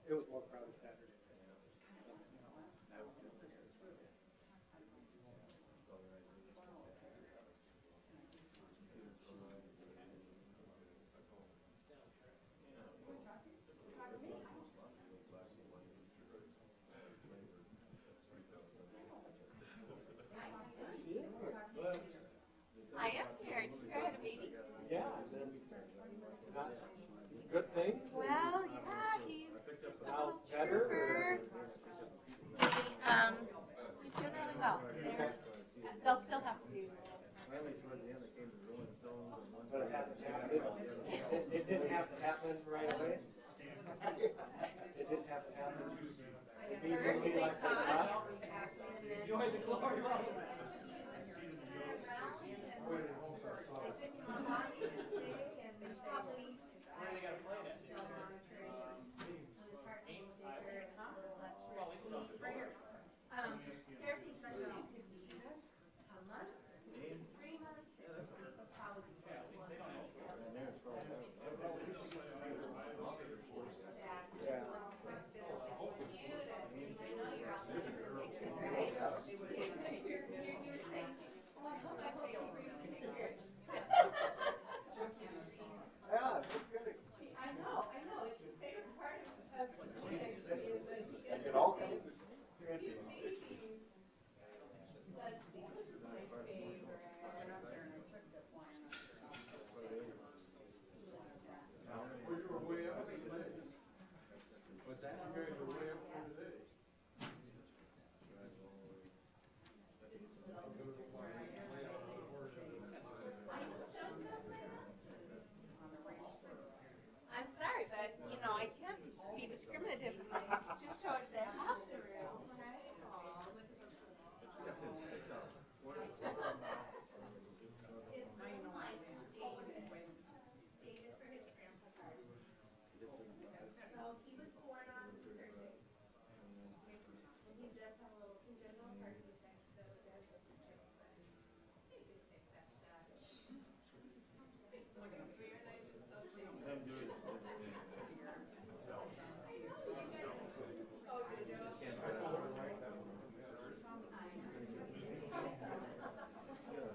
It was more crowded Saturday. I am here. Did you have a baby? Yeah, and then good things. Well, yeah, he's Now a better. trooper. He's doing really well. They'll still have to do. But it hasn't happened. It didn't have to happen right away. It didn't have to happen. First they taught, Enjoy the glory. I'm sorry, but I can't be discriminative and just show it to half the room, right? So he was born on Thursday. He does have a little congenital heart defect, though it does look chips, but they could fix that stuff.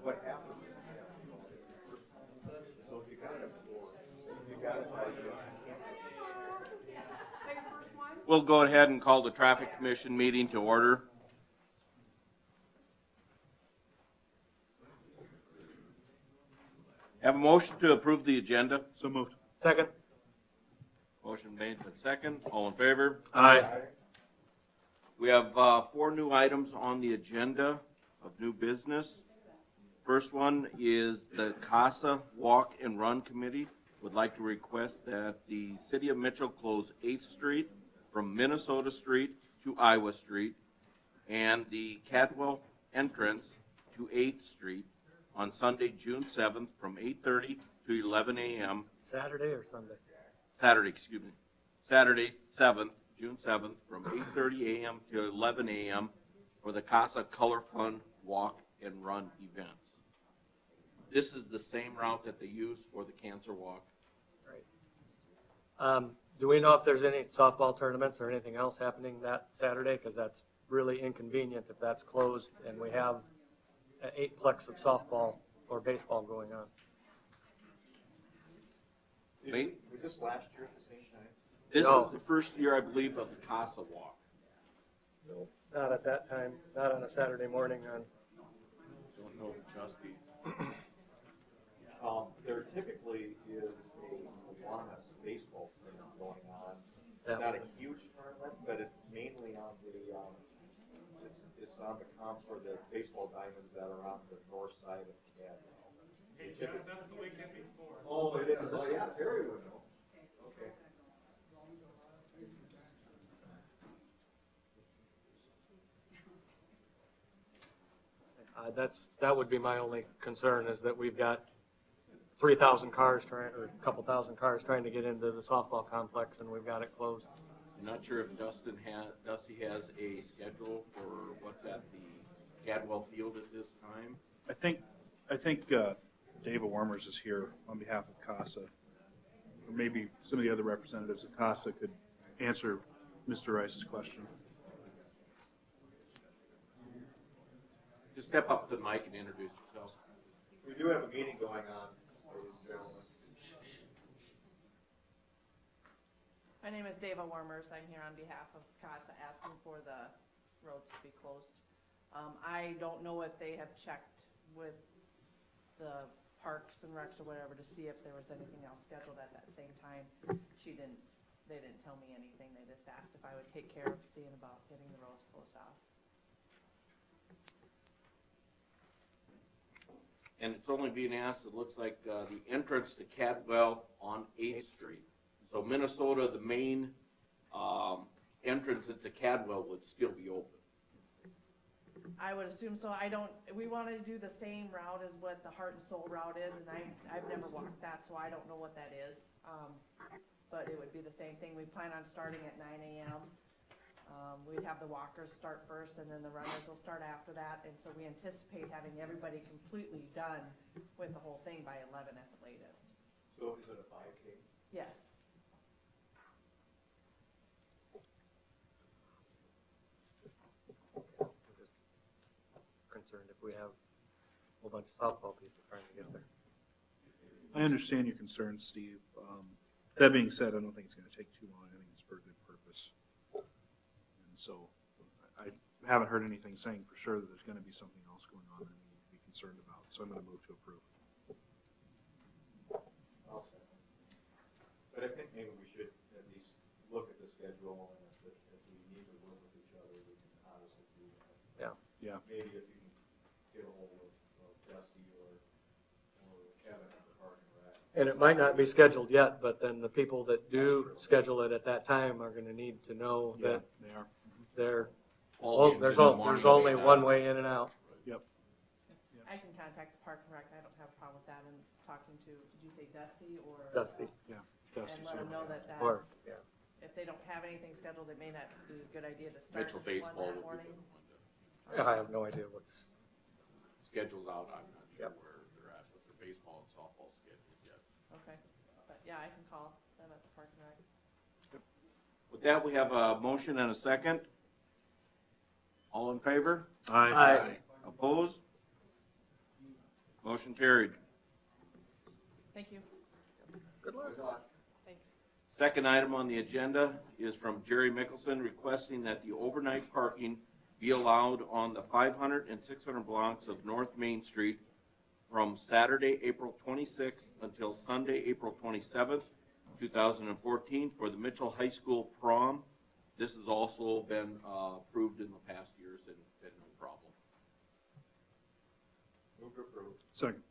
What happens? So if you got it, We'll go ahead and call the Traffic Commission meeting to order. Have a motion to approve the agenda. So moved. Second. Motion made and second. All in favor? Aye. We have 4 new items on the agenda of new business. First one is the CASA Walk and Run Committee would like to request that the City of Mitchell close 8th Street from Minnesota Street to Iowa Street and the Cadwell entrance to 8th Street on Sunday, June 7th from 8:30 to 11 a.m. Saturday or Sunday? Saturday, June 7th from 8:30 a.m. to 11 a.m. for the CASA Color Fun Walk and Run events. This is the same route that they use for the Cancer Walk. Right. Do we know if there's any softball tournaments or anything else happening that Saturday? Because that's really inconvenient if that's closed and we have an 8-plex of softball or baseball going on. Wait, was this last year at the same time? this No. is the first year, I believe, of the CASA Walk. No, not at that time. Not on a Saturday morning. Don't know the trustees. There typically is a Kiwanis baseball tournament going on. It's Yeah. not a huge tournament, but it's mainly on the it's on the comp for the baseball diamonds that are on the north side of Cadwell. Hey, John, that's the weekend before. Oh, it is. Oh, yeah, Terry would know. Okay. That would be my only concern, is that we've got 3,000 cars trying, or a couple thousand cars trying to get into the softball complex, and we've got it closed. I'm not sure if Dusty has a schedule for what's at the Cadwell Field at this time. I think Dave Warmers is here on behalf of CASA. Or maybe some of the other representatives of CASA could answer Mr. Rice's question. Just step up to the mic and introduce yourself. We do have a meeting going on, ladies and gentlemen. My name is Dava Warmers. I'm here on behalf of CASA asking for the roads to be closed. I don't know if they have checked with the Parks and Recs or whatever to see if there was anything else scheduled at that same time. They didn't tell me anything. They just asked if I would take care of seeing about getting the roads closed off. And it's only being asked, it looks like the entrance to Cadwell on 8th Street. So Minnesota, the main entrance into Cadwell would still be open. I would assume so. We want to do the same route as what the Heart and Soul route is, and I've never walked that, so I don't know what that is. But it would be the same thing. We plan on starting at 9 a.m. We'd have the walkers start first, and then the runners will start after that. And so we anticipate having everybody completely done with the whole thing by 11 at the latest. So is it a 5K? Yes. Concerned if we have a whole bunch of softball people trying to get there. I understand your concerns, Steve. That being said, I don't think it's going to take too long. I think it's for a good purpose. And so I haven't heard anything saying for sure that there's going to be something else going on that we need to be concerned about. So I'm going to move to approve. I'll second. But I think maybe we should at least look at the schedule, and if we need to work with each other, we can obviously do that. Yeah. Maybe if you can get a hold of Dusty or Kevin at the Park and Rec. And it might not be scheduled yet, but then the people that do schedule it at that time are going to need to know Yeah, that they are. there's only one way in and out. Yep. I can contact the Park and Rec. I don't have a problem with that. And talking to, did you say Dusty or? Dusty. Yeah. And Dusty's let here. them know that Or, that's, yeah. if they don't have anything scheduled, it may not be a good idea to start Mitchell one baseball that would be morning. the one to I have no idea what's, schedule's out. I'm not sure Yep. where they're at with their baseball and softball schedules yet. Okay, but yeah, I can call them at the Park and Rec. With that, we have a motion and a second. All in favor? Aye. Opposed? Motion carried. Thank you. good luck. Thanks. Second item on the agenda is from Jerry Mickelson requesting that the overnight parking be allowed on the 500 and 600 blocks of North Main Street from Saturday, April 26th until Sunday, April 27th, 2014 for the Mitchell High School prom. This has also been approved in the past years and been no problem. Move to approve. Second.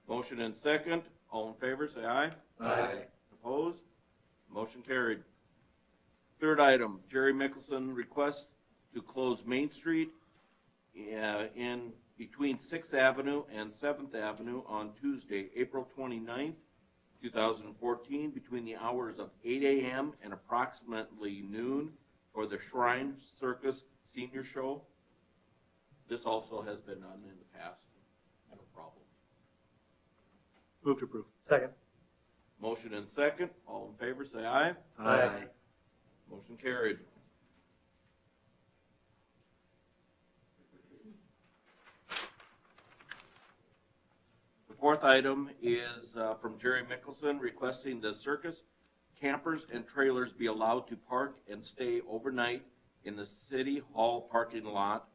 Motion and second. All in favor, say aye. Aye. Opposed? Motion carried. Third item, Jerry Mickelson requests to close Main Street in between 6th Avenue and 7th Avenue on Tuesday, April 29th, 2014, between the hours of 8 a.m. and approximately noon for the Shrine Circus Senior Show. This also has been done in the past. No problem. Move to approve. Second. Motion and second. All in favor, say aye. Aye. Motion carried. The fourth item is from Jerry Mickelson requesting the circus campers and trailers be allowed to park and stay overnight in the City Hall parking lot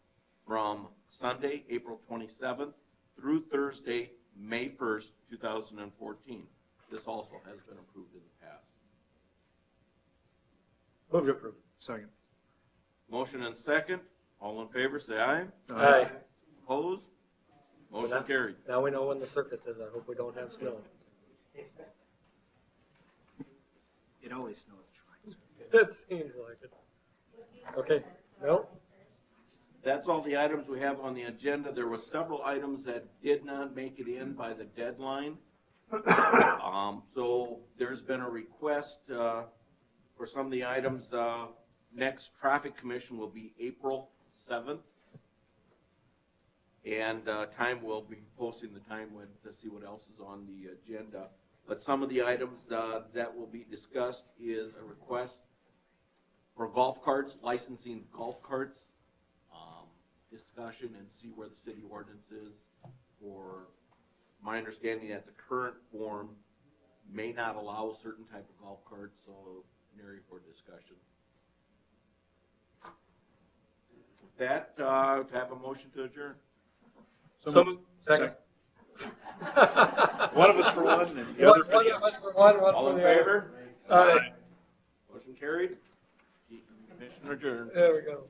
from Sunday, April 27th through Thursday, May 1st, 2014. This also has been approved in the past. Move to approve. Second. Motion and second. All in favor, say aye. Aye. Opposed? Motion now- carried. Now we know when the circus is. I hope we don't have snow. It always snows at Shrine Circus. It seems like it. Okay, no? That's all the items we have on the agenda. There were several items that did not make it in by the deadline. So there's been a request for some of the items. Next traffic commission will be April 7th. And time, we'll be posting the time to see what else is on the agenda. But some of the items that will be discussed is a request for golf carts, licensing golf carts, discussion, and see where the city ordinance is. For my understanding that the current form may not allow a certain type of golf cart, so an area for discussion. With that, to have a motion to adjourn. So moved. Second. One of us for one and the other for One the of other. us for one All for in the other. favor? Aye. Motion carried. Commission adjourned. There we go.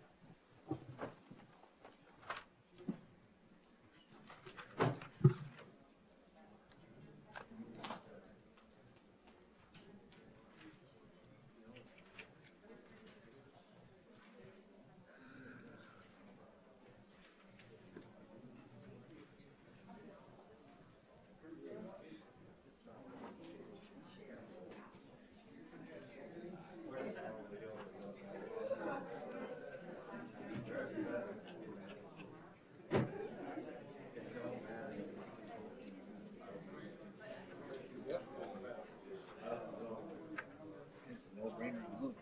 No-brainer on those.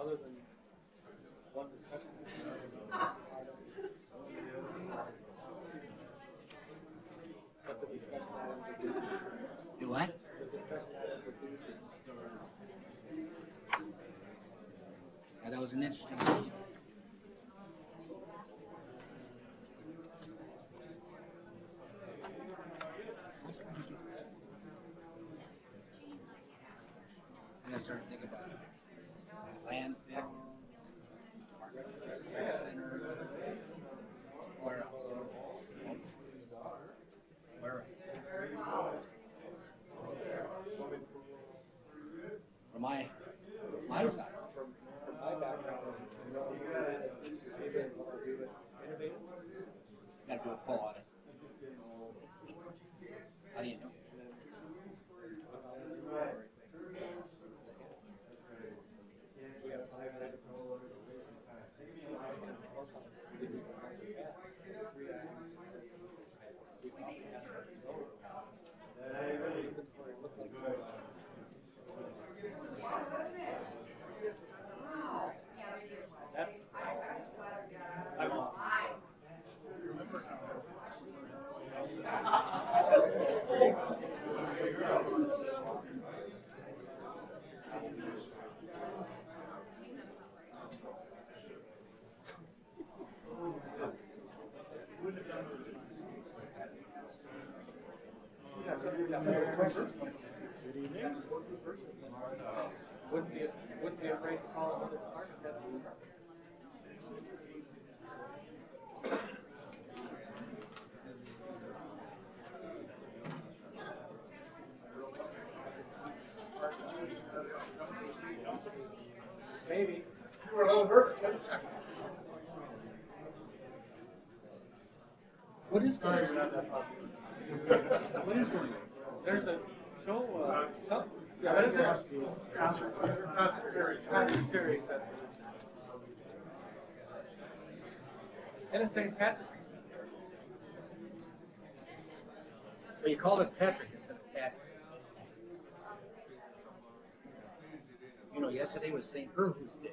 Other than one discussion. What the discussion items would be. Do what? The discussion items would be. Yeah, that was an interesting meeting. Then I started thinking about landfill, rec center, where else? Where else? From my side. From my background, you know, maybe what to do with innovative. Got to do a full audit. How do you know? We got 500. I'm off. Good evening. Wouldn't be afraid to call another department head. Maybe. You were a little nervous. What is going Sorry, on? we're not that popular. What is going on? There's a show, what is it? Concert series. And it's St. Patrick's. Well, you called it Patrick instead of Patrick. You know, yesterday was St. Gertrude's Day.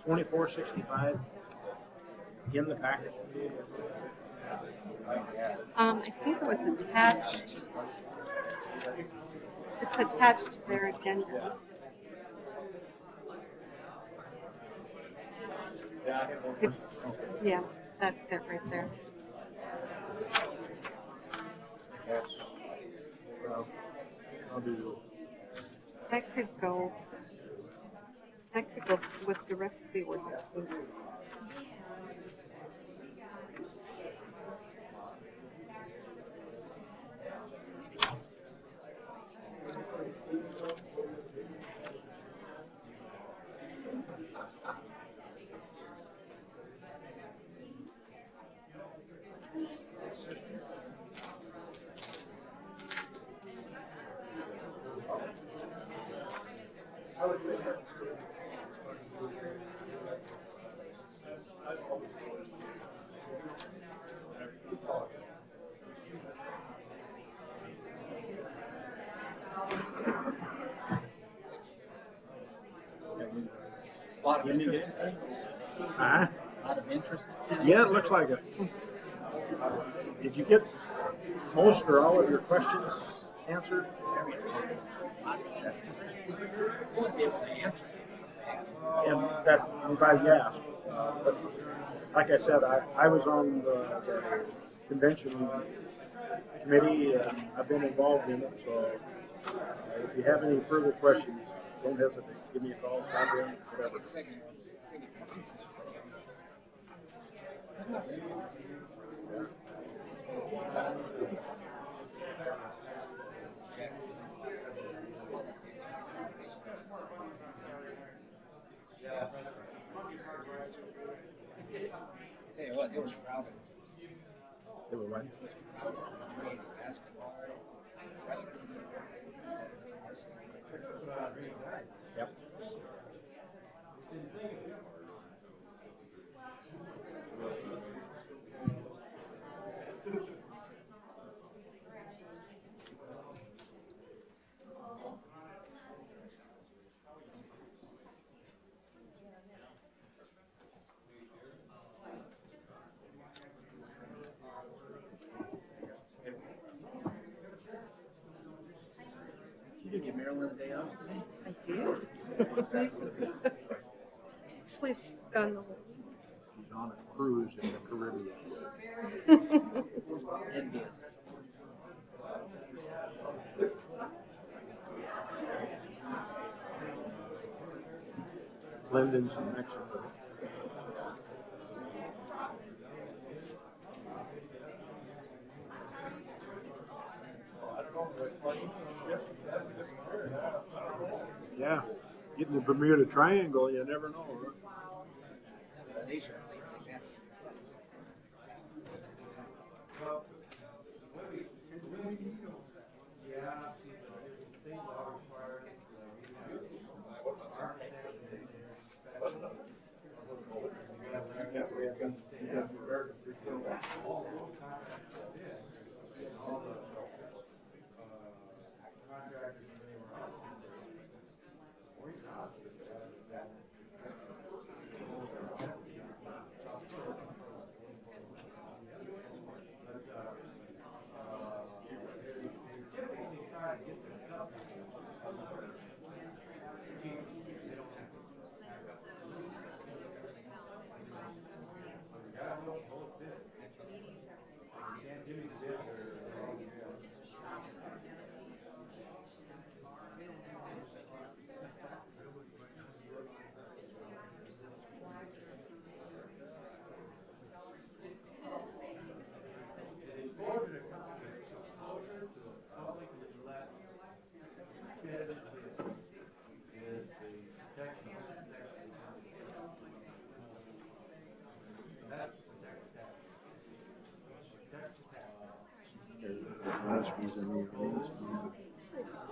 $24.65 in the package. I think it was attached. It's attached to their agenda. It's, yeah, that's it right there. Well, I'll do. That could go with the rest of the ordinances. A lot of interest today. Huh? A lot of interest today. Yeah, it looks like it. Did you get most or all of your questions answered? Very important. Lots of interest. I wouldn't be able to answer it. And that, I'm glad you asked. But like I said, I was on the convention committee, and I've been involved in it, so if you have any further questions, don't hesitate. Give me a call, stop in, whatever. Second one. Tell you what, they were crowded. They were right. Trade, basketball, wrestling. Yep. You did give Marilyn a day off today? I did. Actually, she's on the He's on a cruise in the Caribbean. Envious. Linden's in Mexico. Yeah, getting the Bermuda Triangle, you never know. Huh? They sure played like that.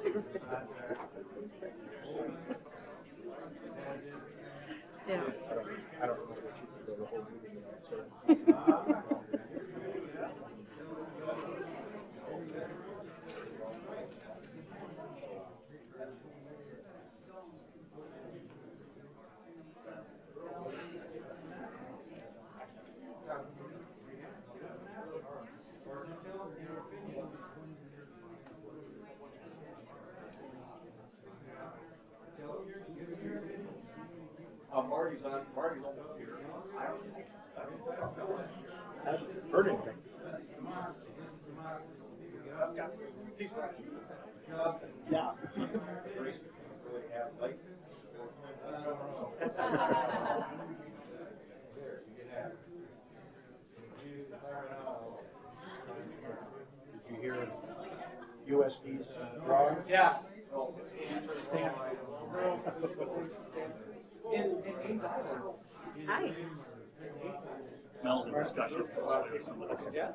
Yeah. I don't know that you can go the whole meeting without serving. Marty's almost here. I haven't Heard anything? Yeah. really have like. Did you hear USD's drawing? Yes. Hi. Mel's in discussion. Yeah.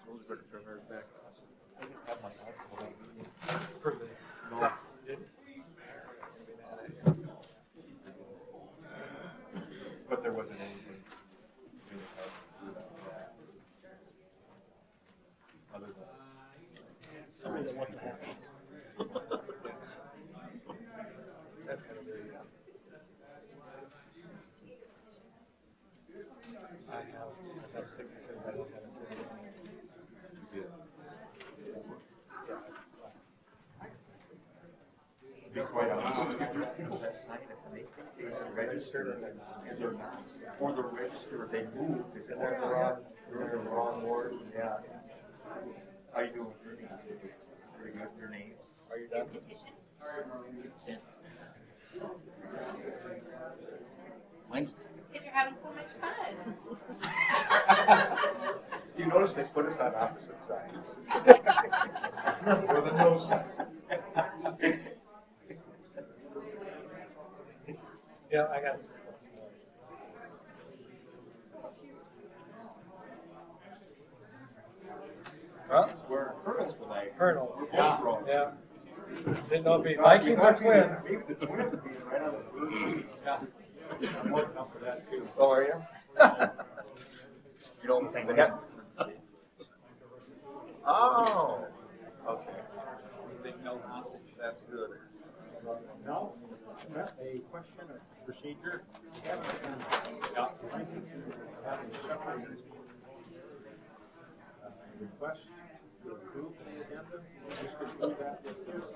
We'll just better turn hers back. But there wasn't anything. Other than. Somebody that wasn't happy. That's kind of weird. I have signatures. I don't have it. To be quite honest, there's people that sign it and they think they're registered and they're not. Or they're registered, they move, they said they're in the wrong ward, yeah. How you doing with your names? Pretty good, your names? Are you done? Consent. Mine's Because you're having so much fun. You notice they put us on opposite sides. For the no side. Yeah, I got it. Huh? We're colonels tonight. Colonels. We're both Yeah. wrong. Yeah. Didn't know if it'd be Vikings or twins. Maybe the twins being right on the verge. Yeah. I'm working up for that too. Oh, are you? You don't think they have? Oh, okay. That's good. No, a question of procedure. Request to approve the agenda, just approve that with this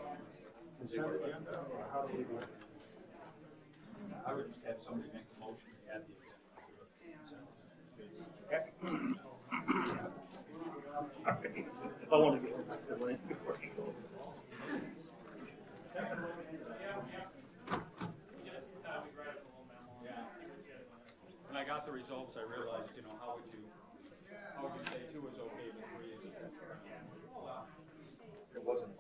consent agenda, or how do we do it? I would just have somebody make a motion to add the If I want to get back to the lane before you go. When I got the results, I realized, how would you say two is okay, but three isn't? It wasn't.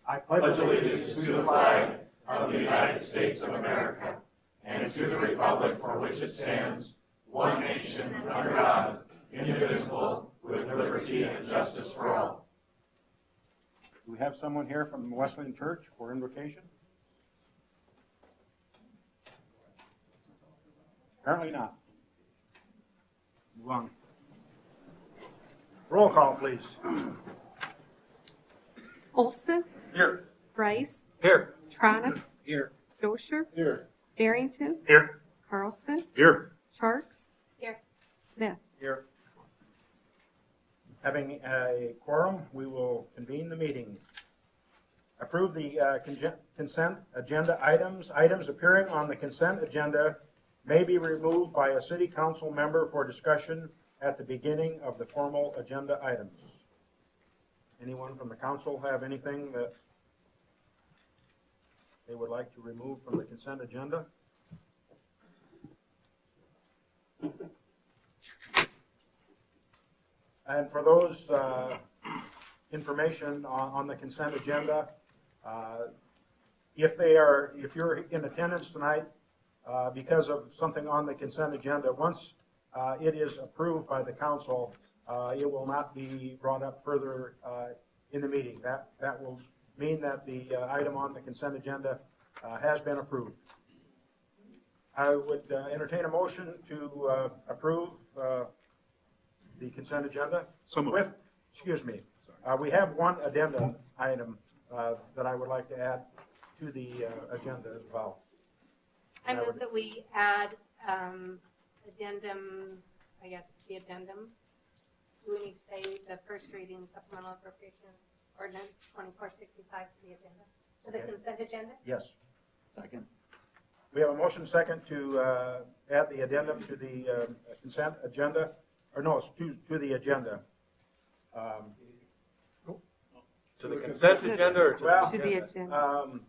I pledge allegiance to the flag of the United States of America and to the republic for which it stands, one nation, under God, indivisible, with liberty and justice for all. Do we have someone here from Wesleyan Church for invocation? Apparently not. Move on. Roll call, please. Olson, Here. Rice, Here. Tronis, here. Gosher, Here. Barrington, Here. Carlson, Here. Sharks, Here. Smith. Here. Having a quorum, we will convene the meeting. Approve the consent agenda items. Items appearing on the consent agenda may be removed by a city council member for discussion at the beginning of the formal agenda items. Anyone from the council have anything that they would like to remove from the consent agenda? And for those information on the consent agenda, if you're in attendance tonight because of something on the consent agenda, once it is approved by the council, it will not be brought up further in the meeting. That will mean that the item on the consent agenda has been approved. I would entertain a motion to approve the consent agenda. So moved. With, excuse me, we have one addendum item that I would like to add to the agenda as well. I move that we add addendum, I guess, the addendum. Do we need to say the first reading supplemental appropriation ordinance 2465 to the agenda, to the consent agenda? Yes. Second. We have a motion second to add the addendum to the consent agenda, or no, it's to the agenda. To the consent agenda or to Well, To the agenda.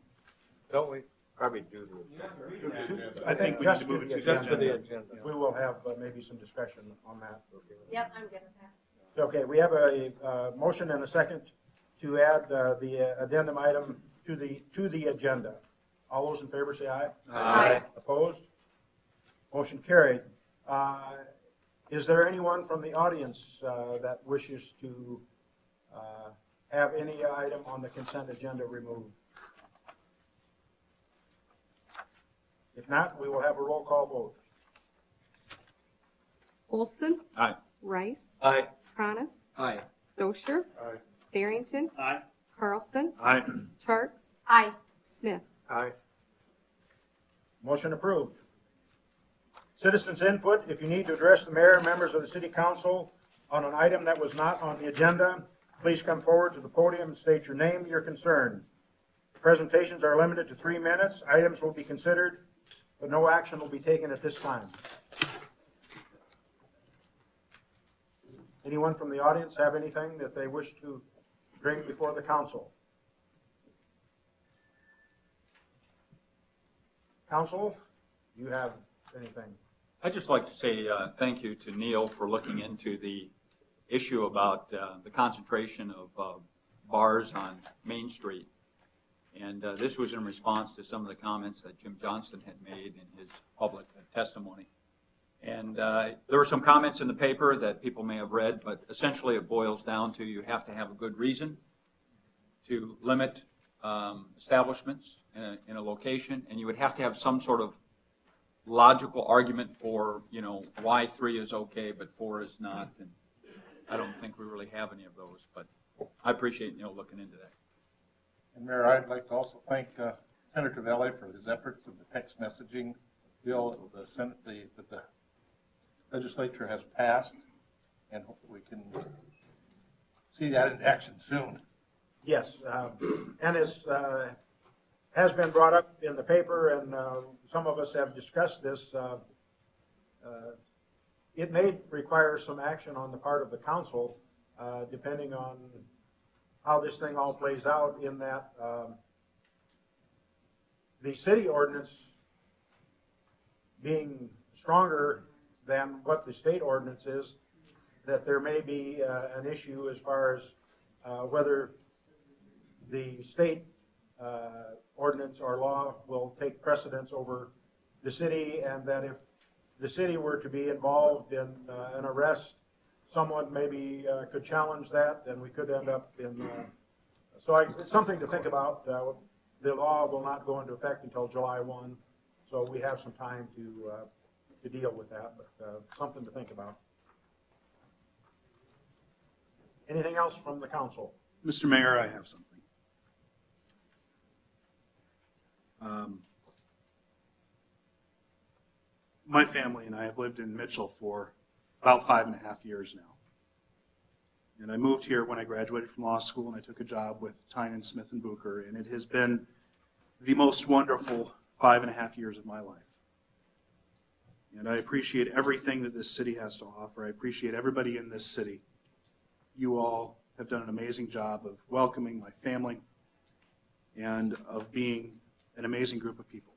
don't we? Probably do the. I think we just need to to move it the to Just to the agenda. agenda. We will have maybe some discussion on that. Yep, I'm good with that. Okay, we have a motion and a second to add the addendum item to the agenda. All those in favor say aye. Aye. Opposed? Motion carried. Is there anyone from the audience that wishes to have any item on the consent agenda removed? If not, we will have a roll call vote. Olson. Aye. Rice. Aye. Tronis. Aye. Dosher. Aye. Barrington. Aye. Carlson. Aye. Charts. Aye. Smith. Aye. Motion approved. Citizens input, if you need to address the mayor and members of the city council on an item that was not on the agenda, please come forward to the podium and state your name and your concern. Presentations are limited to 3 minutes. Items will be considered, but no action will be taken at this time. Anyone from the audience have anything that they wish to bring before the council? Council, do you have anything? I'd just like to say thank you to Neil for looking into the issue about the concentration of bars on Main Street. And this was in response to some of the comments that Jim Johnston had made in his public testimony. And there were some comments in the paper that people may have read, but essentially it boils down to you have to have a good reason to limit establishments in a location, and you would have to have some sort of logical argument for, you know, why 3 is okay but 4 is not. And I don't think we really have any of those, but I appreciate Neil looking into that. And Mayor, I'd like to also thank Senator Valley for his efforts of the text messaging bill the Senate, that the legislature has passed, and hope that we can see that in action soon. Yes, and as has been brought up in the paper, and some of us have discussed this, it may require some action on the part of the council, depending on how this thing all plays out, in that the city ordinance being stronger than what the state ordinance is, that there may be an issue as far as whether the state ordinance or law will take precedence over the city, and that if the city were to be involved in an arrest, someone maybe could challenge that, and we could end up in. So it's something to think about. The law will not go into effect until July 1, so we have some time to deal with that, but something to think about. Anything else from the council? Mr. Mayor, I have something. My family and I have lived in Mitchell for about 5.5 years now. And I moved here when I graduated from law school, and I took a job with Tynan, Smith & Booker, and it has been the most wonderful 5.5 years of my life. And I appreciate everything that this city has to offer. I appreciate everybody in this city. You all have done an amazing job of welcoming my family and of being an amazing group of people.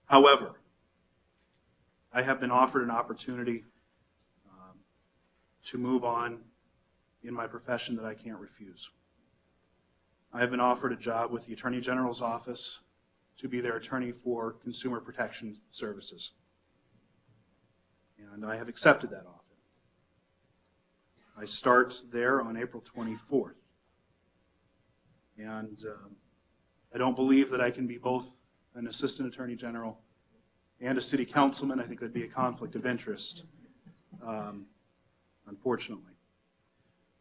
However, I have been offered an opportunity to move on in my profession that I can't refuse. I have been offered a job with the Attorney General's office to be their attorney for consumer protection services. And I have accepted that offer. I start there on April 24th. And I don't believe that I can be both an Assistant Attorney General and a City Councilman. I think that'd be a conflict of interest, unfortunately.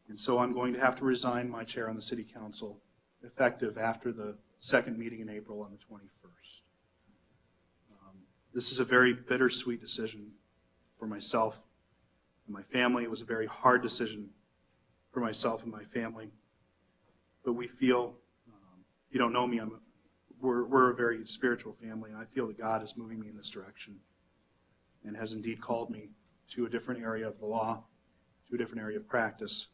And so I'm going to have to resign my chair on the City Council effective after the second meeting in April on the 21st. This is a very bittersweet decision for myself and my family. It was a very hard decision for myself and my family. But we feel, you don't know me, we're a very spiritual family, and I feel that God is moving me in this direction and has indeed called me to a different area of the law, to a different area of practice.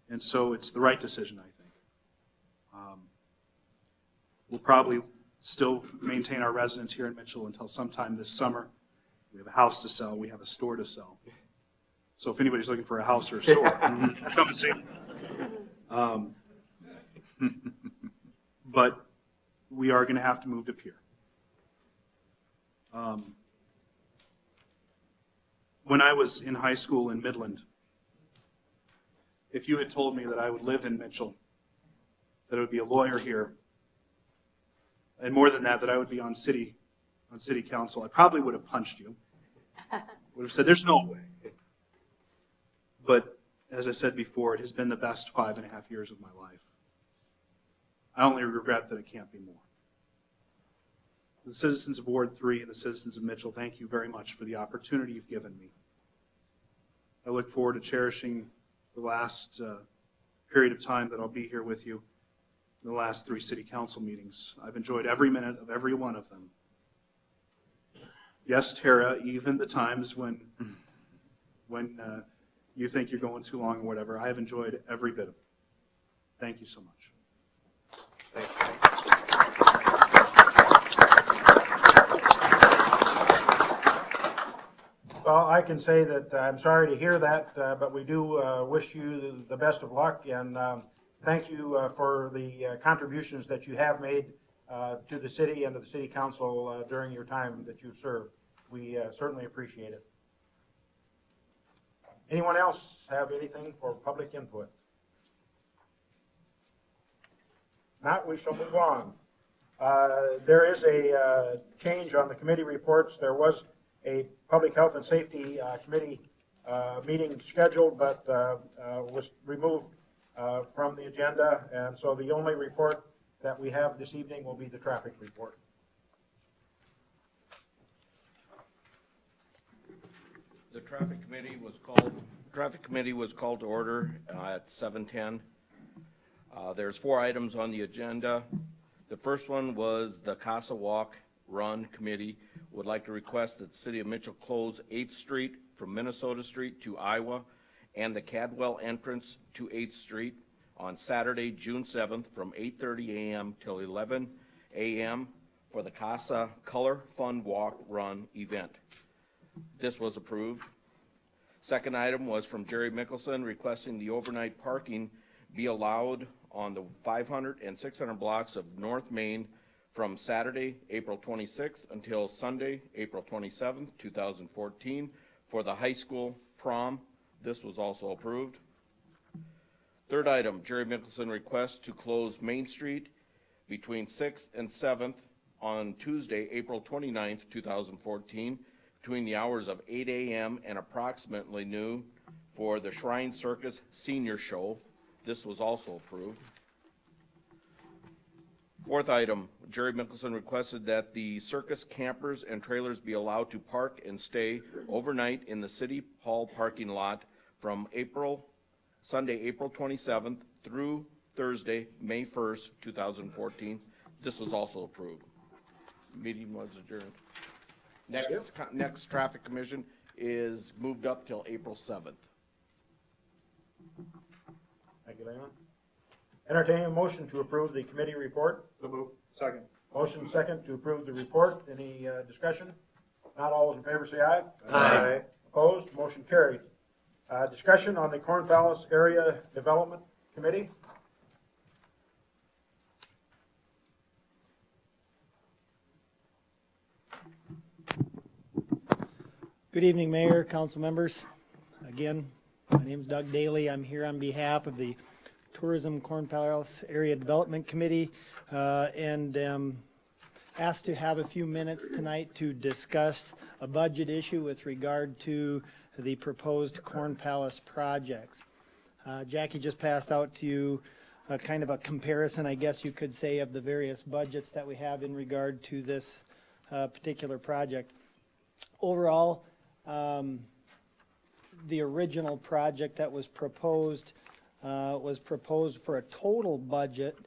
And so it's the right decision, I think. We'll probably still maintain our residence here in Mitchell until sometime this summer. We have a house to sell. We have a store to sell. So if anybody's looking for a house or a store, come and see me. But we are going to have to move to Pierre. When I was in high school in Midland, if you had told me that I would live in Mitchell, that I would be a lawyer here, and more than that, that I would be on city council, I probably would have punched you. Would have said, there's no way. But as I said before, it has been the best 5.5 years of my life. I only regret that it can't be more. The citizens of Ward 3 and the citizens of Mitchell, thank you very much for the opportunity you've given me. I look forward to cherishing the last period of time that I'll be here with you, the last 3 city council meetings. I've enjoyed every minute of every one of them. Yes, Tara, even the times when you think you're going too long or whatever, I have enjoyed every bit of it. Thank you so much. Thank you. Well, I can say that I'm sorry to hear that, but we do wish you the best of luck, and thank you for the contributions that you have made to the city and to the city council during your time that you've served. We certainly appreciate it. Anyone else have anything for public input? Not, we shall move on. There is a change on the committee reports. There was a Public Health and Safety Committee meeting scheduled, but was removed from the agenda, and so the only report that we have this evening will be the traffic report. The traffic committee was called to order at 7:10. There's 4 items on the agenda. The first one was the Casa Walk Run Committee would like to request that the City of Mitchell close 8th Street from Minnesota Street to Iowa and the Cadwell entrance to 8th Street on Saturday, June 7th from 8:30 a.m. till 11 a.m. for the Casa Color Fun Walk Run event. This was approved. Second item was from Jerry Mickelson requesting the overnight parking be allowed on the 500 and 600 blocks of North Main from Saturday, April 26th until Sunday, April 27th, 2014 for the high school prom. This was also approved. Third item, Jerry Mickelson requests to close Main Street between 6th and 7th on Tuesday, April 29th, 2014 between the hours of 8 a.m. and approximately noon for the Shrine Circus Senior Show. This was also approved. Fourth item, Jerry Mickelson requested that the circus campers and trailers be allowed to park and stay overnight in the City Hall parking lot from Sunday, April 27th through Thursday, May 1st, 2014. This was also approved. Meeting was adjourned. Next traffic commission is moved up till April 7th. Thank you, Leon. Entertaining a motion to approve the committee report. So move. Second. Motion second to approve the report. Any discussion? Not all those in favor say aye. Aye. Opposed? Motion carried. Discussion on the Corn Palace Area Development Committee. Good evening, Mayor, council members. Again, my name is Doug Daly. I'm here on behalf of the Tourism Corn Palace Area Development Committee and asked to have a few minutes tonight to discuss a budget issue with regard to the proposed Corn Palace projects. Jackie just passed out to you kind of a comparison, I guess you could say, of the various budgets that we have in regard to this particular project. Overall, the original project that was proposed for a total budget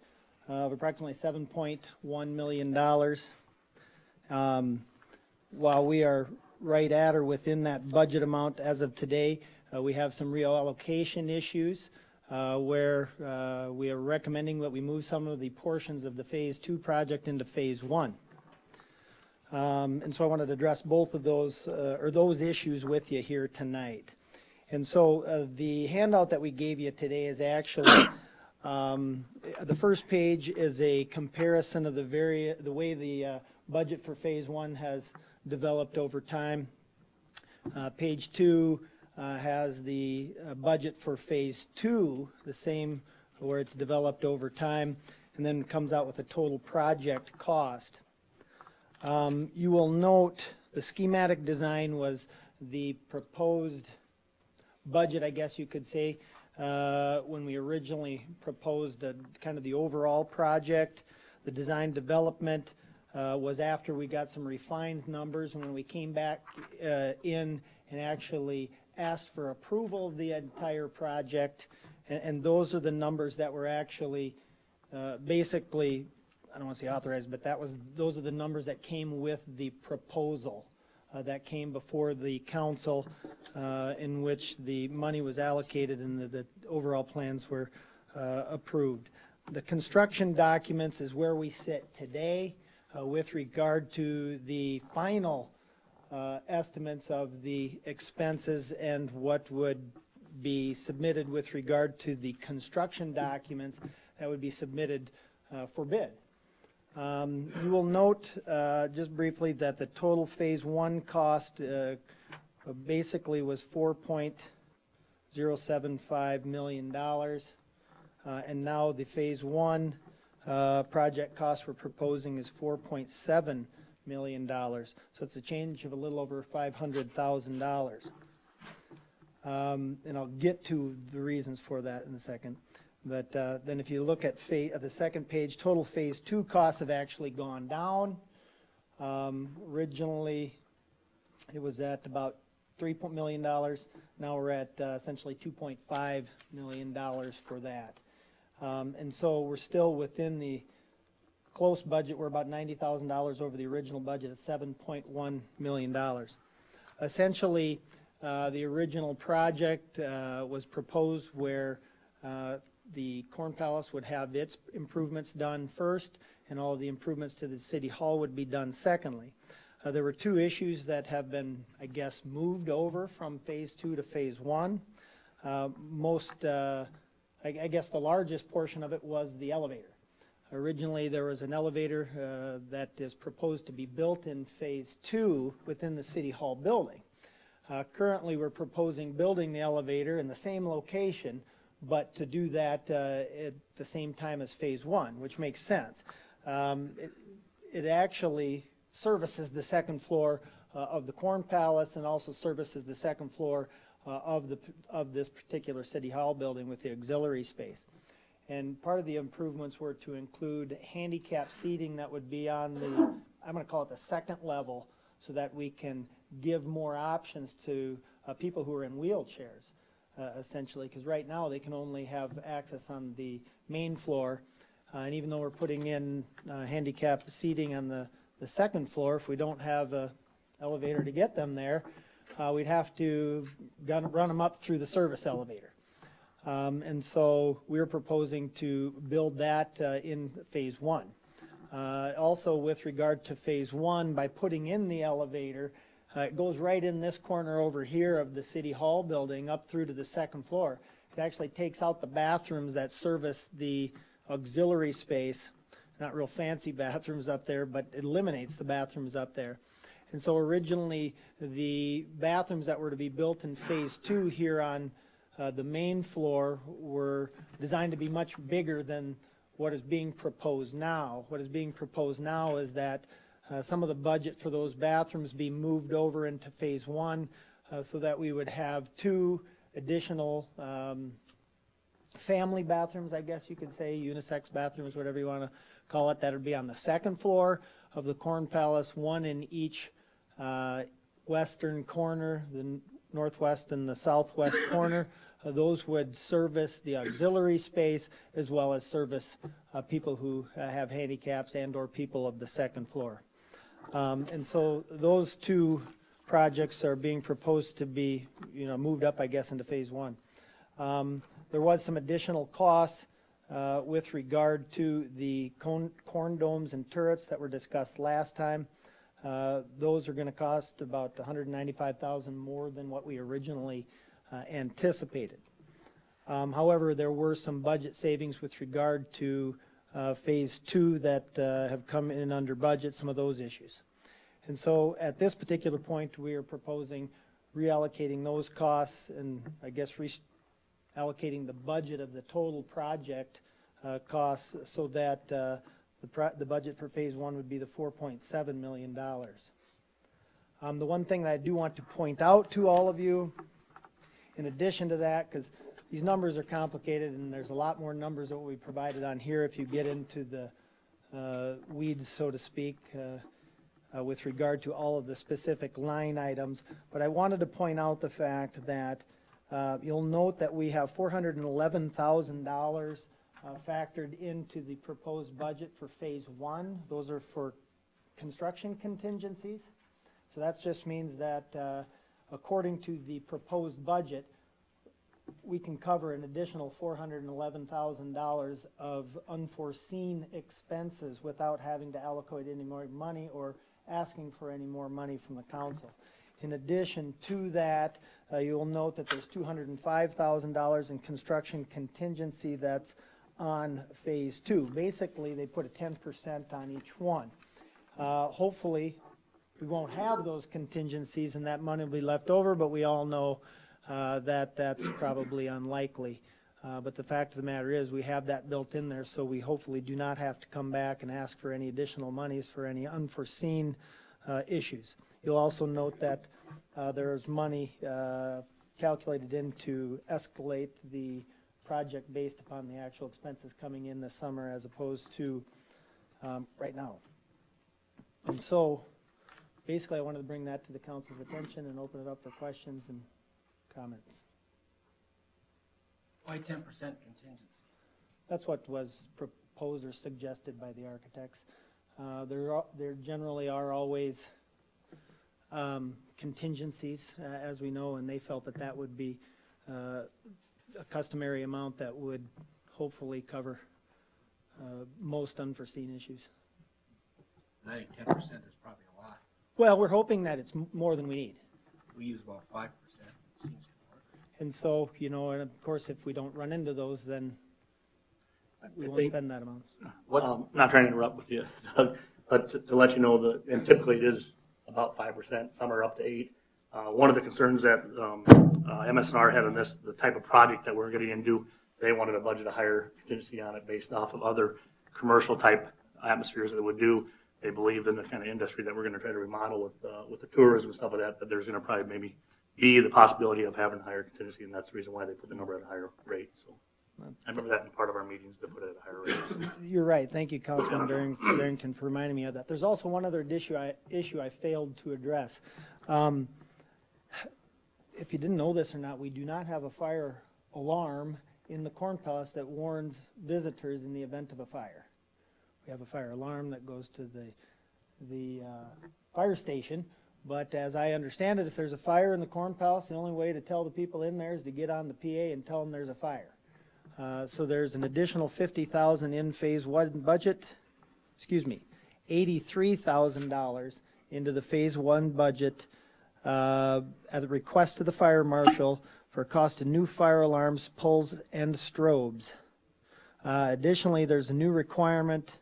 of approximately $7.1 million. While we are right at or within that budget amount as of today, we have some reallocation issues where we are recommending that we move some of the portions of the Phase 2 project into Phase 1. And so I wanted to address both of those, or those issues with you here tonight. And so the handout that we gave you today is actually, the first page is a comparison of the way the budget for Phase 1 has developed over time. Page 2 has the budget for Phase 2, the same, where it's developed over time, and then comes out with a total project cost. You will note the schematic design was the proposed budget, I guess you could say, when we originally proposed kind of the overall project. The design development was after we got some refined numbers, and when we came back in and actually asked for approval of the entire project, and those are the numbers that were actually basically, I don't want to say authorized, but those are the numbers that came with the proposal that came before the council, in which the money was allocated and the overall plans were approved. The construction documents is where we sit today with regard to the final estimates of the expenses and what would be submitted with regard to the construction documents that would be submitted for bid. You will note just briefly that the total Phase 1 cost basically was $4.075 million, and now the Phase 1 project cost we're proposing is $4.7 million. So it's a change of a little over $500,000. And I'll get to the reasons for that in a second. But then if you look at the second page, total Phase 2 costs have actually gone down. Originally, it was at about $3 million. Now we're at essentially $2.5 million for that. And so we're still within the close budget. We're about $90,000 over the original budget of $7.1 million. Essentially, the original project was proposed where the Corn Palace would have its improvements done first, and all of the improvements to the City Hall would be done secondly. There were two issues that have been, I guess, moved over from Phase 2 to Phase 1. I guess the largest portion of it was the elevator. Originally, there was an elevator that is proposed to be built in Phase 2 within the City Hall building. Currently, we're proposing building the elevator in the same location, but to do that at the same time as Phase 1, which makes sense. It actually services the second floor of the Corn Palace and also services the second floor of this particular City Hall building with the auxiliary space. And part of the improvements were to include handicap seating that would be on the, I'm going to call it the second level, so that we can give more options to people who are in wheelchairs. Essentially, because right now they can only have access on the main floor, and even though we're putting in handicap seating on the second floor, if we don't have an elevator to get them there, we'd have to run them up through the service elevator. And so we're proposing to build that in phase one. Also with regard to phase one, by putting in the elevator, it goes right in this corner over here of the City Hall building up through to the second floor. It actually takes out the bathrooms that service the auxiliary space. Not real fancy bathrooms up there, but it eliminates the bathrooms up there. And so originally, the bathrooms that were to be built in phase two here on the main floor were designed to be much bigger than what is being proposed now. What is being proposed now is that some of the budget for those bathrooms be moved over into phase one so that we would have 2 additional family bathrooms, I guess you could say, unisex bathrooms, whatever you want to call it. That would be on the second floor of the Corn Palace, 1 in each western corner, the northwest and the southwest corner. Those would service the auxiliary space as well as service people who have handicaps and or people of the second floor. And so those 2 projects are being proposed to be, moved up, I guess, into phase one. There was some additional costs with regard to the corn domes and turrets that were discussed last time. Those are going to cost about $195,000 more than what we originally anticipated. However, there were some budget savings with regard to phase two that have come in under budget, some of those issues. And so at this particular point, we are proposing reallocating those costs and I guess allocating the budget of the total project costs so that the budget for phase one would be the $4.7 million. The one thing that I do want to point out to all of you, in addition to that, because these numbers are complicated and there's a lot more numbers that will be provided on here if you get into the weeds, so to speak, with regard to all of the specific line items. But I wanted to point out the fact that you'll note that we have $411,000 factored into the proposed budget for phase one. Those are for construction contingencies. So that just means that according to the proposed budget, we can cover an additional $411,000 of unforeseen expenses without having to allocate any more money or asking for any more money from the council. In addition to that, you'll note that there's $205,000 in construction contingency that's on phase two. Basically, they put a 10% on each one. Hopefully, we won't have those contingencies and that money will be left over, but we all know that that's probably unlikely. But the fact of the matter is we have that built in there, so we hopefully do not have to come back and ask for any additional monies for any unforeseen issues. You'll also note that there is money calculated in to escalate the project based upon the actual expenses coming in this summer as opposed to right now. And so basically I wanted to bring that to the council's attention and open it up for questions and comments. Why 10% contingency? That's what was proposed or suggested by the architects. There generally are always contingencies, as we know, and they felt that that would be a customary amount that would hopefully cover most unforeseen issues. I think 10% is probably a lot. Well, we're hoping that it's more than we need. We use about 5%. It seems to work. And so, and of course, if we don't run into those, then we won't spend that amount. Not trying to interrupt with you, Doug, but to let you know that, and typically it is about 5%, some are up to 8%. One of the concerns that MS&R had on this, the type of project that we're getting into, they wanted to budget a higher contingency on it based off of other commercial type atmospheres that it would do. They believe in the kind of industry that we're going to try to remodel with the tourism and stuff like that there's going to probably maybe be the possibility of having higher contingency, and that's the reason why they put the number at a higher rate. So I remember that in part of our meetings, they put it at a higher rate. So. You're right. Thank you, Councilman Barrington, for reminding me of that. There's also one other issue I failed to address. If you didn't know this or not, we do not have a fire alarm in the Corn Palace that warns visitors in the event of a fire. We have a fire alarm that goes to the fire station, but as I understand it, if there's a fire in the Corn Palace, the only way to tell the people in there is to get on the PA and tell them there's a fire. So there's an additional 50,000 in phase one budget, $83,000 into the phase one budget at the request of the fire marshal for cost of new fire alarms, pulls, and strobes. Additionally, there's a new requirement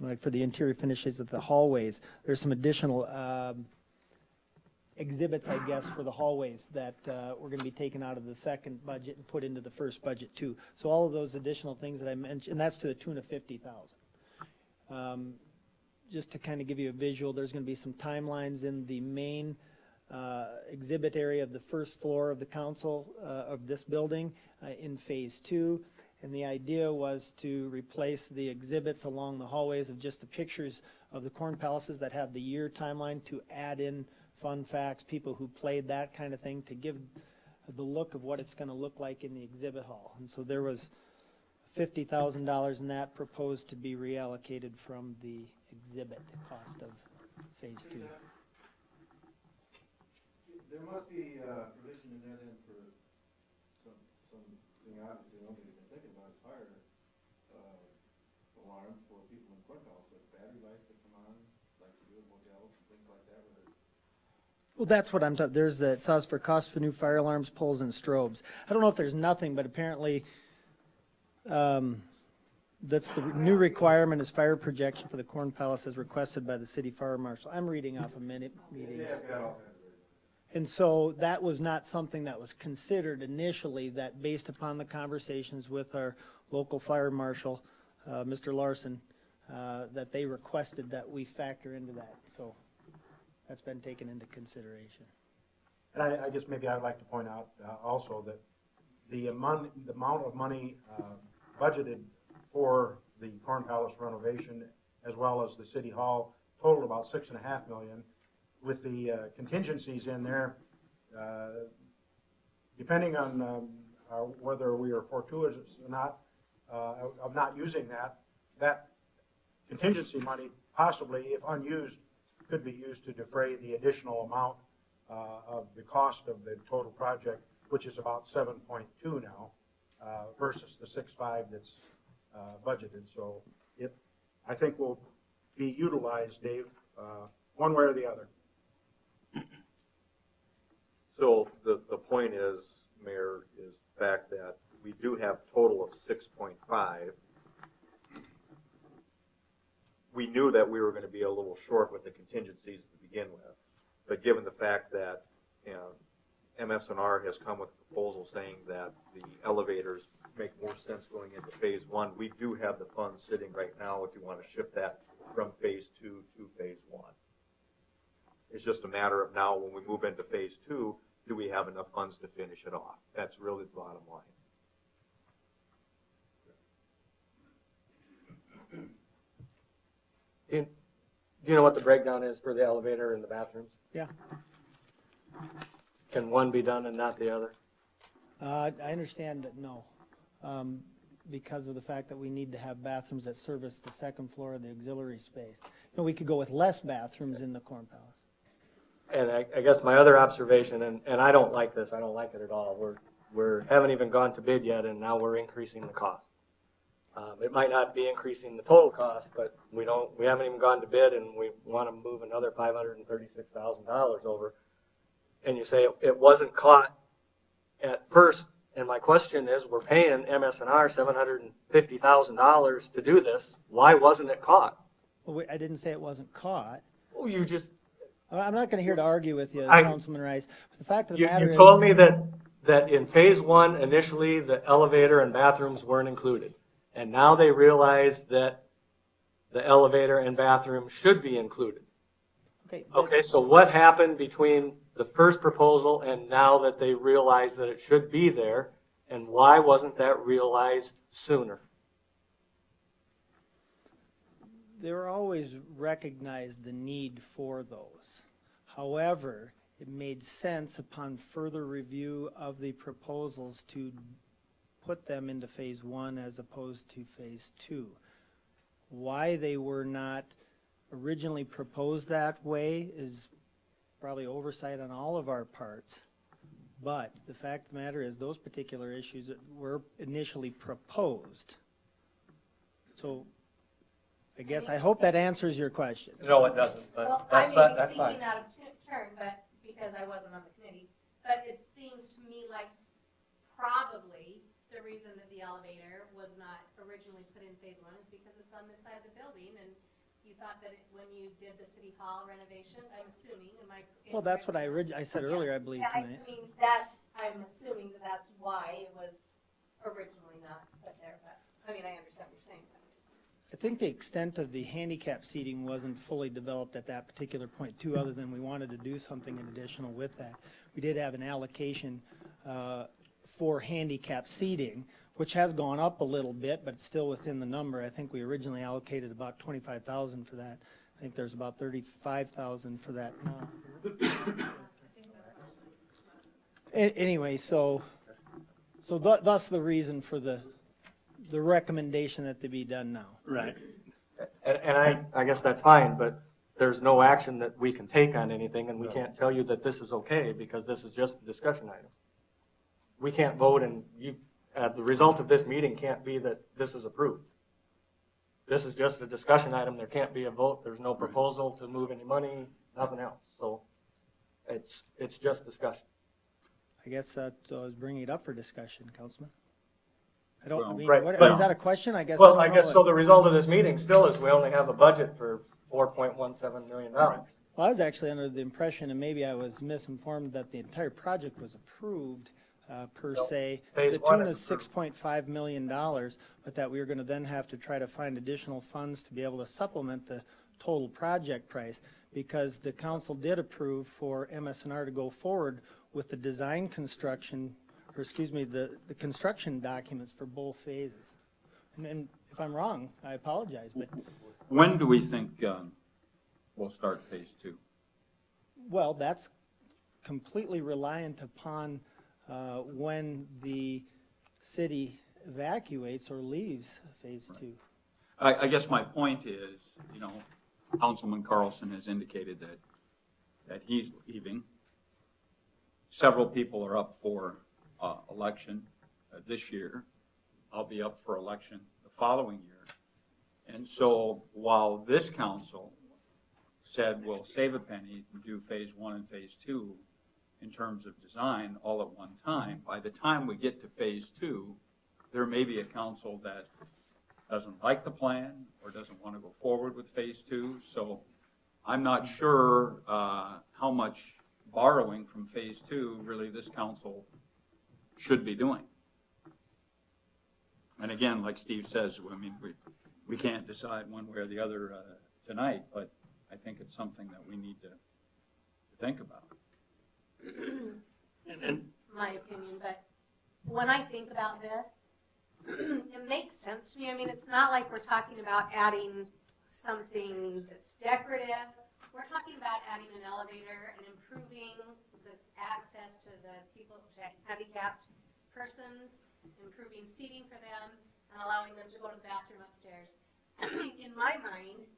like for the interior finishes of the hallways. There's some additional exhibits, I guess, for the hallways that we're going to be taken out of the second budget and put into the first budget too. So all of those additional things that I mentioned, and that's to the tune of 50,000. Just to kind of give you a visual, there's going to be some timelines in the main exhibit area of the first floor of the council of this building in phase two. And the idea was to replace the exhibits along the hallways of just the pictures of the corn palaces that have the year timeline, to add in fun facts, people who played that kind of thing, to give the look of what it's going to look like in the exhibit hall. And so there was $50,000 in that proposed to be reallocated from the exhibit cost of phase two. There must be provision in that end for something obviously nobody been thinking about, is fire alarms for people in courthouse, like battery lights that come on, like the real motels and things like that. Well, that's what I'm talking. There's it says for cost for new fire alarms, poles, and strobes. I don't know if there's nothing, but apparently that's the new requirement is fire projection for the corn palace as requested by the city fire marshal. I'm reading off a minute meeting. And so that was not something that was considered initially, that based upon the conversations with our local fire marshal, Mr. Larson, that they requested that we factor into that. So that's been taken into consideration. And I guess maybe I'd like to point out also that the amount of money budgeted for the Corn Palace renovation, as well as the City Hall, totaled about $6.5 million. With the contingencies in there, depending on whether we are fortuitous or not, of not using that contingency money possibly, if unused, could be used to defray the additional amount of the cost of the total project, which is about 7.2 now, versus the 6.5 that's budgeted. So it, I think, will be utilized, Dave, one way or the other. So the point is, Mayor, is the fact that we do have total of 6.5. We knew that we were going to be a little short with the contingencies to begin with, but given the fact that MS&R has come with a proposal saying that the elevators make more sense going into phase one, we do have the funds sitting right now if you want to shift that from phase two to phase one. It's just a matter of now when we move into phase two, do we have enough funds to finish it off? That's really the bottom line. Do you know what the breakdown is for the elevator and the bathrooms? Yeah. Can one be done and not the other? I understand that no, because of the fact that we need to have bathrooms that service the second floor of the auxiliary space. You know, we could go with less bathrooms in the Corn Palace. And I guess my other observation, and I don't like this, I don't like it at all. We haven't even gone to bid yet, and now we're increasing the cost. It might not be increasing the total cost, but we haven't even gone to bid, and we want to move another $536,000 over. And you say it wasn't caught at first, and my question is, we're paying MS&R $750,000 to do this. Why wasn't it caught? Well, I didn't say it wasn't caught. Oh, you just... I'm not going to here to argue with you, Councilman Rice. But the fact of the matter is... You told me that in phase one, initially, the elevator and bathrooms weren't included. And now they realize that the elevator and bathroom should be included. Okay, so what happened between the first proposal and now that they realize that it should be there, and why wasn't that realized sooner? They were always recognized the need for those. However, it made sense upon further review of the proposals to put them into phase one as opposed to phase two. Why they were not originally proposed that way is probably oversight on all of our parts. But the fact of the matter is, those particular issues that were initially proposed. So I guess, I hope that answers your question. No, it doesn't, Well, but that's I fine, may that's be fine. speaking out of turn, but because I wasn't on the committee, but it seems to me like probably the reason that the elevator was not originally put in phase one is because it's on this side of the building, and you thought that when you did the city hall renovations, I'm assuming, Well, that's what I said earlier, I believe, Yeah, tonight. I mean, I'm assuming that that's why it was originally not put there, but, I mean, I understand what you're saying. I think the extent of the handicap seating wasn't fully developed at that particular point too, other than we wanted to do something in additional with that. We did have an allocation for handicap seating, which has gone up a little bit, but it's still within the number. I think we originally allocated about 25,000 for that. I think there's about 35,000 for that now. Anyway, so thus the reason for the recommendation that they be done now. Right. And I guess that's fine, but there's no action that we can take on anything, and we can't tell you that this is okay, because this is just a discussion item. We can't vote, and the result of this meeting can't be that this is approved. This is just a discussion item, there can't be a vote, there's no proposal to move any money, nothing else, so it's just discussion. I guess that I was bringing it up for discussion, Councilman. I don't, I mean, Right, what, but- is that a question? I guess. Well, I I don't guess know. so the result of this meeting still is we only have a budget for $4.17 million. Well, I was actually under the impression, and maybe I was misinformed, that the entire project was approved per No, se, to phase the one tune is of approved. $6.5 million, but that we were going to then have to try to find additional funds to be able to supplement the total project price, because the council did approve for MS&R to go forward with the design construction, or excuse me, the construction documents for both phases. And if I'm wrong, I apologize, but, When do we think we'll start phase two? well, that's completely reliant upon when the city evacuates or leaves phase two. I guess my point is, you know, Councilman Carlson has indicated that he's leaving. Several people are up for election this year. I'll be up for election the following year. And so while this council said we'll save a penny and do phase one and phase two in terms of design all at one time, by the time we get to phase two, there may be a council that doesn't like the plan or doesn't want to go forward with phase two. So I'm not sure how much borrowing from phase two really this council should be doing. And again, like Steve says, I mean, we can't decide one way or the other tonight, but I think it's something that we need to think about. This is my opinion, but when I think about this, it makes sense to me. I mean, it's not like we're talking about adding something that's decorative. We're talking about adding an elevator and improving the access to the people, to handicapped persons, improving seating for them, and allowing them to go to the bathroom upstairs. In my mind,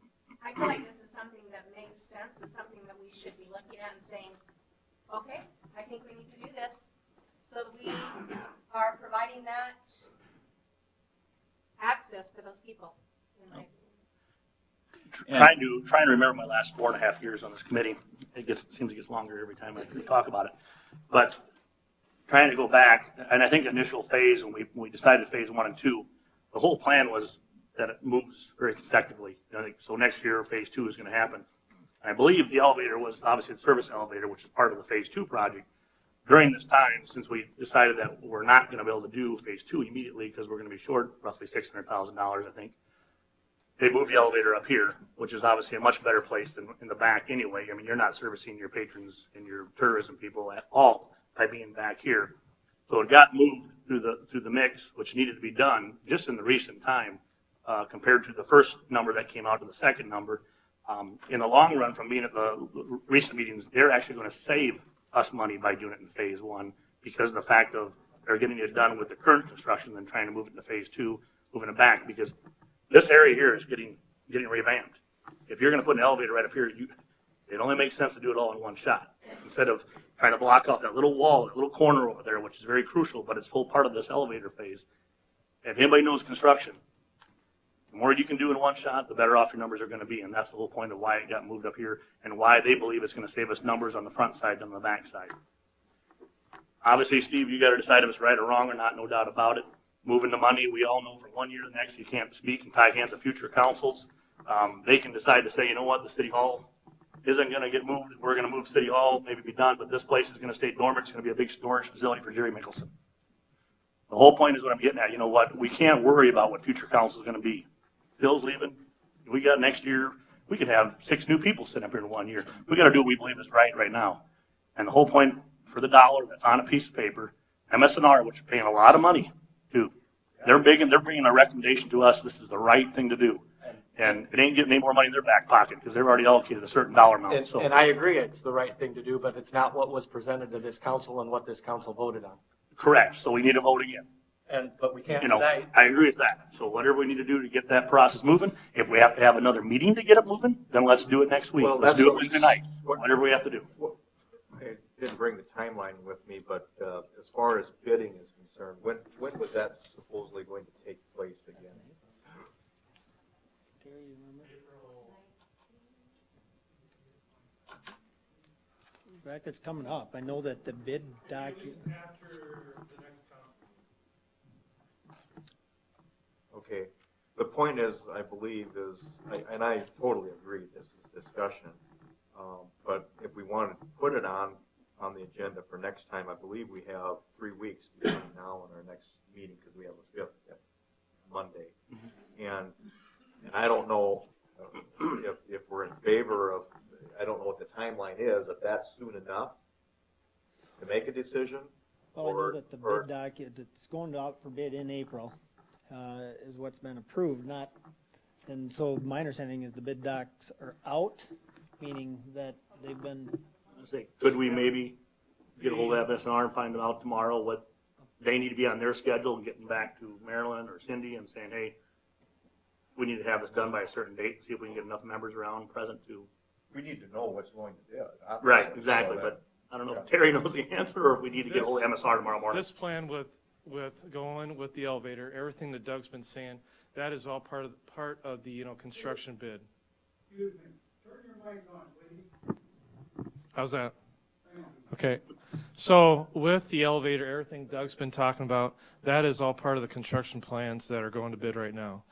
I feel like this is something that makes sense and something that we should be looking at and saying, okay, I think we need to do this. So we are providing that access for those people, in my opinion. Trying to remember my last 4.5 years on this committee. Seems it gets longer every time I talk about it. But trying to go back, and I think initial phase, when we decided phase 1 and 2, the whole plan was that it moves very consecutively. So next year, phase 2 is going to happen. I believe the elevator was obviously the service elevator, which is part of the phase 2 project. During this time, since we decided that we're not going to be able to do phase 2 immediately because we're going to be short roughly $600,000, I think, they moved the elevator up here, which is obviously a much better place than in the back anyway. I mean, you're not servicing your patrons and your tourism people at all by being back here. So it got moved through the mix, which needed to be done just in the recent time compared to the first number that came out to the second number. In the long run, from being at the recent meetings, they're actually going to save us money by doing it in phase 1 because of the fact of they're getting it done with the current construction and trying to move it into phase 2, moving it back, because this area here is getting revamped. If you're going to put an elevator right up here, It only makes sense to do it all in one shot, instead of trying to block off that little wall, that little corner over there, which is very crucial, but it's whole part of this elevator phase. If anybody knows construction, the more you can do in one shot, the better off your numbers are gonna be, and that's the whole point of why it got moved up here, and why they believe it's gonna save us numbers on the front side than on the back side. Obviously, Steve, you gotta decide if it's right or wrong or not, no doubt about it. Moving the money, we all know from one year to the next, you can't speak and tie hands of future councils. They can decide to say, you know what, the city hall isn't gonna get moved, we're gonna move city hall, maybe be done, but this place is gonna stay dormant, it's gonna be a big storage facility for Jerry Mickelson. The whole point is what I'm getting at, you know what, we can't worry about what future council is gonna be. Bill's leaving, we got next year, we could have 6 new people sitting up here in 1 year. We gotta do what we believe is right now. And the whole point for the dollar that's on a piece of paper, MSNR, which are paying a lot of money too, they're bringing a recommendation to us, this is the right thing to do. And it ain't getting any more money in their back pocket because they've already allocated a certain dollar amount. And I agree, it's the right thing to do, but it's not what was presented to this council and what this council voted on. Correct, so we need to vote again. But we can't You know, today. I agree with that. So whatever we need to do to get that process moving, if we have to have another meeting to get it moving, then let's do it next week. Well, Let's that's do it what- Wednesday night, whatever we have to do. I didn't bring the timeline with me, but as far as bidding is concerned, when was that supposedly going to take place again? Terry, you remember? Bracket's coming up. I know that the bid document. After the next council. Okay, the point is, I believe is, and I totally agree, this is discussion. But if we wanted to put it on the agenda for next time, I believe we have 3 weeks between now and our next meeting, because we have a 5th Monday. And I don't know if we're in favor of, I don't know what the timeline is, if that's soon enough to make a decision. Well, I know that the bid document that's going out for bid in April is what's been approved, not, and so my understanding is the bid docs are out, meaning that they've been. Could we maybe get a hold of MSNR and find out tomorrow what they need to be on their schedule and getting back to Marilyn or Cindy and saying, hey, we need to have this done by a certain date and see if we can get enough members around present to. We need to know what's going to bid. Right, exactly, but I don't know if Terry knows the answer or if we need to get a hold of MSR tomorrow morning. This plan with going with the elevator, everything that Doug's been saying, that is all part of the construction bid. Excuse me, turn your mic on, please. How's that? Okay, so with the elevator, everything Doug's been talking about, that is all part of the construction plans that are going to bid right now.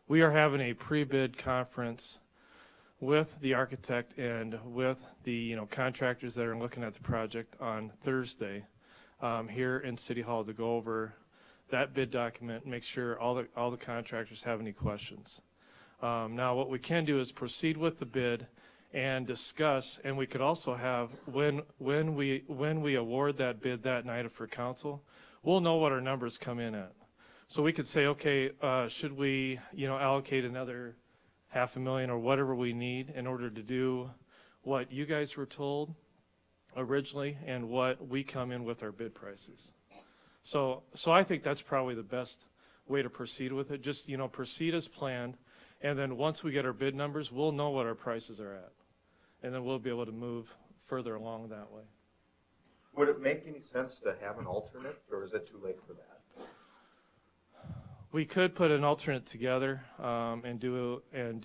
We are having a pre-bid conference with the architect and with the contractors that are looking at the project on Thursday here in City Hall to go over that bid document, make sure all the contractors have any questions. Now, what we can do is proceed with the bid and discuss, and we could also have when we award that bid that night for council, we'll know what our numbers come in at. So we could say, okay, should we allocate another $500,000 or whatever we need in order to do what you guys were told originally and what we come in with our bid prices. So I think that's probably the best way to proceed with it. Just proceed as planned, and then once we get our bid numbers, we'll know what our prices are at, and then we'll be able to move further along that way. Would it make any sense to have an alternate, or is it too late for that? We could put an alternate together and do an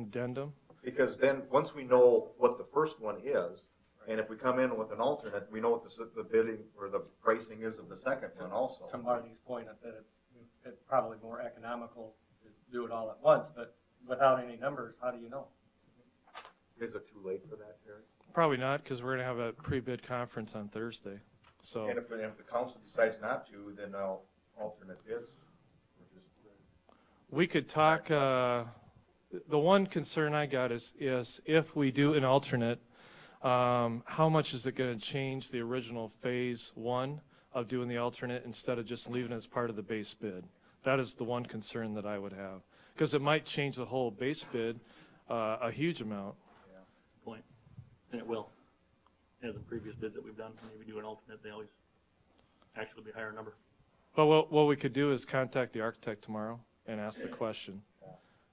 addendum. Because then, once we know what the first one is, and if we come in with an alternate, we know what the bidding or the pricing is of the second one also. To Marty's point, that it's probably more economical to do it all at once, but without any numbers, how do you know? Is it too late for that, Terry? Probably not, because we're going to have a pre-bid conference on Thursday. So. And if the council decides not to, then I'll alternate bids. We could talk, the one concern I got is if we do an alternate, how much is it going to change the original phase 1 of doing the alternate instead of just leaving it as part of the base bid? That is the one concern that I would have, because it might change the whole base bid a huge amount. Yeah. Point. And it will. As the previous bids that we've done, when we do an alternate, they always actually be a higher number. But what we could do is contact the architect tomorrow and ask the question,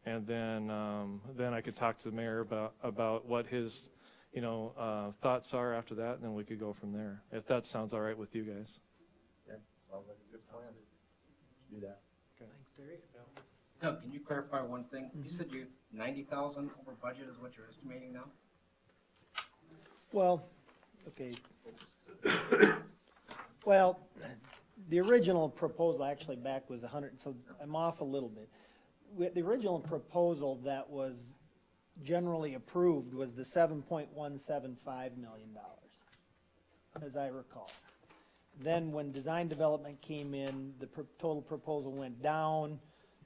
and then I could talk to the mayor about what his thoughts are after that, and then we could go from there, if that sounds all right with you guys. Yeah, sounds like a good plan. Do that. Thanks, Terry. Doug, can you clarify one thing? You said 90,000 over budget is what you're estimating now? Well, okay. Well, the original proposal actually back was 100, so I'm off a little bit. The original proposal that was generally approved was the $7.175 million, as I recall. Then when design development came in, the total proposal went down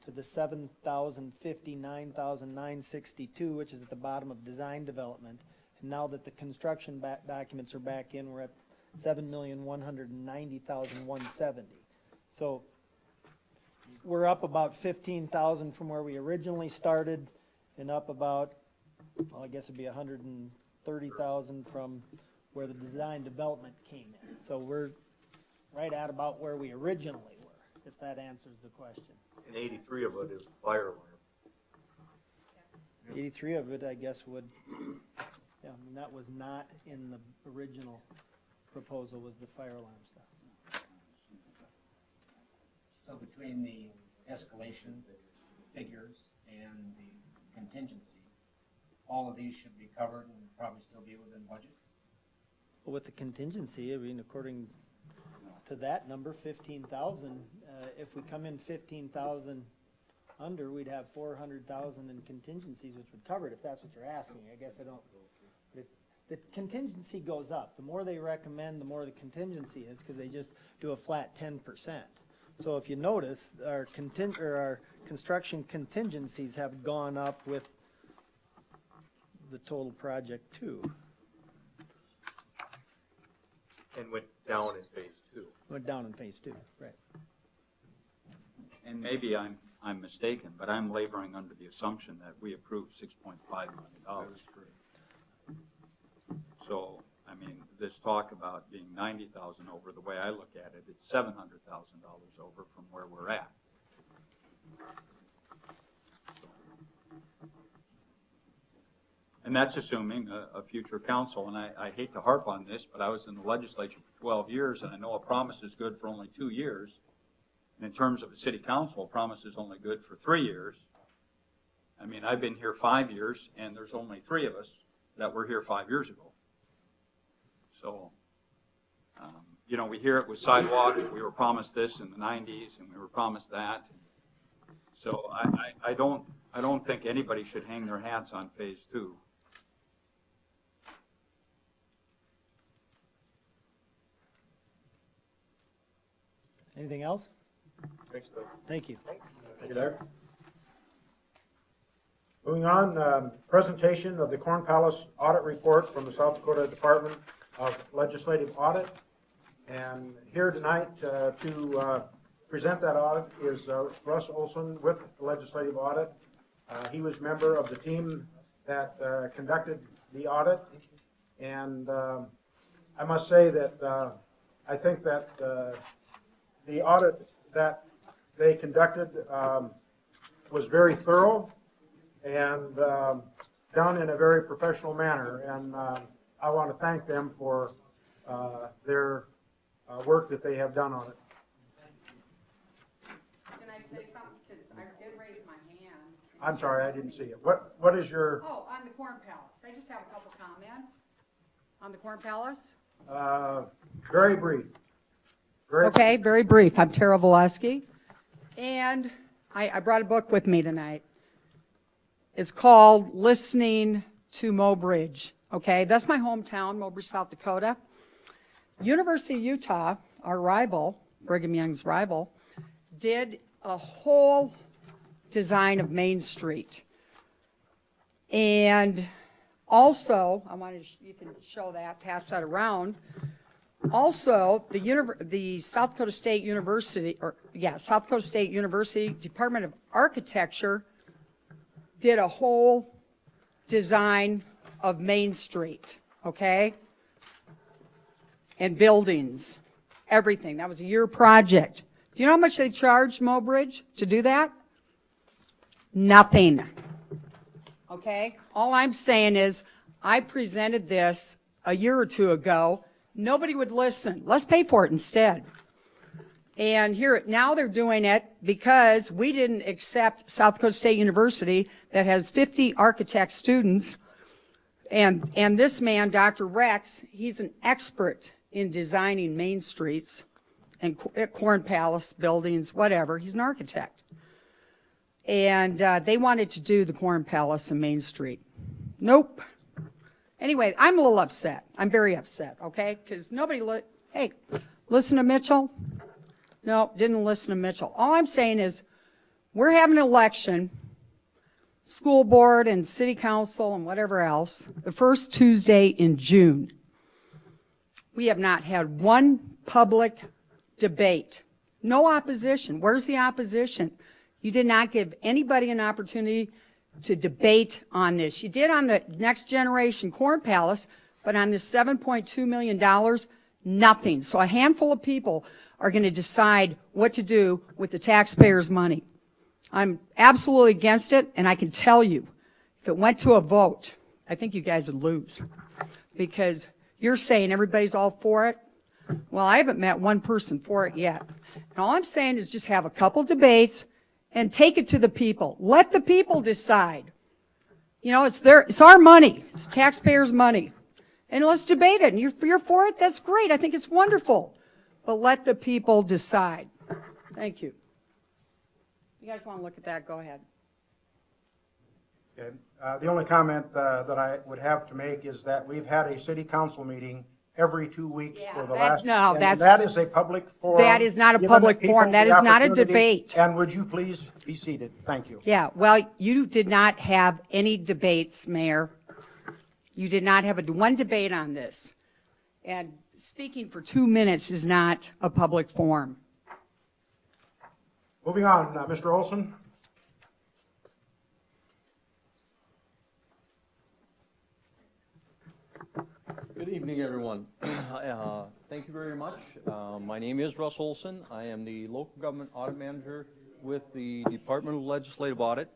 to the $7,059,962, which is at the bottom of design development. And now that the construction documents are back in, we're at $7,190,170. So we're up about 15,000 from where we originally started, and up about, well, I guess it'd be 130,000 from where the design development came in. So we're right at about where we originally were, if that answers the question. And 83 of it is fire alarm. 83 of it, I guess, would, yeah, I mean, that was not in the original proposal, was the fire alarm stuff. So between the escalation figures and the contingency, all of these should be covered and probably still be within budget? Well, with the contingency, I mean, according to that number, 15,000, if we come in 15,000 under, we'd have 400,000 in contingencies, which would cover it, if that's what you're asking. I guess I don't, if the contingency goes up, the more they recommend, the more the contingency is, because they just do a flat 10%. So if you notice, our construction contingencies have gone up with the total project too. And went down in phase 2. Went down in phase 2, right. And maybe I'm mistaken, but I'm laboring under the assumption that we approved $6.5 million. So, I mean, this talk about being 90,000 over, the way I look at it, it's $700,000 over from where we're at. So, and that's assuming a future council, and I hate to harp on this, but I was in the legislature for 12 years, and I know a promise is good for only 2 years. And in terms of a city council, a promise is only good for 3 years. I mean, I've been here 5 years, and there's only 3 of us that were here 5 years ago. So, we hear it with sidewalks. We were promised this in the 90s, and we were promised that. So I don't think anybody should hang their hats on phase 2. Anything else? Thanks, Doug. Thank you. Thank you, Doug. Moving on, presentation of the Corn Palace audit report from the South Dakota Department of Legislative Audit. And here tonight to present that audit is Russ Olson with Legislative Audit. He was member of the team that conducted the audit. And I must say that I think that the audit that they conducted was very thorough and done in a very professional manner. And I want to thank them for their work that they have done on it. Can I say something? Because I did raise my hand. I'm sorry, I didn't see it. What is your? Oh, on the Corn Palace. I just have a couple comments on the Corn Palace. Very brief. Okay, very brief. I'm Tara Volaski, and I brought a book with me tonight. It's called Listening to Mobridge. Okay, that's my hometown, Mobridge, South Dakota. University of Utah, our rival, Brigham Young's rival, did a whole design of Main Street. And also, I wanted to, you can show that, pass that around. Also, the South Dakota State University, South Dakota State University Department of Architecture did a whole design of Main Street, okay? And buildings, everything. That was a year project. Do you know how much they charged Mobridge to do that? Nothing. Okay? All I'm saying is, I presented this a year or two ago. Nobody would listen. Let's pay for it instead. And now they're doing it because we didn't accept South Dakota State University that has 50 architect students. And this man, Dr. Rex, he's an expert in designing main streets and Corn Palace buildings, whatever. He's an architect. And they wanted to do the Corn Palace and Main Street. Nope. Anyway, I'm a little upset. I'm very upset, okay? Because hey, listen to Mitchell? No, didn't listen to Mitchell. All I'm saying is we're having an election, school board and city council and whatever else, the first Tuesday in June. We have not had one public debate. No opposition. Where's the opposition? You did not give anybody an opportunity to debate on this. You did on the Next Generation Corn Palace, but on this $7.2 million, nothing. So a handful of people are going to decide what to do with the taxpayers' money. I'm absolutely against it, and I can tell you, if it went to a vote, I think you guys would lose. Because you're saying everybody's all for it. Well, I haven't met one person for it yet. And all I'm saying is just have a couple debates and take it to the people. Let the people decide. You know, it's our money. It's taxpayers' money. And let's debate it. And you're for it? That's great. I think it's wonderful. But let the people decide. Thank you. You guys want to look at that? Go ahead. Okay. The only comment that I would have to make is that we've had a city council meeting every 2 weeks for the last. No, and that is a public forum. That is not a public forum. That is not a debate. And would you please be seated? Thank you. Yeah, well, you did not have any debates, Mayor. You did not have one debate on this. And speaking for 2 minutes is not a public forum. Moving on, Mr. Olson. Good evening, everyone. Thank you very much. My name is Russ Olson. I am the local government audit manager with the Department of Legislative Audit.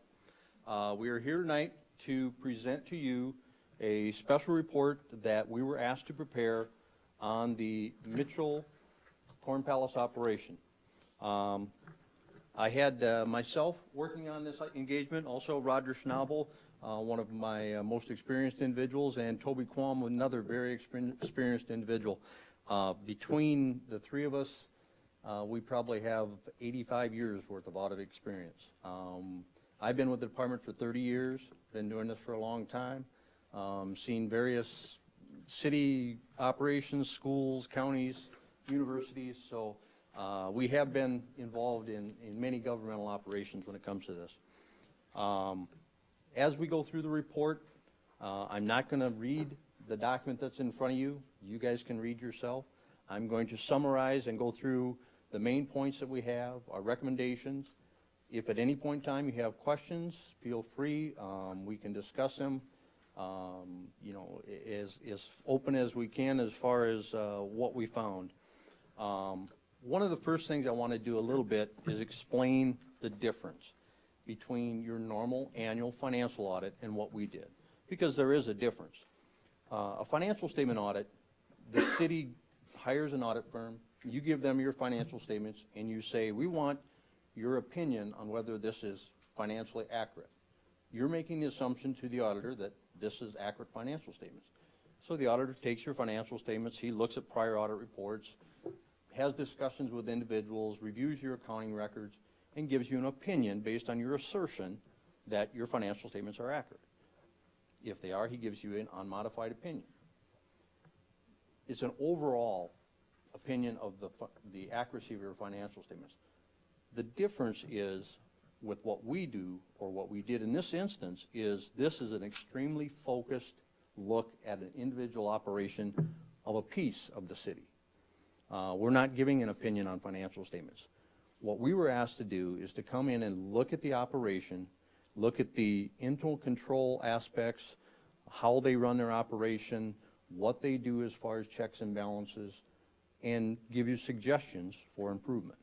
We are here tonight to present to you a special report that we were asked to prepare on the Mitchell Corn Palace operation. I had myself working on this engagement, also Roger Schnabel, one of my most experienced individuals, and Toby Quam, another very experienced individual. Between the three of us, we probably have 85 years worth of audit experience. I've been with the department for 30 years, been doing this for a long time, seen various city operations, schools, counties, universities, so we have been involved in many governmental operations when it comes to this. As we go through the report, I'm not going to read the document that's in front of you. You guys can read yourself. I'm going to summarize and go through the main points that we have, our recommendations. If at any point in time you have questions, feel free. We can discuss them, you know, as open as we can as far as what we found. One of the first things I want to do a little bit is explain the difference between your normal annual financial audit and what we did, because there is a difference. A financial statement audit, the city hires an audit firm, you give them your financial statements, and you say, we want your opinion on whether this is financially accurate. You're making the assumption to the auditor that this is accurate financial statements. So the auditor takes your financial statements, he looks at prior audit reports, has discussions with individuals, reviews your accounting records, and gives you an opinion based on your assertion that your financial statements are accurate. If they are, he gives you an unmodified opinion. It's an overall opinion of the accuracy of your financial statements. The difference is with what we do, or what we did in this instance, is this is an extremely focused look at an individual operation of a piece of the city. We're not giving an opinion on financial statements. What we were asked to do is to come in and look at the operation, look at the internal control aspects, how they run their operation, what they do as far as checks and balances, and give you suggestions for improvement.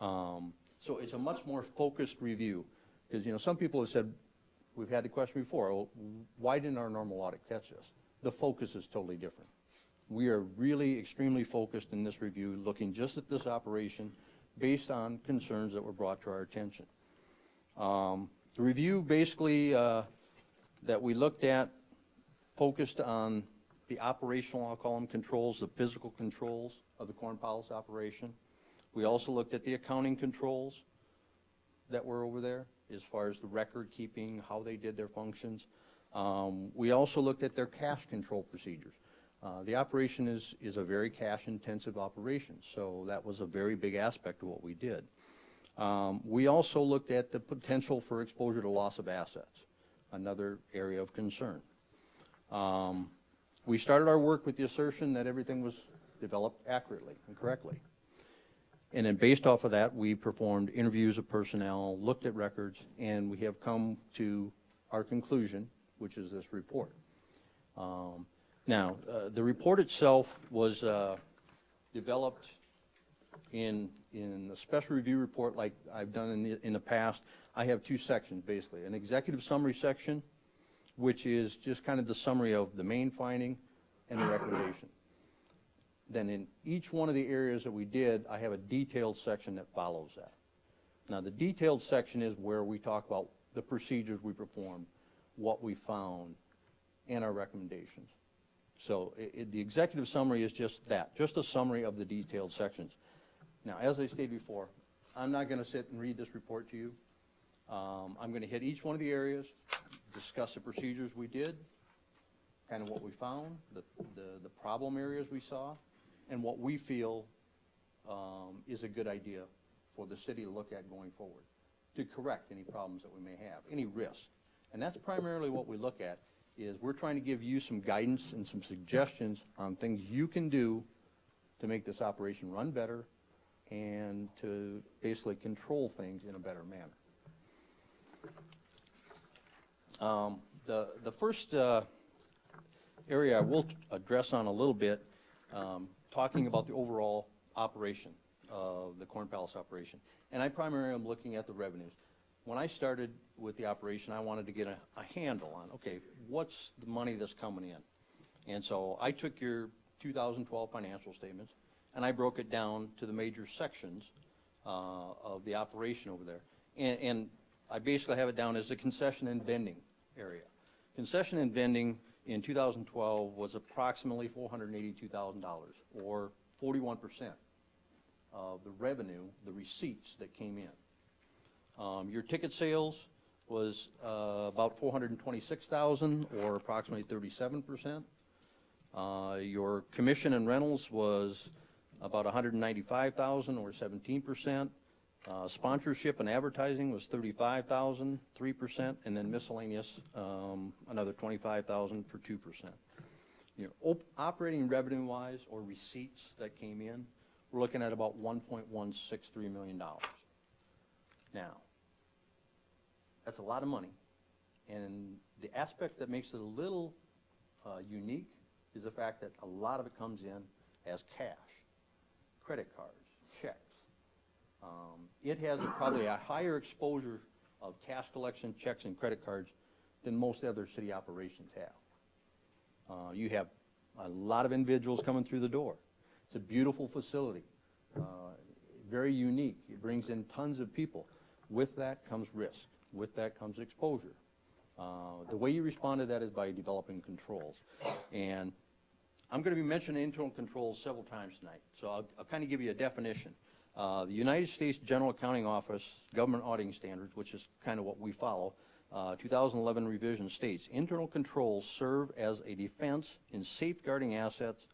So it's a much more focused review, because, you know, some people have said, we've had the question before, well, why didn't our normal audit catch this? The focus is totally different. We are really extremely focused in this review, looking just at this operation based on concerns that were brought to our attention. The review basically that we looked at focused on the operational, I'll call them controls, the physical controls of the Corn Palace operation. We also looked at the accounting controls that were over there as far as the record keeping, how they did their functions. We also looked at their cash control procedures. The operation is a very cash intensive operation, so that was a very big aspect of what we did. We also looked at the potential for exposure to loss of assets, another area of concern. We started our work with the assertion that everything was developed accurately and correctly. And then based off of that, we performed interviews of personnel, looked at records, and we have come to our conclusion, which is this report. Now, the report itself was developed in a special review report like I've done in the past. I have two sections, basically. An executive summary section, which is just kind of the summary of the main finding and the recommendation. Then in each one of the areas that we did, I have a detailed section that follows that. Now, the detailed section is where we talk about the procedures we performed, what we found, and our recommendations. So the executive summary is just that, just a summary of the detailed sections. Now, as I stated before, I'm not going to sit and read this report to you. I'm going to hit each one of the areas, discuss the procedures we did, kind of what we found, the problem areas we saw, and what we feel is a good idea for the city to look at going forward to correct any problems that we may have, any risk. And that's primarily what we look at, is we're trying to give you some guidance and some suggestions on things you can do to make this operation run better and to basically control things in a better manner. The first area I will address on a little bit, talking about the overall operation of the Corn Palace operation. And I primarily am looking at the revenues. When I started with the operation, I wanted to get a handle on, okay, what's the money that's coming in? And so I took your 2012 financial statements and I broke it down to the major sections of the operation over there. And I basically have it down as the concession and vending area. Concession and vending in 2012 was approximately $482,000, or 41% of the revenue, the receipts that came in. Your ticket sales was about $426,000, or approximately 37%. Your commission and rentals was about $195,000, or 17%. Sponsorship and advertising was $35,000, 3%, and then miscellaneous, another $25,000 for 2%. You know, operating revenue-wise, or receipts that came in, we're looking at about $1.163 million. Now, that's a lot of money, and the aspect that makes it a little unique is the fact that a lot of it comes in as cash, credit cards, checks. It has probably a higher exposure of cash collection, checks, and credit cards than most other city operations have. You have a lot of individuals coming through the door. It's a beautiful facility, very unique. It brings in tons of people. With that comes risk. With that comes exposure. The way you respond to that is by developing controls. And I'm going to be mentioning internal controls several times tonight, so I'll kind of give you a definition. The United States General Accounting Office Government Auditing Standards, which is kind of what we follow, 2011 revision states, internal controls serve as a defense in safeguarding assets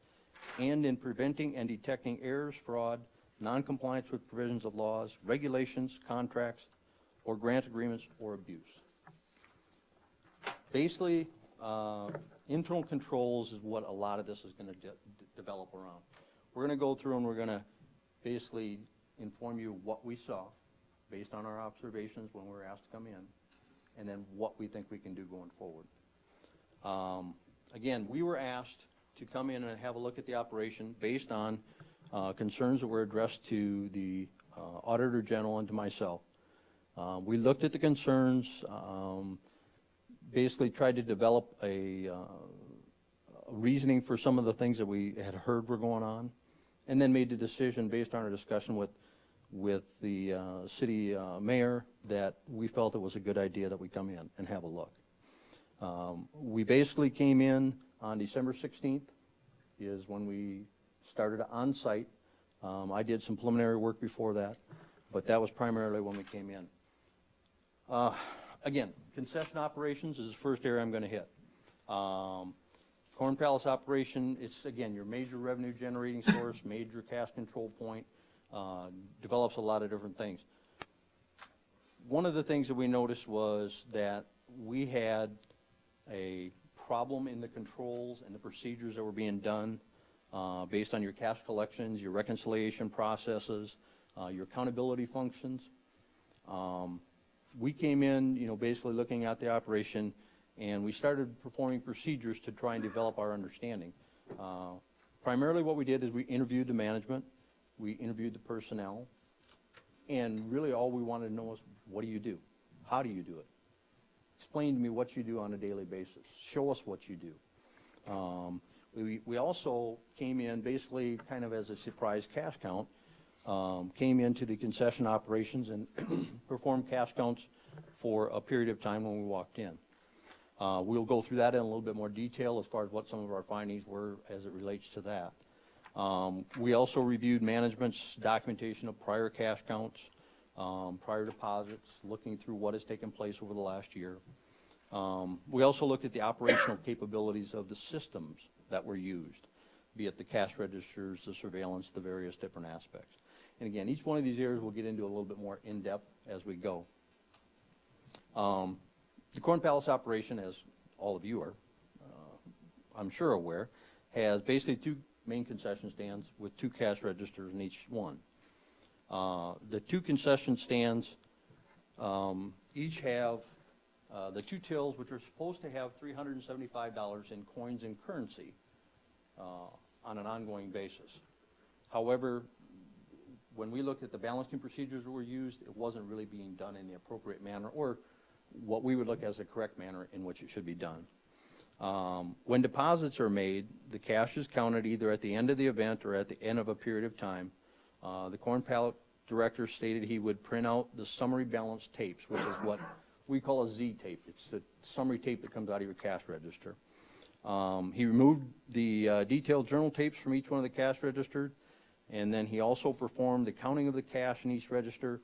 and in preventing and detecting errors, fraud, non-compliance with provisions of laws, regulations, contracts, or grant agreements, or abuse. Basically, internal controls is what a lot of this is going to develop around. We're going to go through and we're going to basically inform you what we saw based on our observations when we were asked to come in, and then what we think we can do going forward. Again, we were asked to come in and have a look at the operation based on concerns that were addressed to the Auditor General and to myself. We looked at the concerns. basically tried to develop a reasoning for some of the things that we had heard were going on, and then made the decision based on our discussion with the city mayor that we felt it was a good idea that we come in and have a look. We basically came in on December 16th is when we started on-site. I did some preliminary work before that, but that was primarily when we came in. Again, concession operations is the first area I'm going to hit. Corn Palace operation, it's, again, your major revenue generating source, major cash control point, develops a lot of different things. One of the things that we noticed was that we had a problem in the controls and the procedures that were being done based on your cash collections, your reconciliation processes, your accountability functions. We came in, basically looking at the operation, and we started performing procedures to try and develop our understanding. Primarily what we did is we interviewed the management, we interviewed the personnel, and really all we wanted to know was, what do you do? How do you do it? Explain to me what you do on a daily basis. Show us what you do. We also came in basically kind of as a surprise cash count, came into the concession operations and performed cash counts for a period of time when we walked in. We'll go through that in a little bit more detail as far as what some of our findings were as it relates to that. We also reviewed management's documentation of prior cash counts, prior deposits, looking through what has taken place over the last year. We also looked at the operational capabilities of the systems that were used, be it the cash registers, the surveillance, the various different aspects. And again, each one of these areas we'll get into a little bit more in depth as we go. The Corn Palace operation, as all of you are, I'm sure aware, has basically two main concession stands with two cash registers in each one. The two concession stands each have the two tills, which are supposed to have $375 in coins and currency on an ongoing basis. However, when we looked at the balancing procedures that were used, it wasn't really being done in the appropriate manner, or what we would look as the correct manner in which it should be done. When deposits are made, the cash is counted either at the end of the event or at the end of a period of time. The Corn Palace director stated he would print out the summary balance tapes, which is what we call a Z tape. It's the summary tape that comes out of your cash register. He removed the detailed journal tapes from each one of the cash registers, and then he also performed the counting of the cash in each register,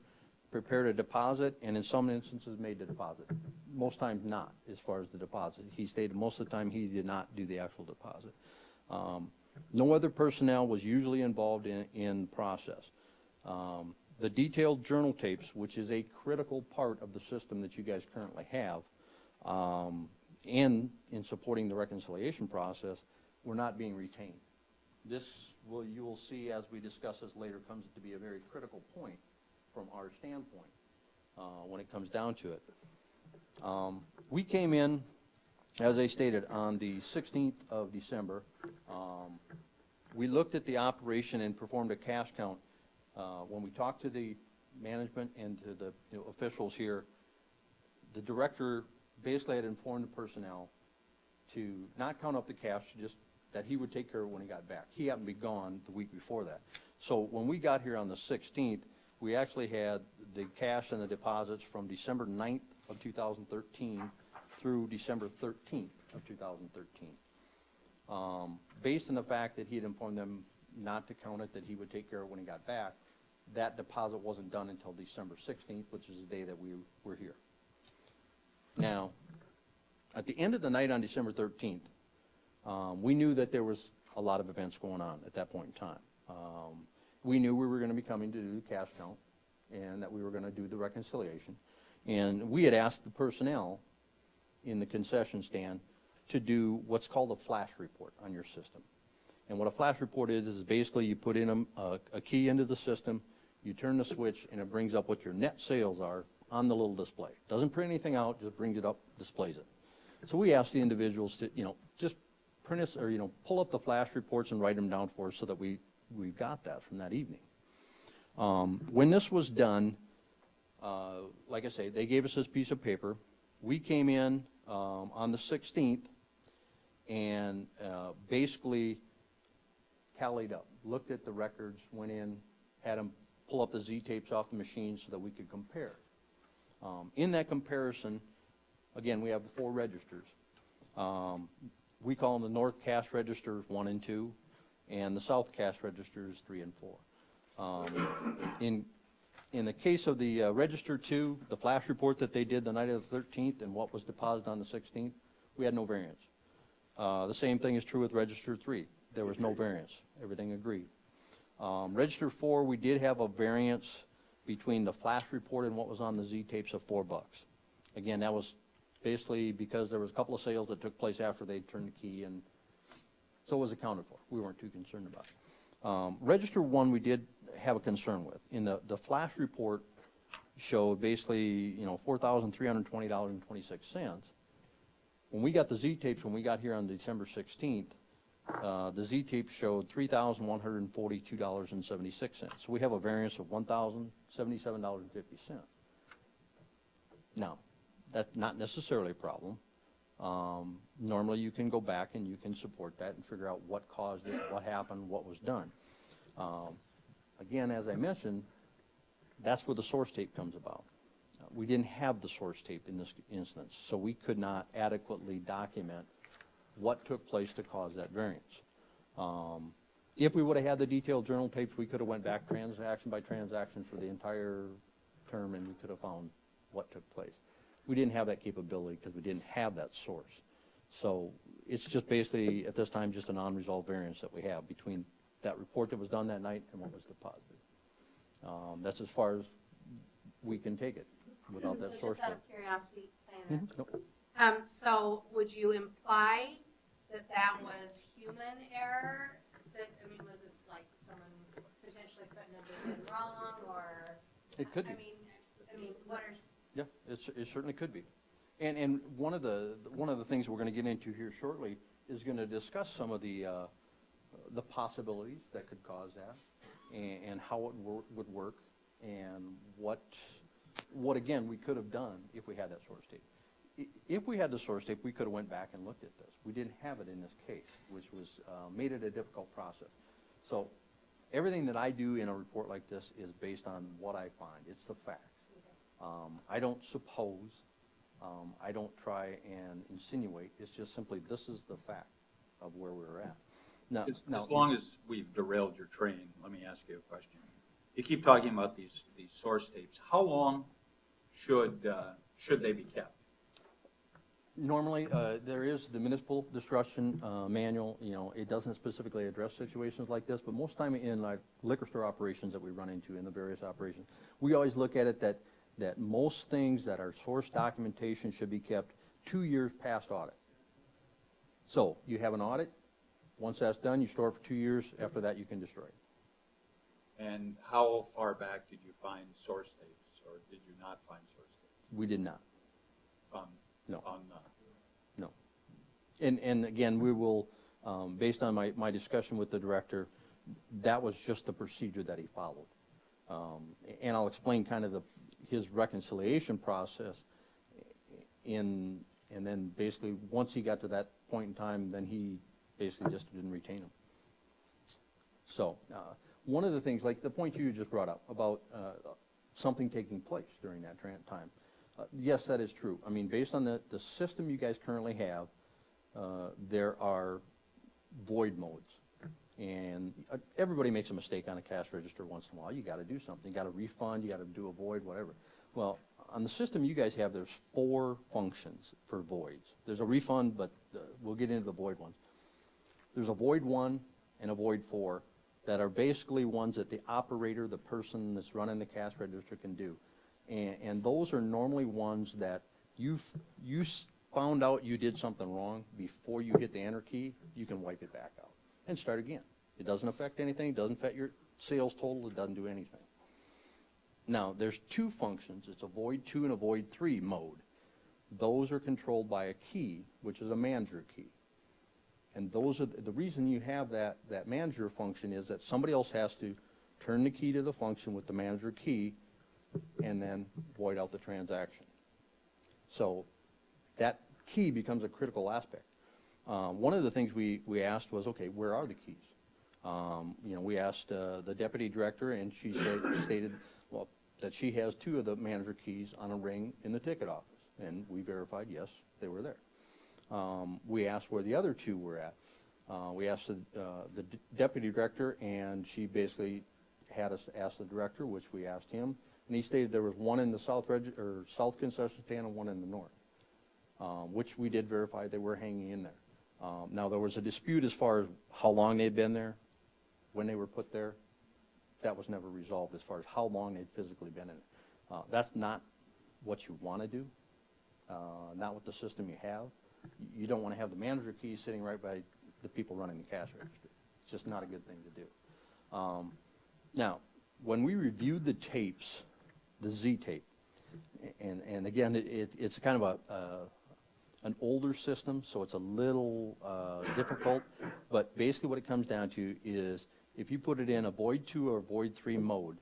prepared a deposit, and in some instances made the deposit. Most times not, as far as the deposit. He stated most of the time he did not do the actual deposit. No other personnel was usually involved in the process. The detailed journal tapes, which is a critical part of the system that you guys currently have, and in supporting the reconciliation process, were not being retained. This, you will see as we discuss this later, comes to be a very critical point from our standpoint when it comes down to it. We came in, as I stated, on the 16th of December. We looked at the operation and performed a cash count. When we talked to the management and to the officials here, the director basically had informed the personnel to not count up the cash, just that he would take care of it when he got back. He happened to be gone the week before that. So when we got here on the 16th, we actually had the cash and the deposits from December 9th of 2013 through December 13th of 2013. Based on the fact that he had informed them not to count it, that he would take care of it when he got back, that deposit wasn't done until December 16th, which is the day that we were here. Now, at the end of the night on December 13th, we knew that there was a lot of events going on at that point in time. We knew we were going to be coming to do the cash count and that we were going to do the reconciliation. And we had asked the personnel in the concession stand to do what's called a flash report on your system. And what a flash report is basically you put in a key into the system, you turn the switch, and it brings up what your net sales are on the little display. Doesn't print anything out, just brings it up, displays it. So we asked the individuals to, just print us, or, pull up the flash reports and write them down for us so that we got that from that evening. When this was done, like I say, they gave us this piece of paper. We came in, on the 16th and basically tallied up, looked at the records, went in, had them pull up the Z-tapes off the machine so that we could compare. In that comparison, again, we have the 4 registers. We call them the North Cash Registers 1 and 2, and the South Cash Registers 3 and 4. In the case of the Register 2, the flash report that they did the night of the 13th and what was deposited on the 16th, we had no variance. The same thing is true with Register 3. There was no variance. Everything agreed. Register 4, we did have a variance between the flash report and what was on the Z-tapes of $4. Again, that was basically because there was a couple of sales that took place after they turned the key, and so it was accounted for. We weren't too concerned about it. Register 1 we did have a concern with. In the flash report showed basically, $4,320.26. When we got the Z-tapes, when we got here on December 16th, the Z-tapes showed $3,142.76. So we have a variance of $1,077.50. Now, that's not necessarily a problem. Normally you can go back and you can support that and figure out what caused it, what happened, what was done. Again, as I mentioned, that's where the source tape comes about. We didn't have the source tape in this instance, so we could not adequately document what took place to cause that variance. If we would have had the detailed journal tapes, we could have went back transaction by transaction for the entire term, and we could have found what took place. We didn't have that capability because we didn't have that source. So it's just basically, at this time, just an unresolved variance that we have between that report that was done that night and what was deposited. That's as far as we can take it without that source. So just out of curiosity, Diana, Nope. so would you imply that that was human error? That, I mean, was this like someone potentially putting a bit in wrong, or? It could be. I mean, what are? Yeah, it certainly could be. And one of the things we're going to get into here shortly is going to discuss some of the possibilities that could cause that, and how it would work, and what again we could have done if we had that source tape. If we had the source tape, we could have went back and looked at this. We didn't have it in this case, which was made it a difficult process. So everything that I do in a report like this is based on what I find. It's the facts. I don't suppose. I don't try and insinuate. It's just simply this is the fact of where we're at. Now, As long as we've derailed your train, let me ask you a question. You keep talking about these source tapes. How long should they be kept? Normally, there is the municipal destruction manual. It doesn't specifically address situations like this, but most time in like liquor store operations that we run into in the various operations, we always look at it that most things that are source documentation should be kept 2 years past audit. So you have an audit. Once that's done, you store it for 2 years. After that, you can destroy it. And how far back did you find source tapes, or did you not find source tapes? We did not. No. No. And again, we will, based on my discussion with the director, that was just the procedure that he followed. And I'll explain kind of his reconciliation process and then basically once he got to that point in time, then he basically just didn't retain them. So one of the things, like the point you just brought up about something taking place during that time, yes, that is true. I mean, based on the system you guys currently have, there are void modes. And everybody makes a mistake on a cash register once in a while. You got to do something. You got to refund. You got to do a void, whatever. Well, on the system you guys have, there's 4 functions for voids. There's a refund, but we'll get into the void ones. There's a void 1 and a void 4 that are basically ones that the operator, the person that's running the cash register, can do. And those are normally ones that you found out you did something wrong before you hit the enter key, you can wipe it back out and start again. It doesn't affect anything, it doesn't affect your sales total, it doesn't do anything. Now, there's 2 functions. It's a void 2 and a void 3 mode. Those are controlled by a key, which is a manager key. And those are the reason you have that manager function is that somebody else has to turn the key to the function with the manager key and then void out the transaction. So that key becomes a critical aspect. One of the things we asked was, okay, where are the keys? We asked the deputy director, and she stated, well, that she has 2 of the manager keys on a ring in the ticket office, and we verified, yes, they were there. We asked where the other 2 were at. We asked the deputy director, and she basically had us ask the director, which we asked him, and he stated there was 1 in the south concession stand and 1 in the north, which we did verify they were hanging in there. Now, there was a dispute as far as how long they'd been there, when they were put there. That was never resolved as far as how long they'd physically been in it. That's not what you want to do, not with the system you have. You don't want to have the manager keys sitting right by the people running the cash register. It's just not a good thing to do. Now, when we reviewed the tapes, the Z tape, and again, it's kind of an older system, so it's a little difficult, but basically what it comes down to is if you put it in a void 2 or void 3 mode,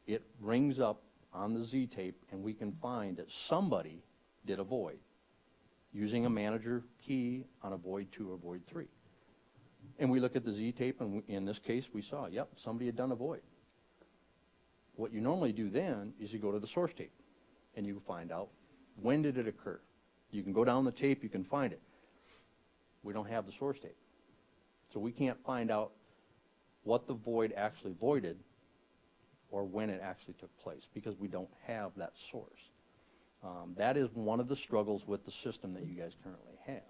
it rings up on the Z tape, and we can find that somebody did a void using a manager key on a void 2 or void 3. And we look at the Z tape, and in this case, we saw, yep, somebody had done a void. What you normally do then is you go to the source tape, and you find out when did it occur. You can go down the tape, you can find it. We don't have the source tape. So we can't find out what the void actually voided or when it actually took place because we don't have that source. That is one of the struggles with the system that you guys currently have.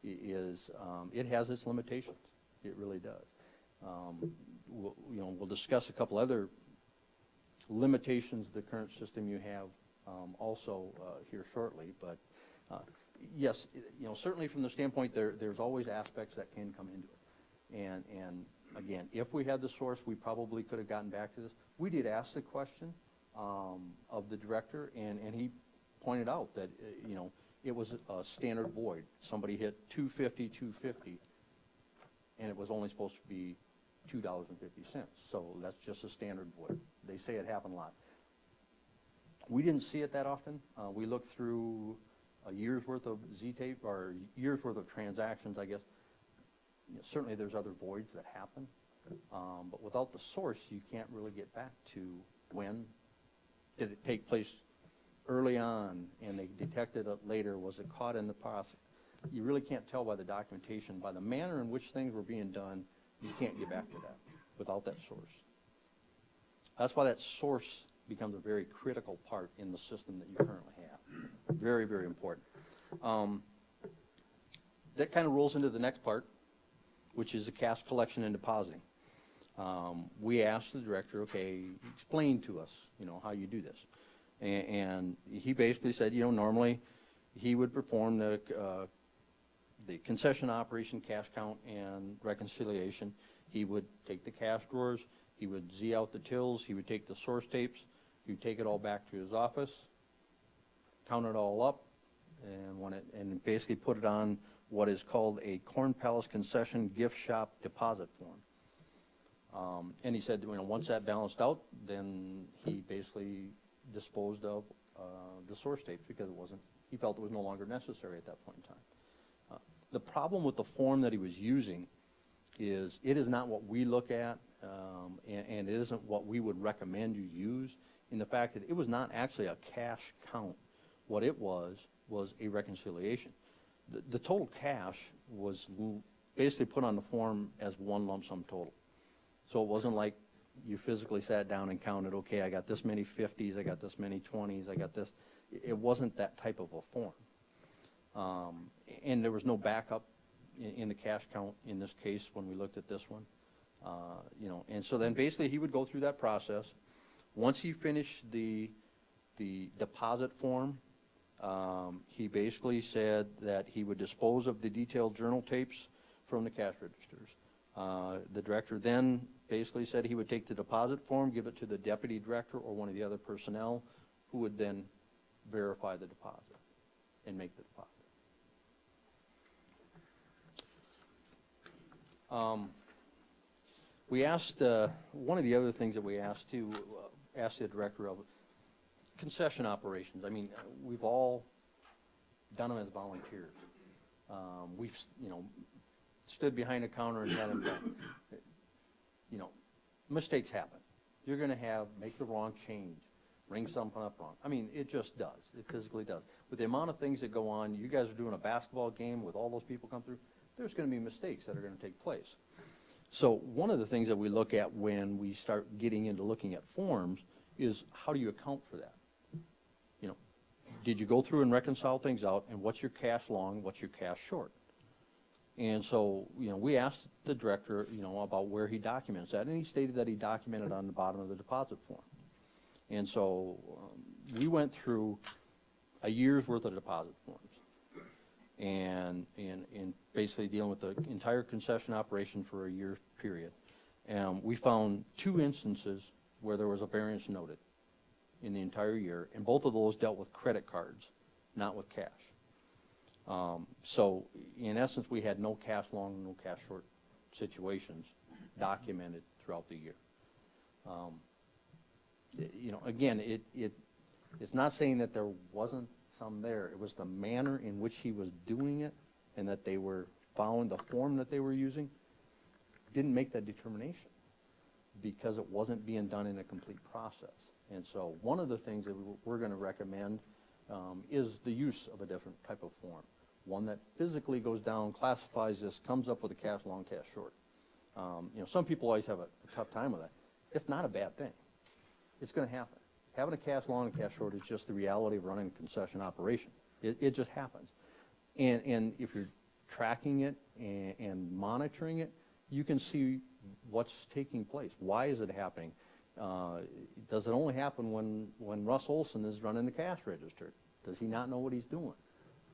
It has its limitations. It really does. We'll discuss a couple other limitations of the current system you have also here shortly, but yes, certainly from the standpoint there's always aspects that can come into it. And again, if we had the source, we probably could have gotten back to this. We did ask the question of the director, and he pointed out that it was a standard void. Somebody hit 250, 250, and it was only supposed to be $2.50. So that's just a standard void. They say it happened a lot. We didn't see it that often. We looked through a year's worth of Z-tape, or year's worth of transactions, I guess. Certainly there's other voids that happen, but without the source, you can't really get back to when did it take place early on, and they detected it later. Was it caught in the process? You really can't tell by the documentation, by the manner in which things were being done. You can't get back to that without that source. That's why that source becomes a very critical part in the system that you currently have. Very, very important. That kind of rolls into the next part, which is the cash collection and depositing. We asked the director, okay, explain to us, how you do this. And he basically said, normally he would perform the concession operation, cash count, and reconciliation. He would take the cash drawers, he would Z out the tills, he would take the source tapes, he would take it all back to his office, count it all up, and basically put it on what is called a Corn Palace Concession Gift Shop deposit form. And he said, once that balanced out, then he basically disposed of the source tapes because he felt it was no longer necessary at that point in time. The problem with the form that he was using is it is not what we look at, and it isn't what we would recommend you use, in the fact that it was not actually a cash count. What it was a reconciliation. The total cash was basically put on the form as one lump sum total. So it wasn't like you physically sat down and counted, okay, I got this many 50s, I got this many 20s, I got this. It wasn't that type of a form. And there was no backup in the cash count in this case when we looked at this one. And so then basically he would go through that process. Once he finished the deposit form, he basically said that he would dispose of the detailed journal tapes from the cash registers. The director then basically said he would take the deposit form, give it to the deputy director or one of the other personnel, who would then verify the deposit and make the deposit. We asked, one of the other things that we asked too, asked the director of concession operations. I mean, we've all done them as volunteers. We've, you know, stood behind a counter and had them done. You know, mistakes happen. You're going to make the wrong change, ring something up wrong. I mean, it just does. It physically does. With the amount of things that go on, you guys are doing a basketball game with all those people come through, there's going to be mistakes that are going to take place. So one of the things that we look at when we start getting into looking at forms is how do you account for that? You know, did you go through and reconcile things out, and what's your cash long, what's your cash short? And so, you know, we asked the director, you know, about where he documents that, and he stated that he documented on the bottom of the deposit form. And so we went through a year's worth of deposit forms and basically dealing with the entire concession operation for a year period. And we found 2 instances where there was a variance noted in the entire year, and both of those dealt with credit cards, not with cash. So in essence, we had no cash long, no cash short situations documented throughout the year. You know, again, it's not saying that there wasn't some there. It was the manner in which he was doing it, and that they were following the form that they were using, didn't make that determination because it wasn't being done in a complete process. And so one of the things that we're going to recommend is the use of a different type of form. One that physically goes down, classifies this, comes up with a cash long, cash short. You know, some people always have a tough time with that. It's not a bad thing. It's going to happen. Having a cash long and cash short is just the reality of running a concession operation. It just happens. And if you're tracking it and monitoring it, you can see what's taking place. Why is it happening? Does it only happen when Russ Olson is running the cash register? Does he not know what he's doing?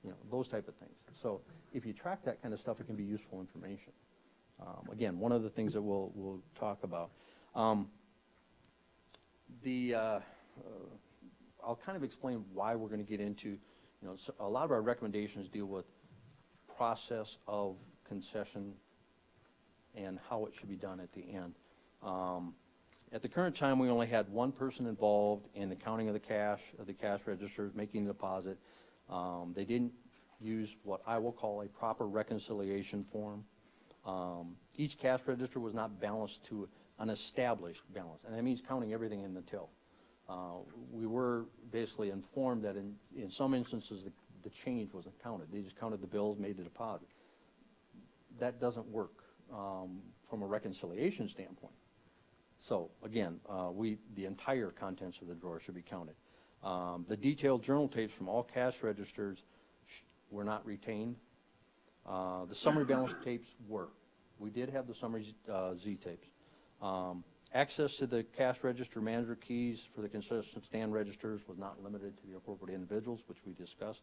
You know, those type of things. So if you track that kind of stuff, it can be useful information. Again, one of the things that we'll talk about. I'll kind of explain why we're going to get into, you know, so a lot of our recommendations deal with process of concession and how it should be done at the end. At the current time, we only had one person involved in the counting of the cash registers, making the deposit. They didn't use what I will call a proper reconciliation form. Each cash register was not balanced to an established balance, and that means counting everything in the till. We were basically informed that in some instances the change wasn't counted. They just counted the bills, made the deposit. That doesn't work from a reconciliation standpoint. So again, the entire contents of the drawer should be counted. The detailed journal tapes from all cash registers were not retained. The summary balance tapes were. We did have the summary Z tapes. Access to the cash register manager keys for the concession stand registers was not limited to the appropriate individuals, which we discussed.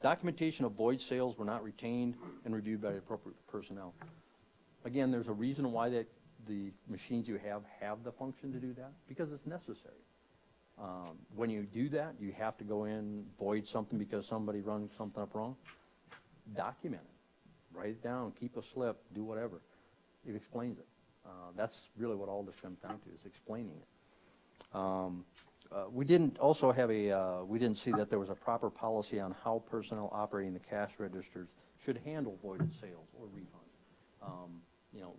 Documentation of void sales were not retained and reviewed by the appropriate personnel. Again, there's a reason why the machines you have the function to do that, because it's necessary. When you do that, you have to go in, void something because somebody run something up wrong. Document it. Write it down, keep a slip, do whatever. It explains it. That's really what all this comes down to, is explaining it. We didn't also have we didn't see that there was a proper policy on how personnel operating the cash registers should handle voided sales or refunds. You know,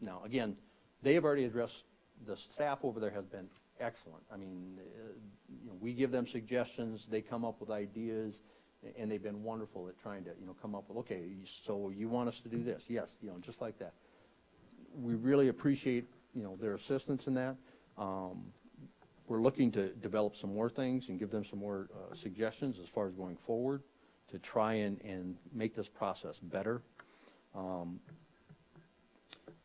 now again, they have already addressed, the staff over there has been excellent. I mean, you know, we give them suggestions, they come up with ideas, and they've been wonderful at trying to, you know, come up with, okay, so you want us to do this? Yes, you know, just like that. We really appreciate, you know, their assistance in that. We're looking to develop some more things and give them some more suggestions as far as going forward to try and make this process better.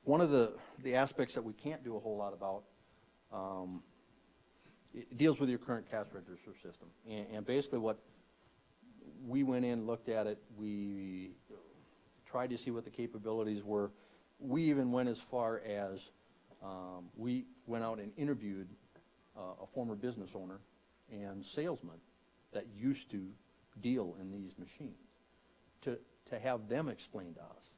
One of the aspects that we can't do a whole lot about, it deals with your current cash register system. And basically what we went in, looked at it, we tried to see what the capabilities were. We even went as far as we went out and interviewed a former business owner and salesman that used to deal in these machines to have them explain to us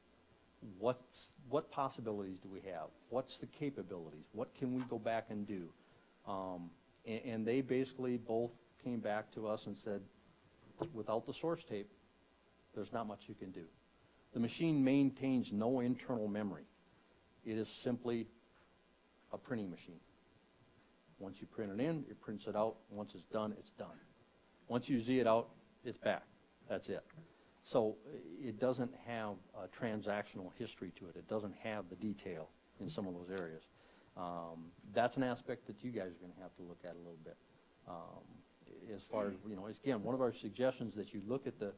what possibilities do we have, what's the capabilities, what can we go back and do, and they basically both came back to us and said, Without the source tape, there's not much you can do. The machine maintains no internal memory. It is simply a printing machine. Once you print it in, it prints it out. Once it's done, it's done. Once you Z it out, it's back. That's it. So it doesn't have a transactional history to it. It doesn't have the detail in some of those areas. That's an aspect that you guys are going to have to look at a little bit. As far as, again, one of our suggestions that you look at the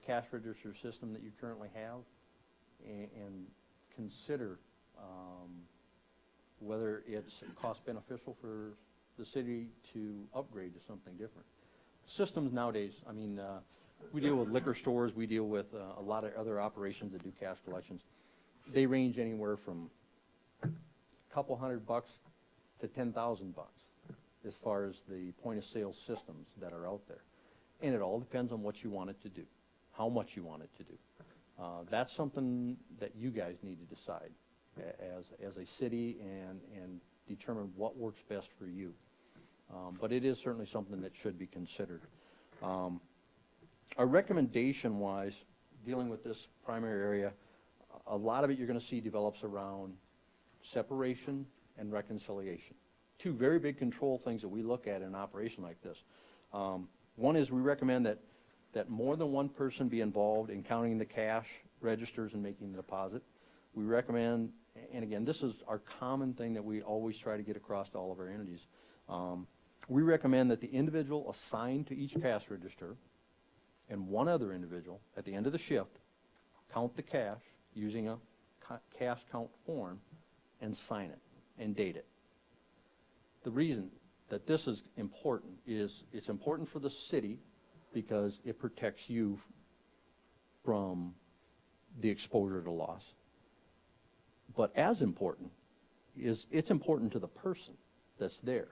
cash register system that you currently have and consider whether it's cost beneficial for the city to upgrade to something different. Systems nowadays, we deal with liquor stores, we deal with a lot of other operations that do cash collections. They range anywhere from a couple $100 to $10,000 as far as the point of sale systems that are out there. And it all depends on what you want it to do, how much you want it to do. That's something that you guys need to decide as a city and determine what works best for you. But it is certainly something that should be considered. Our recommendation-wise, dealing with this primary area, a lot of it you're going to see develops around separation and reconciliation. Two very big control things that we look at in an operation like this. One is we recommend that more than one person be involved in counting the cash registers and making the deposit. We recommend, and again, this is our common thing that we always try to get across to all of our entities. We recommend that the individual assigned to each cash register and one other individual at the end of the shift count the cash using a cash count form and sign it and date it. The reason that this is important is it's important for the city because it protects you from the exposure to loss. But as important is it's important to the person that's there.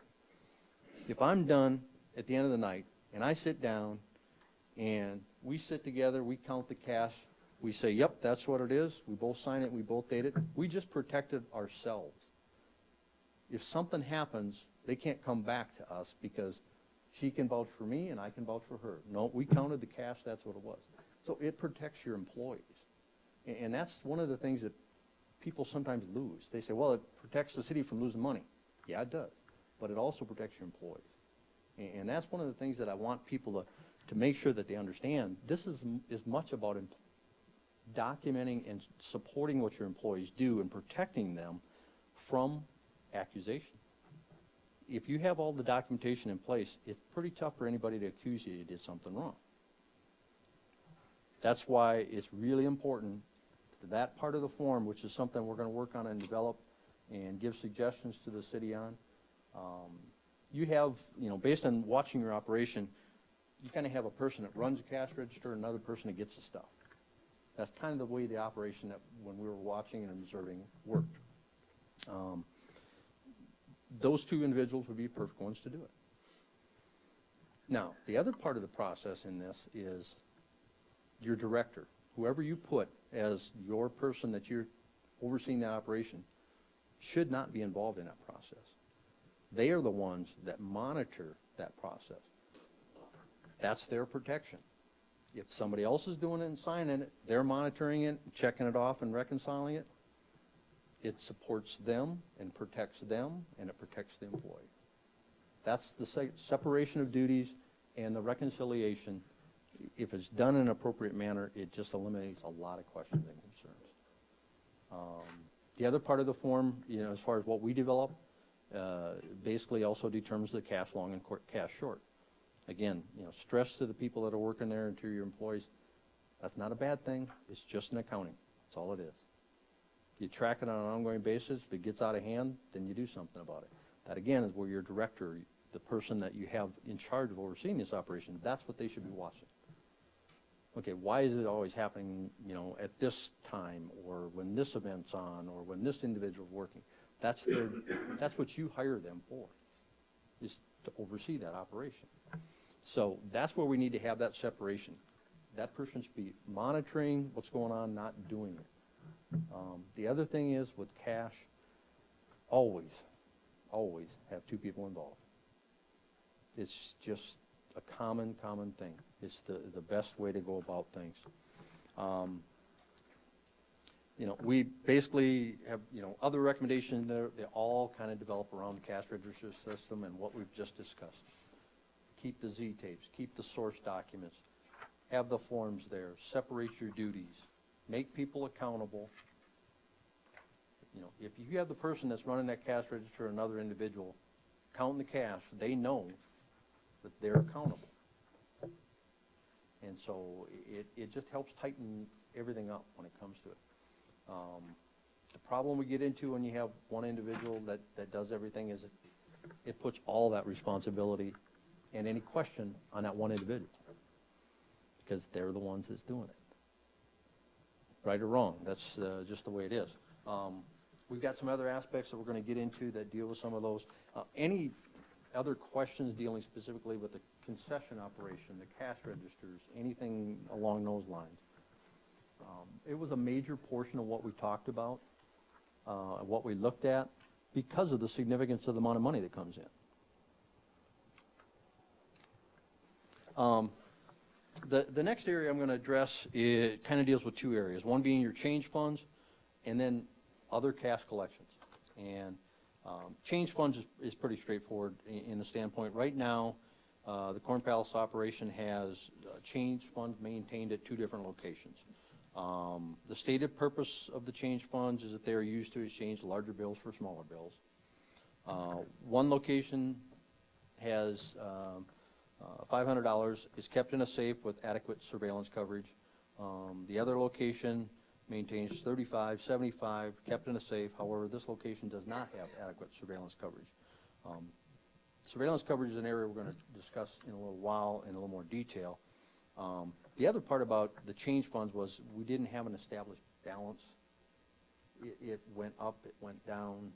If I'm done at the end of the night and I sit down and we sit together, we count the cash, we say, yep, that's what it is, we both sign it, we both date it, we just protected ourselves. If something happens, they can't come back to us because she can vouch for me and I can vouch for her. No, we counted the cash, that's what it was. So it protects your employees. And that's one of the things that people sometimes lose. They say, well, it protects the city from losing money. Yeah, it does. But it also protects your employees. And that's one of the things that I want people to make sure that they understand. This is much about documenting and supporting what your employees do and protecting them from accusation. If you have all the documentation in place, it's pretty tough for anybody to accuse you did something wrong. That's why it's really important that part of the form, which is something we're going to work on and develop and give suggestions to the city on. You have, based on watching your operation, you kind of have a person that runs a cash register and another person that gets the stuff. That's kind of the way the operation that when we were watching and observing worked. Those two individuals would be perfect ones to do it. Now, the other part of the process in this is your director. Whoever you put as your person that you're overseeing that operation should not be involved in that process. They are the ones that monitor that process. That's their protection. If somebody else is doing it and signing it, they're monitoring it, checking it off and reconciling it. It supports them and protects them, and it protects the employee. That's the separation of duties and the reconciliation. If it's done in an appropriate manner, it just eliminates a lot of questions and concerns. The other part of the form, as far as what we develop, basically also determines the cash long and cash short. Again, stress to the people that are working there and to your employees, that's not a bad thing. It's just an accounting. That's all it is. You track it on an ongoing basis. If it gets out of hand, then you do something about it. That, again, is where your director, the person that you have in charge of overseeing this operation, that's what they should be watching. Okay, why is it always happening, at this time, or when this event's on, or when this individual's working? That's what you hire them for, is to oversee that operation. So that's where we need to have that separation. That person should be monitoring what's going on, not doing it. The other thing is with cash, always have two people involved. It's just a common thing. It's the best way to go about things. You know, we basically have, you know, other recommendations there. They all kind of develop around the cash register system and what we've just discussed. Keep the Z tapes, keep the source documents, have the forms there, separate your duties, make people accountable. You know, if you have the person that's running that cash register, another individual, counting the cash, they know that they're accountable. And so it just helps tighten everything up when it comes to it. The problem we get into when you have one individual that does everything is it puts all that responsibility and any question on that one individual, because they're the ones that's doing it. Right or wrong, that's just the way it is. We've got some other aspects that we're going to get into that deal with some of those. Any other questions dealing specifically with the concession operation, the cash registers, anything along those lines? It was a major portion of what we talked about, what we looked at, because of the significance of the amount of money that comes in. The next area I'm going to address, it kind of deals with two areas, one being your change funds and then other cash collections. And change funds is pretty straightforward in the standpoint. Right now, the Corn Palace operation has change funds maintained at two different locations. The stated purpose of the change funds is that they are used to exchange larger bills for smaller bills. One location has $500 is kept in a safe with adequate surveillance coverage. The other location maintains $35, $75, kept in a safe. However, this location does not have adequate surveillance coverage. Surveillance coverage is an area we're going to discuss in a little while in a little more detail. The other part about the change funds was we didn't have an established balance. It went up, it went down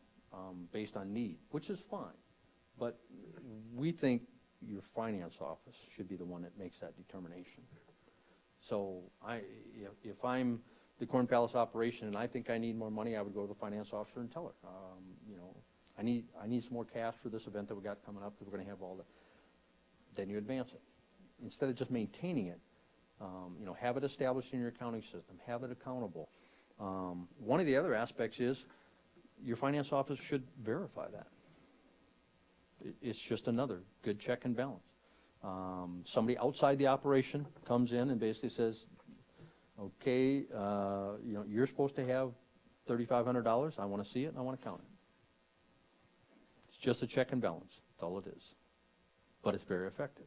based on need, which is fine. But we think your finance office should be the one that makes that determination. So if I'm the Corn Palace operation and I think I need more money, I would go to the finance officer and tell her, you know, I need some more cash for this event that we got coming up because we're going to have all the. Then you advance it instead of just maintaining it. You know, have it established in your accounting system, have it accountable. One of the other aspects is your finance office should verify that. It's just another good check and balance. Somebody outside the operation comes in and basically says, okay, you know, you're supposed to have $3,500. I want to see it and I want to count it. It's just a check and balance. That's all it is. But it's very effective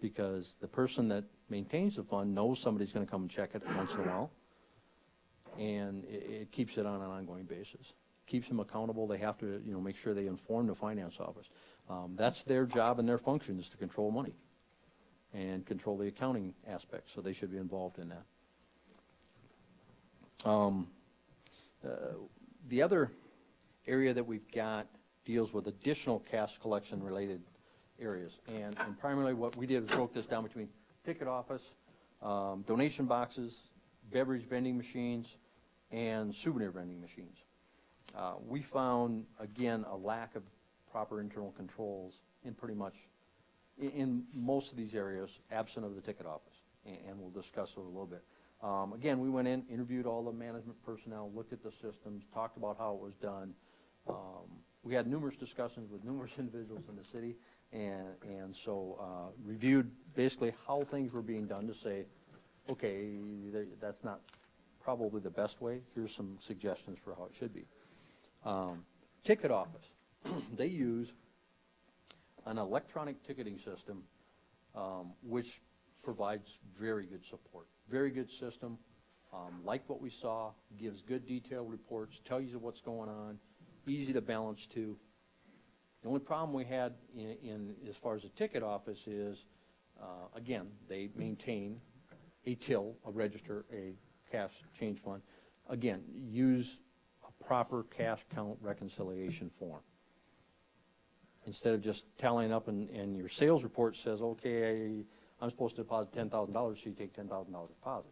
because the person that maintains the fund knows somebody's going to come and check it once in a while, and it keeps it on an ongoing basis. Keeps them accountable. They have to, you know, make sure they inform the finance office. That's their job and their function is to control money and control the accounting aspect, so they should be involved in that. The other area that we've got deals with additional cash collection related areas, and primarily what we did was broke this down between ticket office, donation boxes, beverage vending machines, and souvenir vending machines. We found, again, a lack of proper internal controls in pretty much, in most of these areas, absent of the ticket office, and we'll discuss it a little bit. Again, we went in, interviewed all the management personnel, looked at the systems, talked about how it was done. We had numerous discussions with numerous individuals in the city, and so reviewed basically how things were being done to say, okay, that's not probably the best way. Here's some suggestions for how it should be. Ticket office, they use an electronic ticketing system, which provides very good support. Very good system, like what we saw, gives good detailed reports, tells you what's going on, easy to balance to. The only problem we had in as far as the ticket office is, again, they maintain a till, a register, a cash change fund. Again, use a proper cash count reconciliation form. Instead of just tallying up and your sales report says, okay, I'm supposed to deposit $10,000, so you take $10,000 deposit.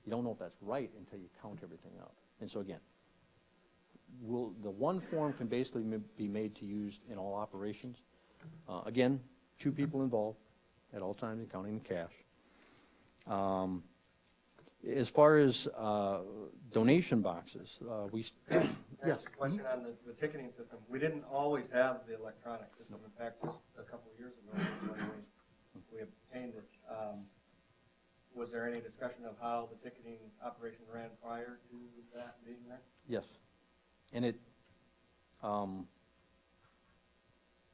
You don't know if that's right until you count everything up. And so again, the one form can basically be made to use in all operations. Again, 2 people involved, at all times and counting the cash. As far as donation boxes, we, yes. Yes, question on the ticketing system. We didn't always have the electronic system. In fact, just a couple of years ago, when we obtained it, was there any discussion of how the ticketing operation ran prior to that being there? Yes. And it,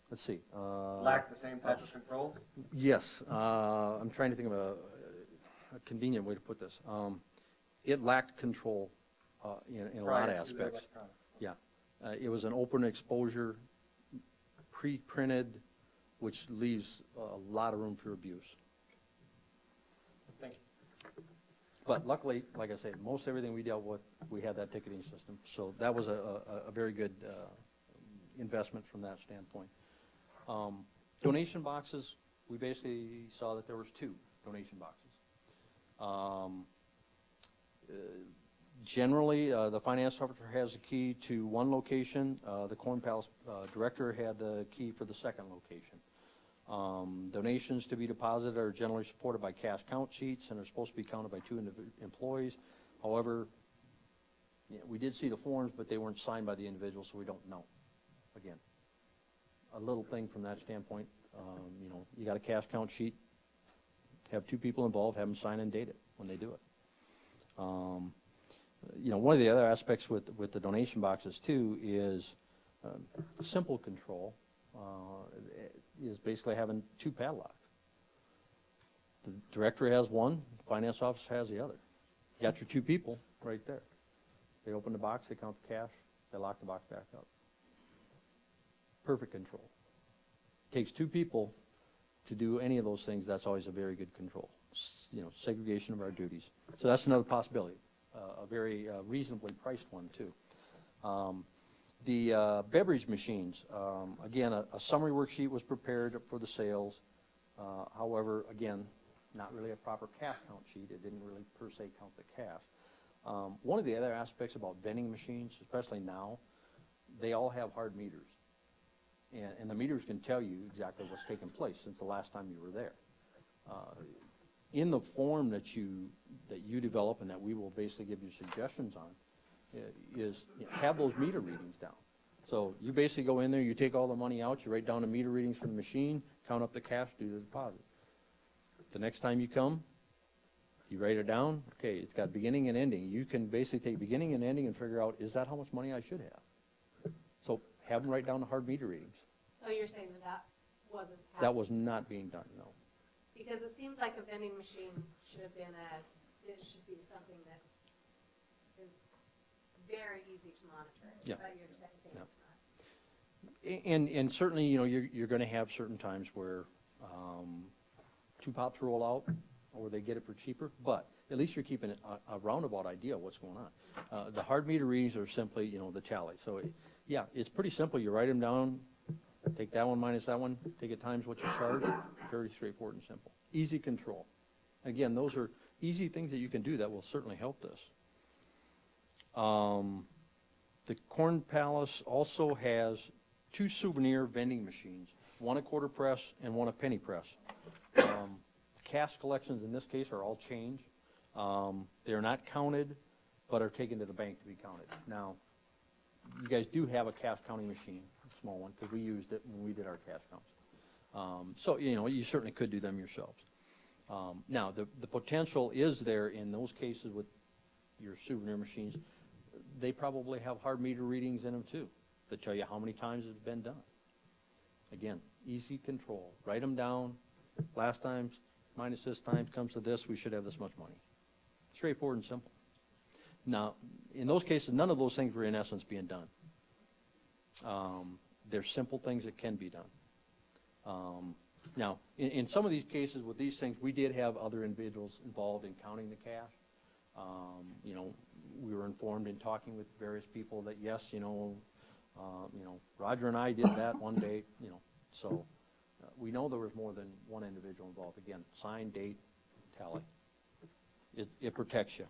let's see. Lacked the same type of controls? Yes. I'm trying to think of a convenient way to put this. It lacked control in a lot of aspects. Yeah. It was an open exposure, pre-printed, which leaves a lot of room for abuse. Thank you. But luckily, like I said, most everything we dealt with, we had that ticketing system. So that was a very good investment from that standpoint. Donation boxes, we basically saw that there was 2 donation boxes. Generally, the finance officer has the key to one location. The Corn Palace director had the key for the second location. Donations to be deposited are generally supported by cash count sheets and are supposed to be counted by 2 employees. However, we did see the forms, but they weren't signed by the individual, so we don't know. Again, a little thing from that standpoint. You got a cash count sheet, have 2 people involved, have them sign and date it when they do it. One of the other aspects with the donation boxes too is simple control. Is basically having 2 padlocks. The director has one, the finance officer has the other. You got your 2 people right there. They open the box, they count the cash, they lock the box back up. Perfect control. Takes 2 people to do any of those things. That's always a very good control. Segregation of our duties. So that's another possibility, a very reasonably priced one too. The beverage machines, again, a summary worksheet was prepared for the sales. However, again, not really a proper cash count sheet. It didn't really per se count the cash. One of the other aspects about vending machines, especially now, they all have hard meters. And the meters can tell you exactly what's taken place since the last time you were there. In the form that you develop and that we will basically give you suggestions on, is have those meter readings down. So you basically go in there, you take all the money out, you write down the meter readings from the machine, count up the cash, do the deposit. The next time you come, you write it down, okay, it's got beginning and ending. You can basically take beginning and ending and figure out, is that how much money I should have? So have them write down the hard meter readings. So you're saying that wasn't happening? That was not being done, no. Because it seems like a vending machine should have been it should be something that is very easy to monitor. Yeah. But you're saying Yeah. it's not. And certainly, you're going to have certain times where 2 pops roll out, or they get it for cheaper. But at least you're keeping a roundabout idea of what's going on. The hard meter readings are simply, the tally. So yeah, it's pretty simple. You write them down, take that one minus that one, take it times what you charge. Very straightforward and simple. Easy control. Again, those are easy things that you can do that will certainly help this. The Corn Palace also has 2 souvenir vending machines, one a quarter press and one a penny press. Cash collections in this case are all changed. They're not counted, but are taken to the bank to be counted. Now, you guys do have a cash counting machine, a small one, because we used it when we did our cash counts. So, you certainly could do them yourselves. Now, the potential is there in those cases with your souvenir machines. They probably have hard meter readings in them too that tell you how many times it's been done. Again, easy control. Write them down. Last time minus this times comes to this, we should have this much money. Straightforward and simple. Now, in those cases, none of those things were in essence being done. They're simple things that can be done. Now, in some of these cases with these things, we did have other individuals involved in counting the cash. We were informed in talking with various people that yes, Roger and I did that one day, so we know there was more than one individual involved. Again, sign, date, tally. It protects you.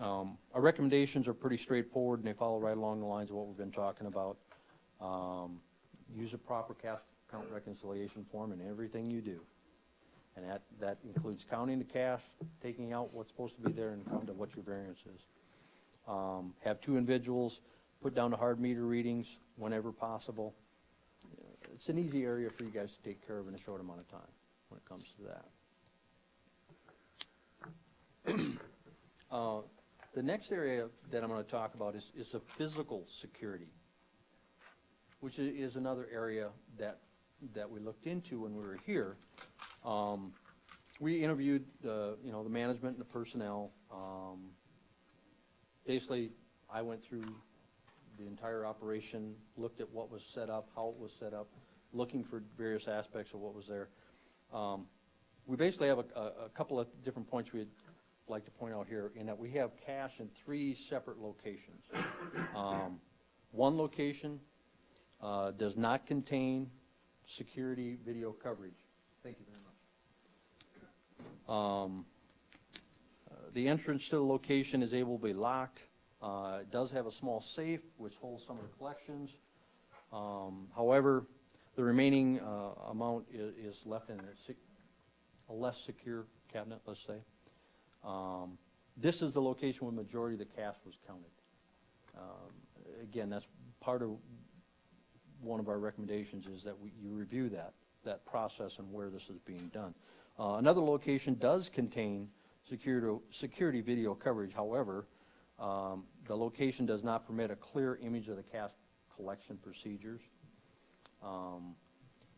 Our recommendations are pretty straightforward and they follow right along the lines of what we've been talking about. Use a proper cash count reconciliation form in everything you do. And that includes counting the cash, taking out what's supposed to be there, and come to what your variance is. Have 2 individuals put down the hard meter readings whenever possible. It's an easy area for you guys to take care of in a short amount of time when it comes to that. The next area that I'm going to talk about is the physical security, which is another area that we looked into when we were here. We interviewed the management and the personnel. Basically, I went through the entire operation, looked at what was set up, how it was set up, looking for various aspects of what was there. We basically have a couple of different points we'd like to point out here, in that we have cash in 3 separate locations. One location does not contain security video coverage. Thank you very much. The entrance to the location is able to be locked. It does have a small safe which holds some of the collections. However, the remaining amount is left in a less secure cabinet, let's say. This is the location where the majority of the cash was counted. Again, that's part of one of our recommendations, is that you review that process and where this is being done. Another location does contain security video coverage. However, the location does not permit a clear image of the cash collection procedures.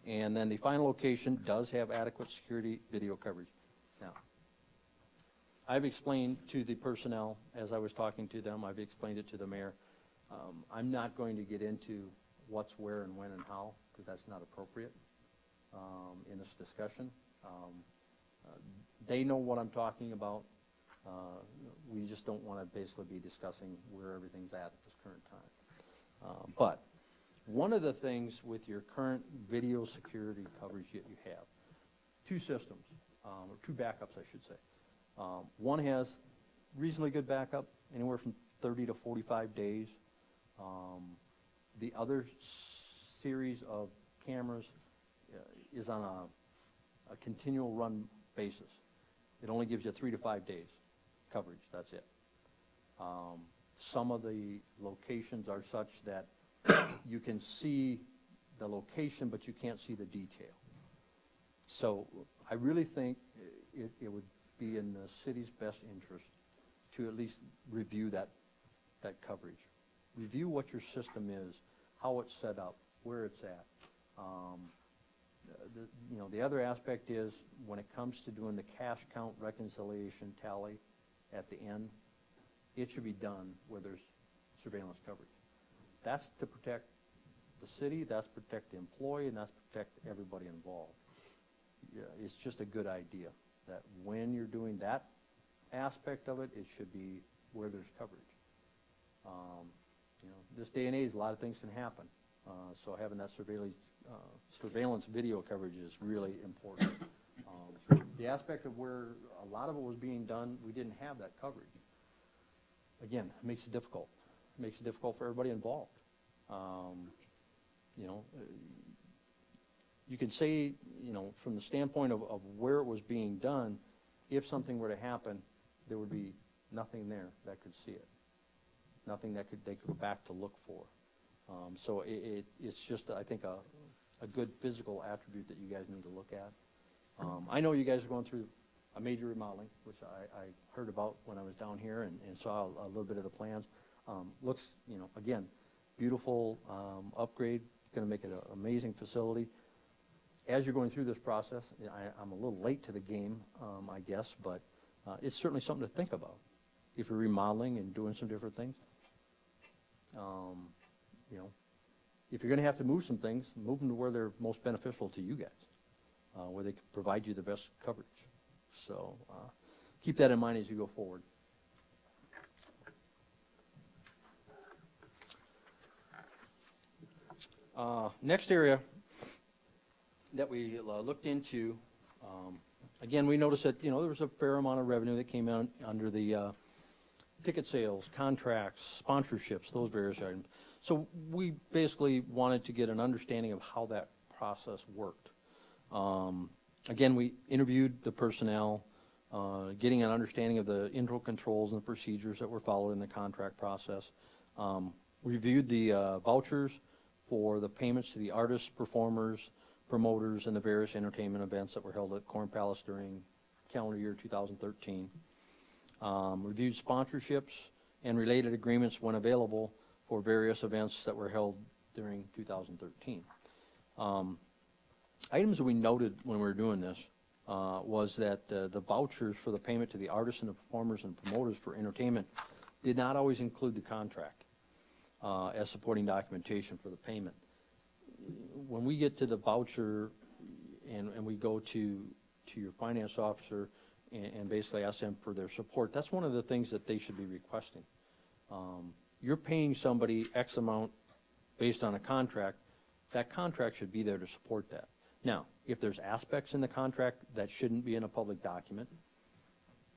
And then the final location does have adequate security video coverage. Now, I've explained to the personnel, as I was talking to them, I've explained it to the mayor. I'm not going to get into what's where and when and how, because that's not appropriate in this discussion. They know what I'm talking about. We just don't want to basically be discussing where everything's at this current time. But one of the things with your current video security coverage that you have, 2 systems, or 2 backups, I should say. One has reasonably good backup, anywhere from 30 to 45 days. The other series of cameras is on a continual run basis. It only gives you 3 to 5 days coverage, that's it. Some of the locations are such that you can see the location, but you can't see the detail. So I really think it would be in the city's best interest to at least review that coverage. Review what your system is, how it's set up, where it's at. The other aspect is, when it comes to doing the cash count reconciliation tally at the end, it should be done where there's surveillance coverage. That's to protect the city, that's to protect the employee, and that's to protect everybody involved. Yeah, it's just a good idea that when you're doing that aspect of it, it should be where there's coverage. This day and age, a lot of things can happen. So having that surveillance video coverage is really important. The aspect of where a lot of it was being done, we didn't have that coverage. Again, it makes it difficult. It makes it difficult for everybody involved. You can say, from the standpoint of where it was being done, if something were to happen, there would be nothing there that could see it. Nothing that they could go back to look for. So it's just, I think, a good physical attribute that you guys need to look at. I know you guys are going through a major remodeling, which I heard about when I was down here and saw a little bit of the plans. Looks, again, beautiful upgrade. Going to make it an amazing facility. As you're going through this process, I'm a little late to the game, I guess, but it's certainly something to think about if you're remodeling and doing some different things. If you're going to have to move some things, move them to where they're most beneficial to you guys, where they can provide you the best coverage. So keep that in mind as you go forward. Next area that we looked into, again, we noticed that, there was a fair amount of revenue that came in under the ticket sales, contracts, sponsorships, those various items. So we basically wanted to get an understanding of how that process worked. Again, we interviewed the personnel, getting an understanding of the internal controls and the procedures that were followed in the contract process. Reviewed the vouchers for the payments to the artists, performers, promoters, and the various entertainment events that were held at Corn Palace during calendar year 2013. Reviewed sponsorships and related agreements when available for various events that were held during 2013. Items that we noted when we were doing this was that the vouchers for the payment to the artists and the performers and promoters for entertainment did not always include the contract as supporting documentation for the payment. When we get to the voucher and we go to your finance officer and basically ask them for their support, that's one of the things that they should be requesting. You're paying somebody X amount based on a contract, that contract should be there to support that. Now, if there's aspects in the contract that shouldn't be in a public document,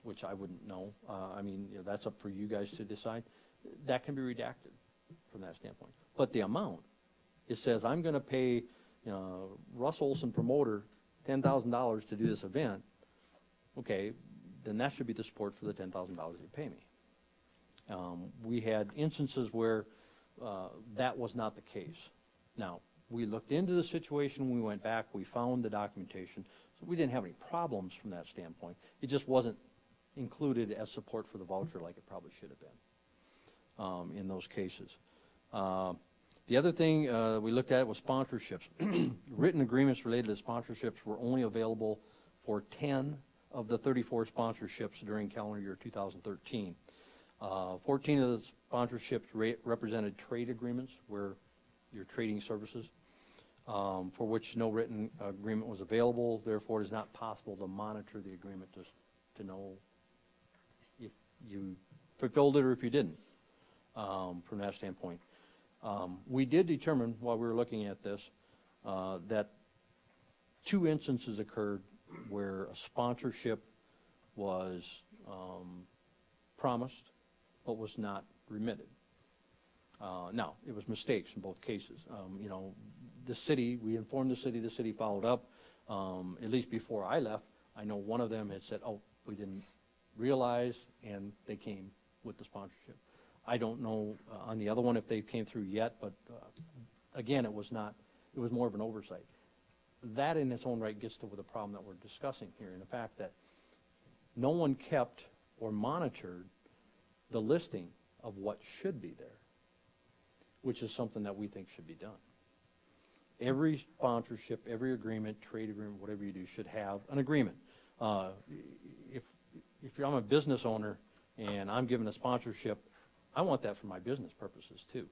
which I wouldn't know, I mean, you know, that's up for you guys to decide, that can be redacted from that standpoint. But the amount, it says, I'm going to pay, you know, Russ Olson promoter $10,000 to do this event, okay, then that should be the support for the $10,000 you pay me. We had instances where that was not the case. Now, we looked into the situation, we went back, we found the documentation, so we didn't have any problems from that standpoint. It just wasn't included as support for the voucher like it probably should have been in those cases. The other thing we looked at was sponsorships. Written agreements related to sponsorships were only available for 10 of the 34 sponsorships during calendar year 2013. 14 of the sponsorships represented trade agreements where you're trading services for which no written agreement was available. Therefore, it is not possible to monitor the agreement to know if you fulfilled it or if you didn't from that standpoint. We did determine while we were looking at this that 2 instances occurred where a sponsorship was promised but was not remitted. Now, it was mistakes in both cases. You know, the city, we informed the city followed up. At least before I left, I know one of them had said, oh, we didn't realize, and they came with the sponsorship. I don't know on the other one if they came through yet, but again, it was more of an oversight. That in its own right gets to the problem that we're discussing here, in the fact that no one kept or monitored the listing of what should be there, which is something that we think should be done. Every sponsorship, every agreement, trade agreement, whatever you do, should have an agreement. If I'm a business owner and I'm given a sponsorship, I want that for my business purposes too.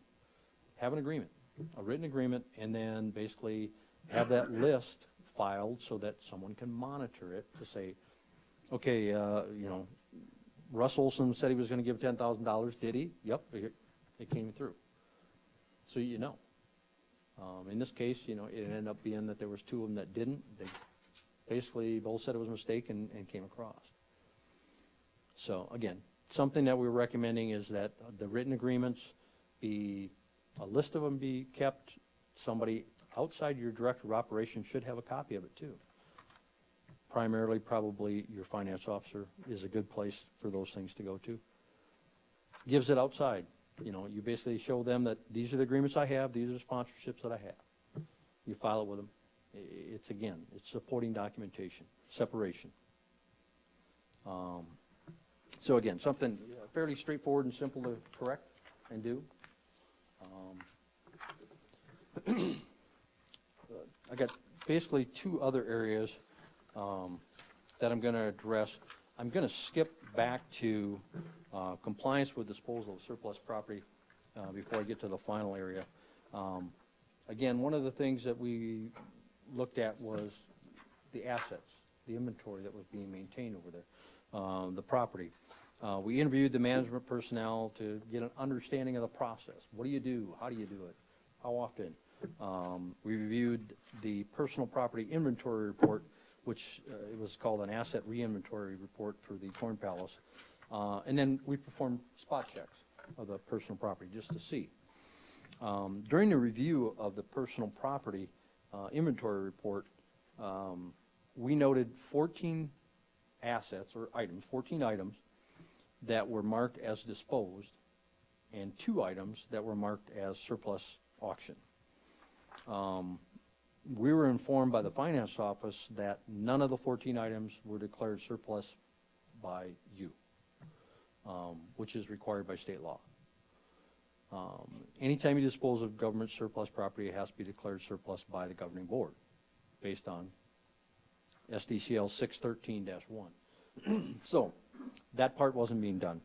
Have an agreement, a written agreement, and then basically have that list filed so that someone can monitor it to say, okay, you know, Russ Olson said he was going to give $10,000. Did he? Yep, it came through. So you know. In this case, you know, it ended up being that there was 2 of them that didn't. They basically both said it was a mistake and came across. So again, something that we're recommending is that the written agreements be, a list of them be kept. Somebody outside your director of operations should have a copy of it too. Primarily, probably your finance officer is a good place for those things to go to. Gives it outside. You know, you basically show them that these are the agreements I have, these are the sponsorships that I have. You file it with them. It's, again, it's supporting documentation, separation. So again, something fairly straightforward and simple to correct and do. I got basically 2 other areas that I'm going to address. I'm going to skip back to compliance with disposal of surplus property before I get to the final area. Again, one of the things that we looked at was the assets, the inventory that was being maintained over there, the property. We interviewed the management personnel to get an understanding of the process. What do you do? How do you do it? How often? We reviewed the personal property inventory report, which it was called an asset reinventory report for the Corn Palace. And then we performed spot checks of the personal property just to see. During the review of the personal property, inventory report, we noted 14 assets or items, 14 items that were marked as disposed and 2 items that were marked as surplus auction. We were informed by the finance office that none of the 14 items were declared surplus by you, which is required by state law. Anytime you dispose of government surplus property, it has to be declared surplus by the governing board based on SDCL 613-1. So that part wasn't being done.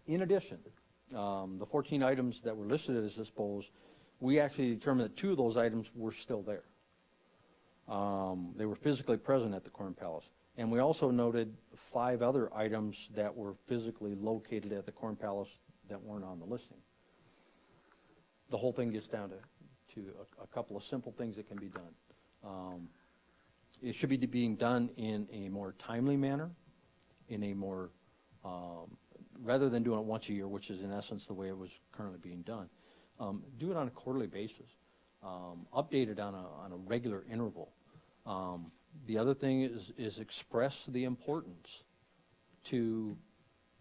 In addition, the 14 items that were listed as disposed, we actually determined that 2 of those items were still there. They were physically present at the Corn Palace. And we also noted 5 other items that were physically located at the Corn Palace that weren't on the listing. The whole thing gets down to a couple of simple things that can be done. It should be being done in a more timely manner, in a more, rather than doing it once a year, which is in essence the way it was currently being done. Do it on a quarterly basis. Update it on a regular interval. The other thing is express the importance to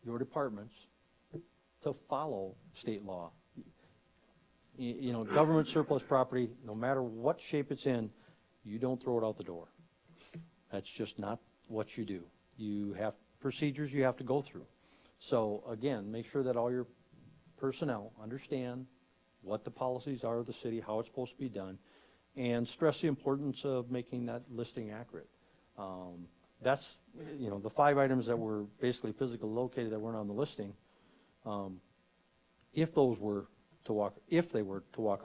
your departments to follow state law. You know, government surplus property, no matter what shape it's in, you don't throw it out the door. That's just not what you do. You have procedures you have to go through. So again, make sure that all your personnel understand what the policies are of the city, how it's supposed to be done, and stress the importance of making that listing accurate. That's, you know, the 5 items that were basically physically located that weren't on the listing. If they were to walk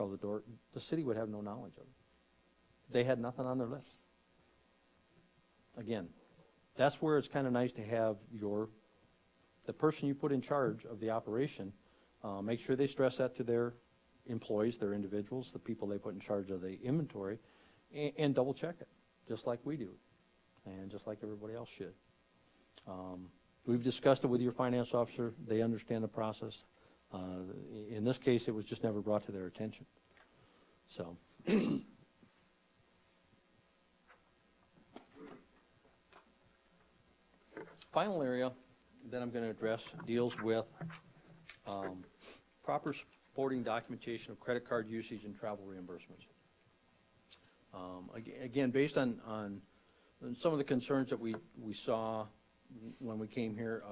out the door, the city would have no knowledge of it. They had nothing on their list. Again, that's where it's kind of nice to have the person you put in charge of the operation, make sure they stress that to their employees, their individuals, the people they put in charge of the inventory, and double check it, just like we do, and just like everybody else should. We've discussed it with your finance officer. They understand the process. In this case, it was just never brought to their attention. So. Final area that I'm going to address deals with proper supporting documentation of credit card usage and travel reimbursements. Again, based on some of the concerns that we saw when we came here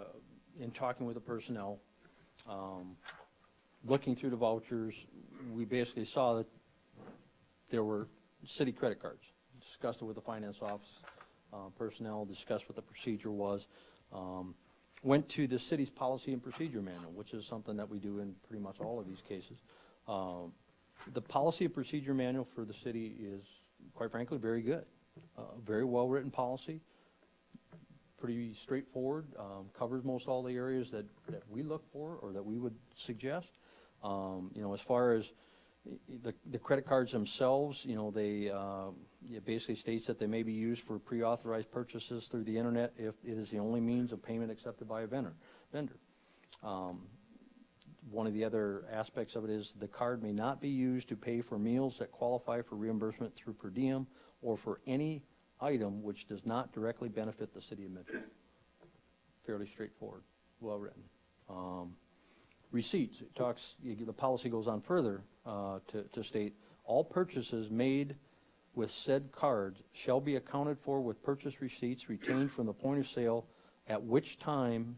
in talking with the personnel, looking through the vouchers, we basically saw that there were city credit cards. Discussed it with the finance office personnel, discussed what the procedure was. Went to the city's policy and procedure manual, which is something that we do in pretty much all of these cases. The policy and procedure manual for the city is, quite frankly, very good. Very well-written policy, pretty straightforward, covers most all the areas that we look for or that we would suggest. You know, as far as the credit cards themselves, you know, it basically states that they may be used for pre-authorized purchases through the internet if it is the only means of payment accepted by a vendor. One of the other aspects of it is the card may not be used to pay for meals that qualify for reimbursement through per diem or for any item which does not directly benefit the city of Mitchell. Fairly straightforward, well written. Receipts, it talks, the policy goes on further to state all purchases made with said cards shall be accounted for with purchase receipts retained from the point of sale at which time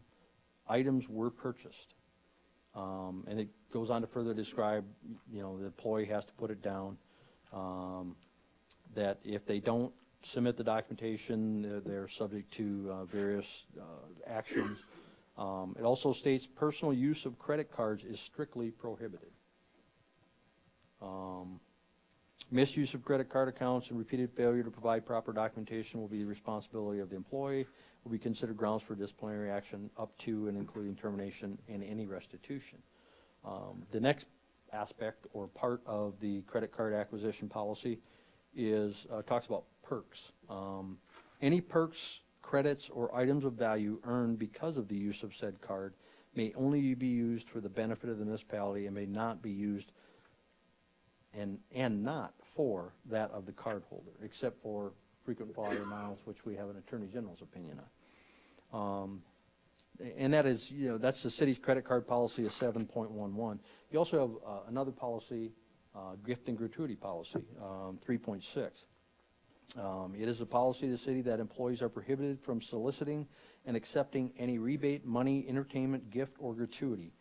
items were purchased. And it goes on to further describe, you know, the employee has to put it down, that if they don't submit the documentation, they're subject to various actions. It also states personal use of credit cards is strictly prohibited. Misuse of credit card accounts and repeated failure to provide proper documentation will be the responsibility of the employee, will be considered grounds for disciplinary action up to and including termination and any restitution. The next aspect or part of the credit card acquisition policy is talks about perks. Any perks, credits, or items of value earned because of the use of said card may only be used for the benefit of the municipality and may not be used and not for that of the cardholder, except for frequent flyer miles, which we have an Attorney General's opinion on. And that is, that's the city's credit card policy of 7.11. You also have another policy, gift and gratuity policy, 3.6. It is a policy of the city that employees are prohibited from soliciting and accepting any rebate, money, entertainment, gift, or gratuity,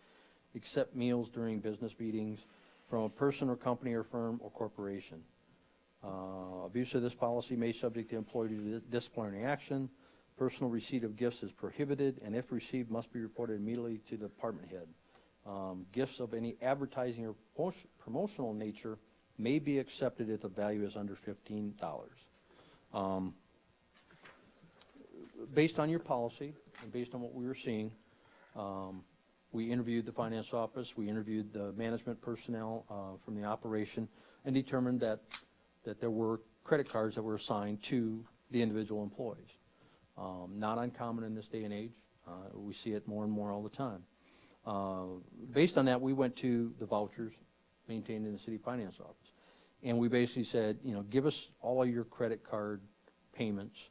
except meals during business meetings from a person or company or firm or corporation. Abuse of this policy may subject the employee to disciplinary action. Personal receipt of gifts is prohibited, and if received, must be reported immediately to the department head. Gifts of any advertising or promotional nature may be accepted if the value is under $15. Based on your policy and based on what we were seeing, we interviewed the finance office, we interviewed the management personnel from the operation, and determined that there were credit cards that were assigned to the individual employees. Not uncommon in this day and age. We see it more and more all the time. Based on that, we went to the vouchers maintained in the city finance office. And we basically said, give us all of your credit card payments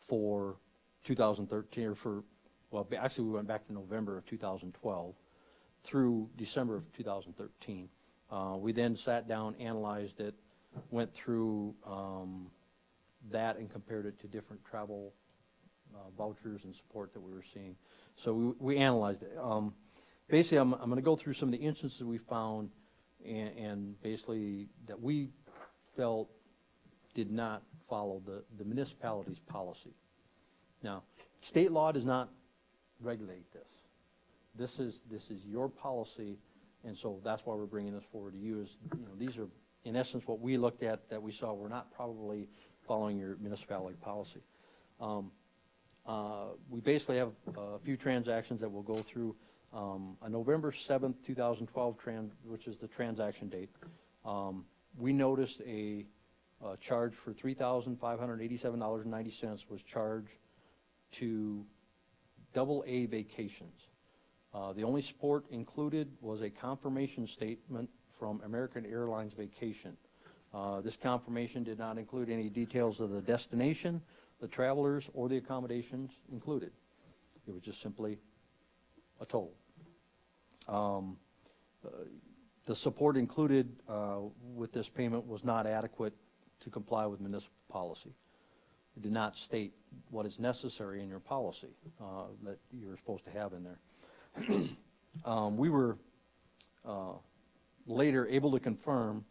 for 2013, actually we went back to November of 2012 through December of 2013. We then sat down, analyzed it, went through that and compared it to different travel vouchers and support that we were seeing. So we analyzed it. Basically, I'm going to go through some of the instances we found and basically that we felt did not follow the municipality's policy. Now, state law does not regulate this. This is your policy, and so that's why we're bringing this forward to you. These are, in essence, what we looked at that we saw we're not probably following your municipality policy. We basically have a few transactions that we'll go through. On November 7th, 2012, which is the transaction date, we noticed a charge for $3,587.90 was charged to AA Vacations. The only support included was a confirmation statement from American Airlines Vacation. This confirmation did not include any details of the destination, the travelers, or the accommodations included. It was just simply a toll. The support included with this payment was not adequate to comply with municipal policy. It did not state what is necessary in your policy that you're supposed to have in there. We were later able to confirm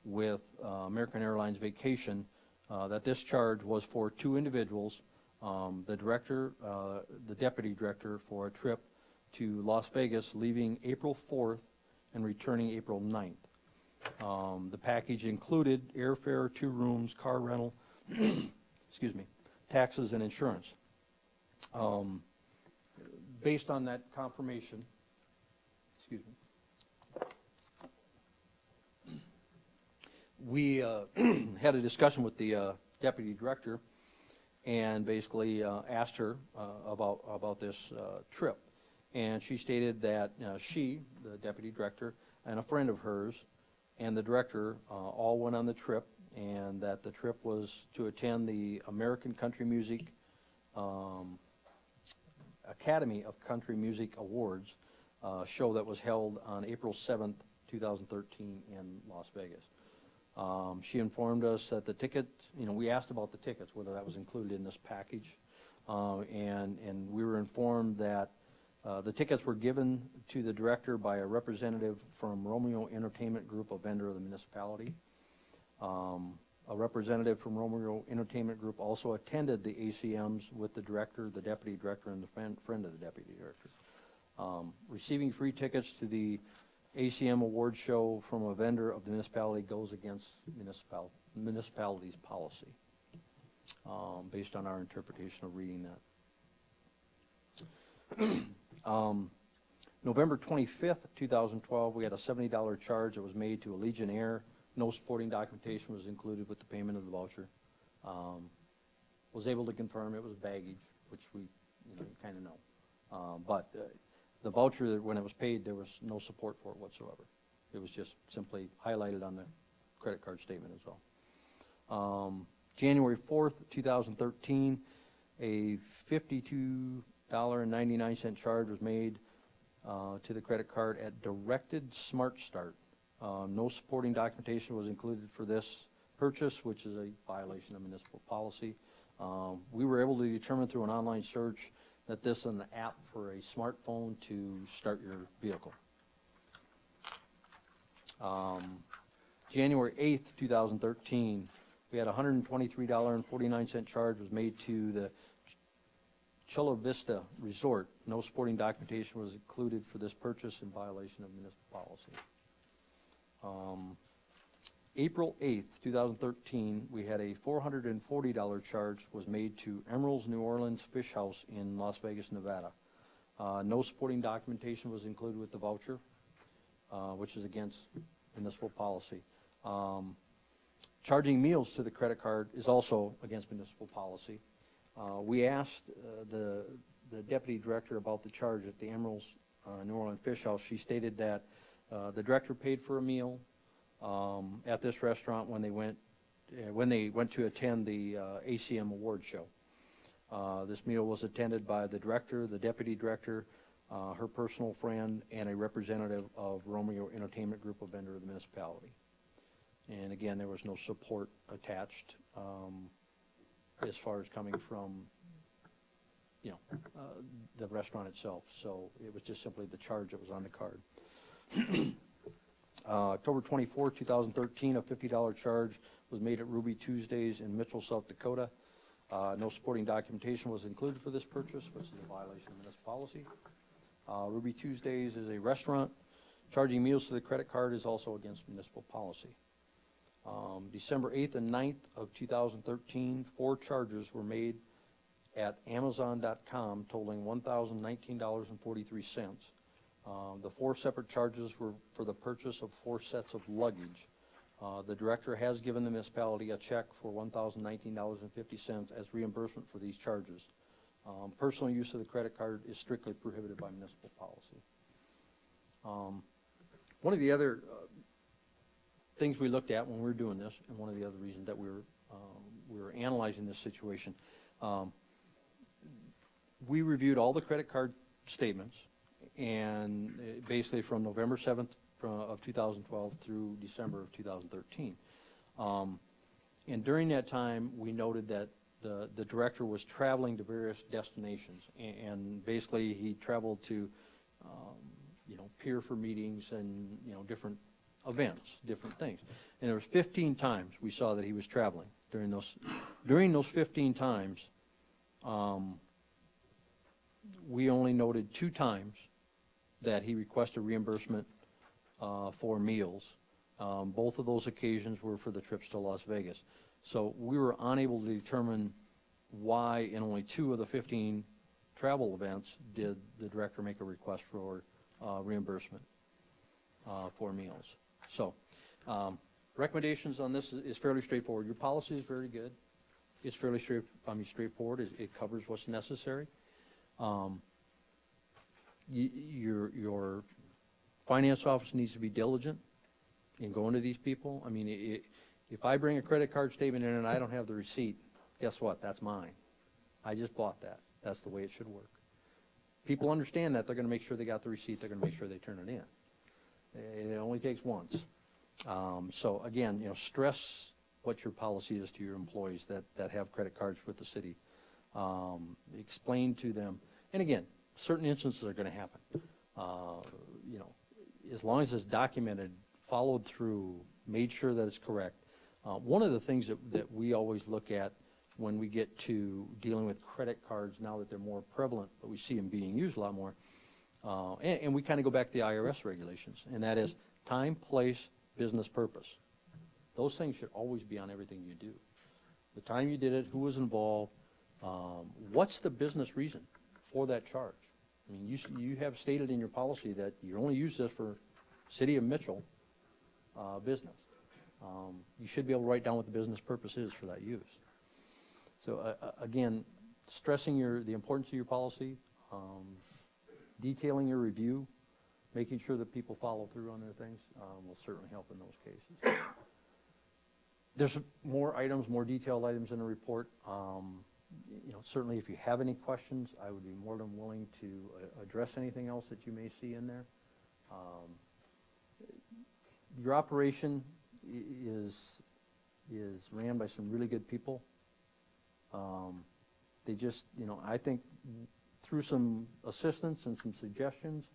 with American Airlines Vacation that this charge was for two individuals, the deputy director for a trip to Las Vegas leaving April 4th and returning April 9th. The package included airfare, 2 rooms, car rental, excuse me, taxes and insurance. Based on that confirmation, excuse me, we had a discussion with the deputy director and basically asked her about this trip. And she stated that she, the deputy director, and a friend of hers, and the director all went on the trip, and that the trip was to attend the American Country Music Academy of Country Music Awards show that was held on April 7th, 2013 in Las Vegas. She informed us that the ticket, we asked about the tickets, whether that was included in this package, and we were informed that the tickets were given to the director by a representative from Romeo Entertainment Group, a vendor of the municipality. A representative from Romeo Entertainment Group also attended the ACMs with the director, the deputy director, and the friend of the deputy director. Receiving free tickets to the ACM award show from a vendor of the municipality goes against municipality's policy, based on our interpretation of reading that. November 25th, 2012, we had a $70 charge that was made to Allegiant Air. No supporting documentation was included with the payment of the voucher. Was able to confirm it was baggage, which we kind of know. But the voucher, when it was paid, there was no support for it whatsoever. It was just simply highlighted on the credit card statement as well. January 4th, 2013, a $52.99 charge was made to the credit card at Directed Smart Start. No supporting documentation was included for this purchase, which is a violation of municipal policy. We were able to determine through an online search that this is an app for a smartphone to start your vehicle. January 8th, 2013, we had a $123.49 charge was made to the Chula Vista Resort. No supporting documentation was included for this purchase in violation of municipal policy. April 8th, 2013, we had a $440 charge was made to Emerald's New Orleans Fish House in Las Vegas, Nevada. No supporting documentation was included with the voucher, which is against municipal policy. Charging meals to the credit card is also against municipal policy. We asked the deputy director about the charge at the Emerald's New Orleans Fish House. She stated that the director paid for a meal at this restaurant when they went to attend the ACM award show. This meal was attended by the director, the deputy director, her personal friend, and a representative of Romeo Entertainment Group, a vendor of the municipality. And again, there was no support attached as far as coming from, the restaurant itself. So it was just simply the charge that was on the card. October 24, 2013, a $50 charge was made at Ruby Tuesdays in Mitchell, South Dakota. No supporting documentation was included for this purchase, which is a violation of municipal policy. Ruby Tuesdays is a restaurant. Charging meals to the credit card is also against municipal policy. December 8th and 9th of 2013, 4 charges were made at Amazon.com totaling $1,019.43. The 4 separate charges were for the purchase of 4 sets of luggage. The director has given the municipality a check for $1,019.50 as reimbursement for these charges. Personal use of the credit card is strictly prohibited by municipal policy. One of the other things we looked at when we were doing this, and one of the other reasons that we were analyzing this situation, we reviewed all the credit card statements, and basically from November 7th of 2012 through December of 2013. And during that time, we noted that the director was traveling to various destinations, and basically he traveled to, peer for meetings and, different events, different things. And there was 15 times we saw that he was traveling. During those 15 times, we only noted 2 times that he requested reimbursement for meals. Both of those occasions were for the trips to Las Vegas. So we were unable to determine why in only 2 of the 15 travel events did the director make a request for reimbursement for meals. So recommendations on this is fairly straightforward. Your policy is very good. It's fairly straightforward. It covers what's necessary. Your finance office needs to be diligent in going to these people. I mean, if I bring a credit card statement in and I don't have the receipt, guess what? That's mine. I just bought that. That's the way it should work. People understand that. They're going to make sure they got the receipt. They're going to make sure they turn it in. It only takes once. So again, stress what your policy is to your employees that have credit cards with the city. Explain to them. And again, certain instances are going to happen. As long as it's documented, followed through, made sure that it's correct. One of the things that we always look at when we get to dealing with credit cards, now that they're more prevalent, but we see them being used a lot more, and we kind of go back to the IRS regulations, and that is time, place, business purpose. Those things should always be on everything you do. The time you did it, who was involved, what's the business reason for that charge? I mean, you have stated in your policy that you only use this for City of Mitchell business. You should be able to write down what the business purpose is for that use. So again, stressing the importance of your policy, detailing your review, making sure that people follow through on their things will certainly help in those cases. There's more items, more detailed items in the report. Certainly if you have any questions, I would be more than willing to address anything else that you may see in there. Your operation is ran by some really good people. They just, I think through some assistance and some suggestions,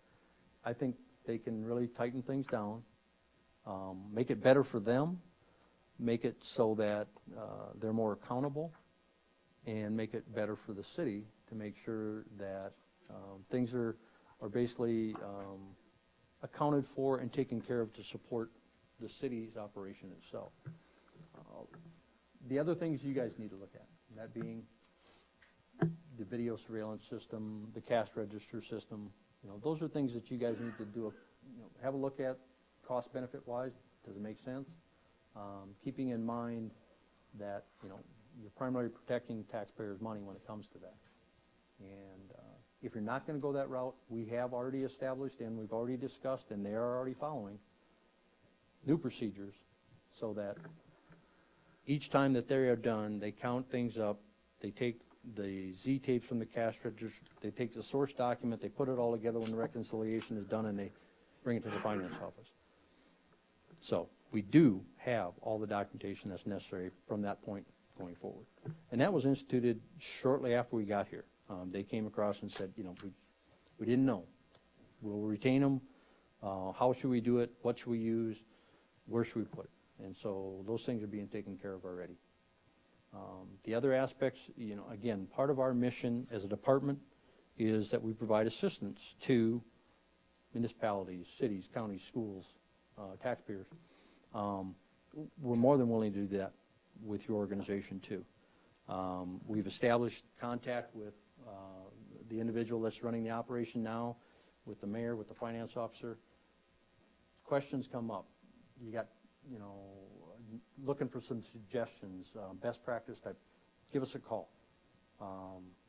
I think they can really tighten things down, make it better for them, make it so that they're more accountable, and make it better for the city to make sure that things are basically accounted for and taken care of to support the city's operation itself. The other things you guys need to look at, that being the video surveillance system, the cash register system, those are things that you guys need to do, have a look at cost benefit wise. Does it make sense? Keeping in mind that, you're primarily protecting taxpayers' money when it comes to that. And if you're not going to go that route, we have already established and we've already discussed, and they are already following new procedures so that each time that they are done, they count things up, they take the Z tapes from the cash register, they take the source document, they put it all together when the reconciliation is done, and they bring it to the finance office. So we do have all the documentation that's necessary from that point going forward. And that was instituted shortly after we got here. They came across and said, we didn't know. We'll retain them. How should we do it? What should we use? Where should we put it? And so those things are being taken care of already. The other aspects, again, part of our mission as a department is that we provide assistance to municipalities, cities, counties, schools, taxpayers. We're more than willing to do that with your organization too. We've established contact with the individual that's running the operation now, with the mayor, with the finance officer. Questions come up. You got, looking for some suggestions, best practice type, give us a call.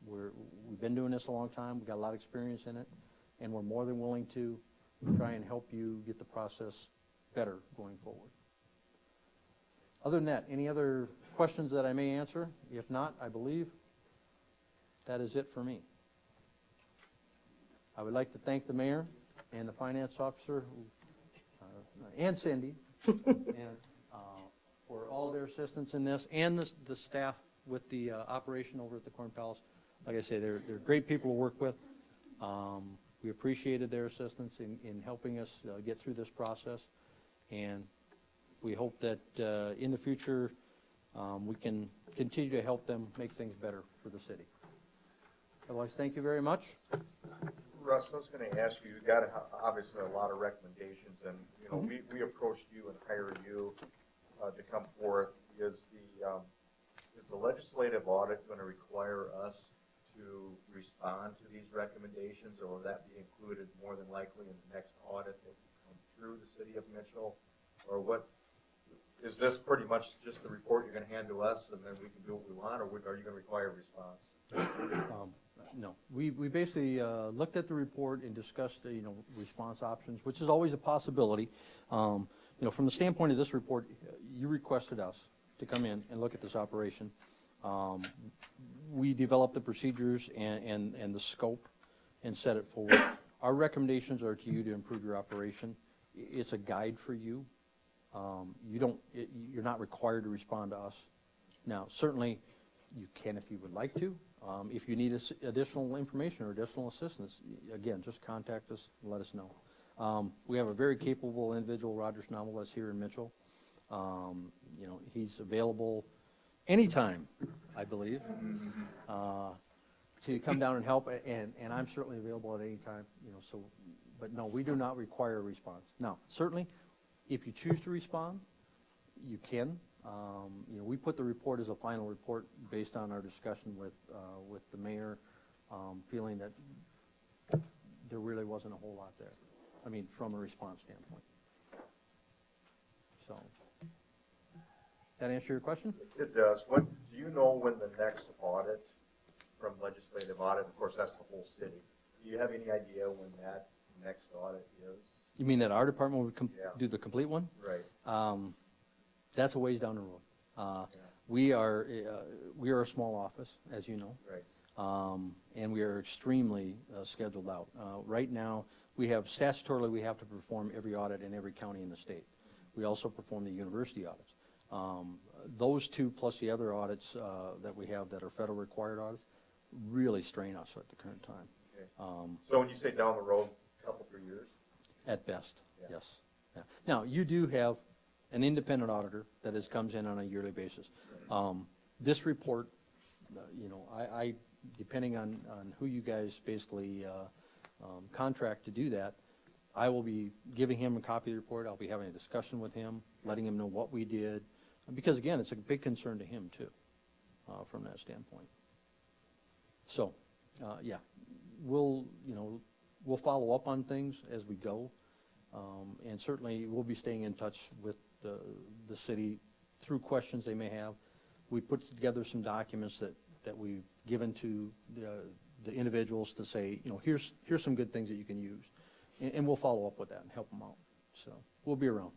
We've been doing this a long time. We've got a lot of experience in it, and we're more than willing to try and help you get the process better going forward. Other than that, any other questions that I may answer? If not, I believe that is it for me. I would like to thank the mayor and the finance officer and Cindy and, for all their assistance in this, and the staff with the operation over at the Corn Palace. Like I say, they're great people to work with. We appreciated their assistance in helping us get through this process, and we hope that in the future we can continue to help them make things better for the city. Otherwise, thank you very much. Russ, I was going to ask you, you got obviously a lot of recommendations, and we approached you and hired you to come forth. Is the legislative audit going to require us to respond to these recommendations, or will that be included more than likely in the next audit that will come through the city of Mitchell? Or what, is this pretty much just the report you're going to hand to us and then we can do what we want, or are you going to require a response? No, we basically looked at the report and discussed response options, which is always a possibility. From the standpoint of this report, you requested us to come in and look at this operation. We developed the procedures and the scope and set it forward. Our recommendations are to you to improve your operation. It's a guide for you. You're not required to respond to us. Now, certainly, you can if you would like to. If you need additional information or additional assistance, again, just contact us and let us know. We have a very capable individual, Roger Schnabel, that's here in Mitchell. He's available anytime, I believe, to come down and help, and I'm certainly available at any time. But no, we do not require a response. Now, certainly, if you choose to respond, you can. We put the report as a final report based on our discussion with the mayor, feeling that there really wasn't a whole lot there. I mean, from a response standpoint. So, that answer your question? It does. What do you know when the next audit from legislative audit? Of course, that's the whole city. Do you have any idea when that next audit is? You mean that our department would Yeah. do the complete one? Right. That's a ways down the road. Yeah. We are a small office, as you know. Right. And we are extremely scheduled out. Right now, statutorily, we have to perform every audit in every county in the state. We also perform the university audits. Those two plus the other audits that we have that are federal required audits really strain us at the current time. Okay. So when you say down the road, a couple, 3 years? At best, Yeah. yes. Yeah. Now, you do have an independent auditor that comes in on a yearly basis. This report, I depending on who you guys basically contract to do that, I will be giving him a copy of the report. I'll be having a discussion with him, letting him know what we did. Because again, it's a big concern to him too, from that standpoint. So, yeah, we'll follow up on things as we go. And certainly we'll be staying in touch with the city through questions they may have. We put together some documents that we've given to the individuals to say, here's some good things that you can use. And we'll follow up with that and help them out. So we'll be around.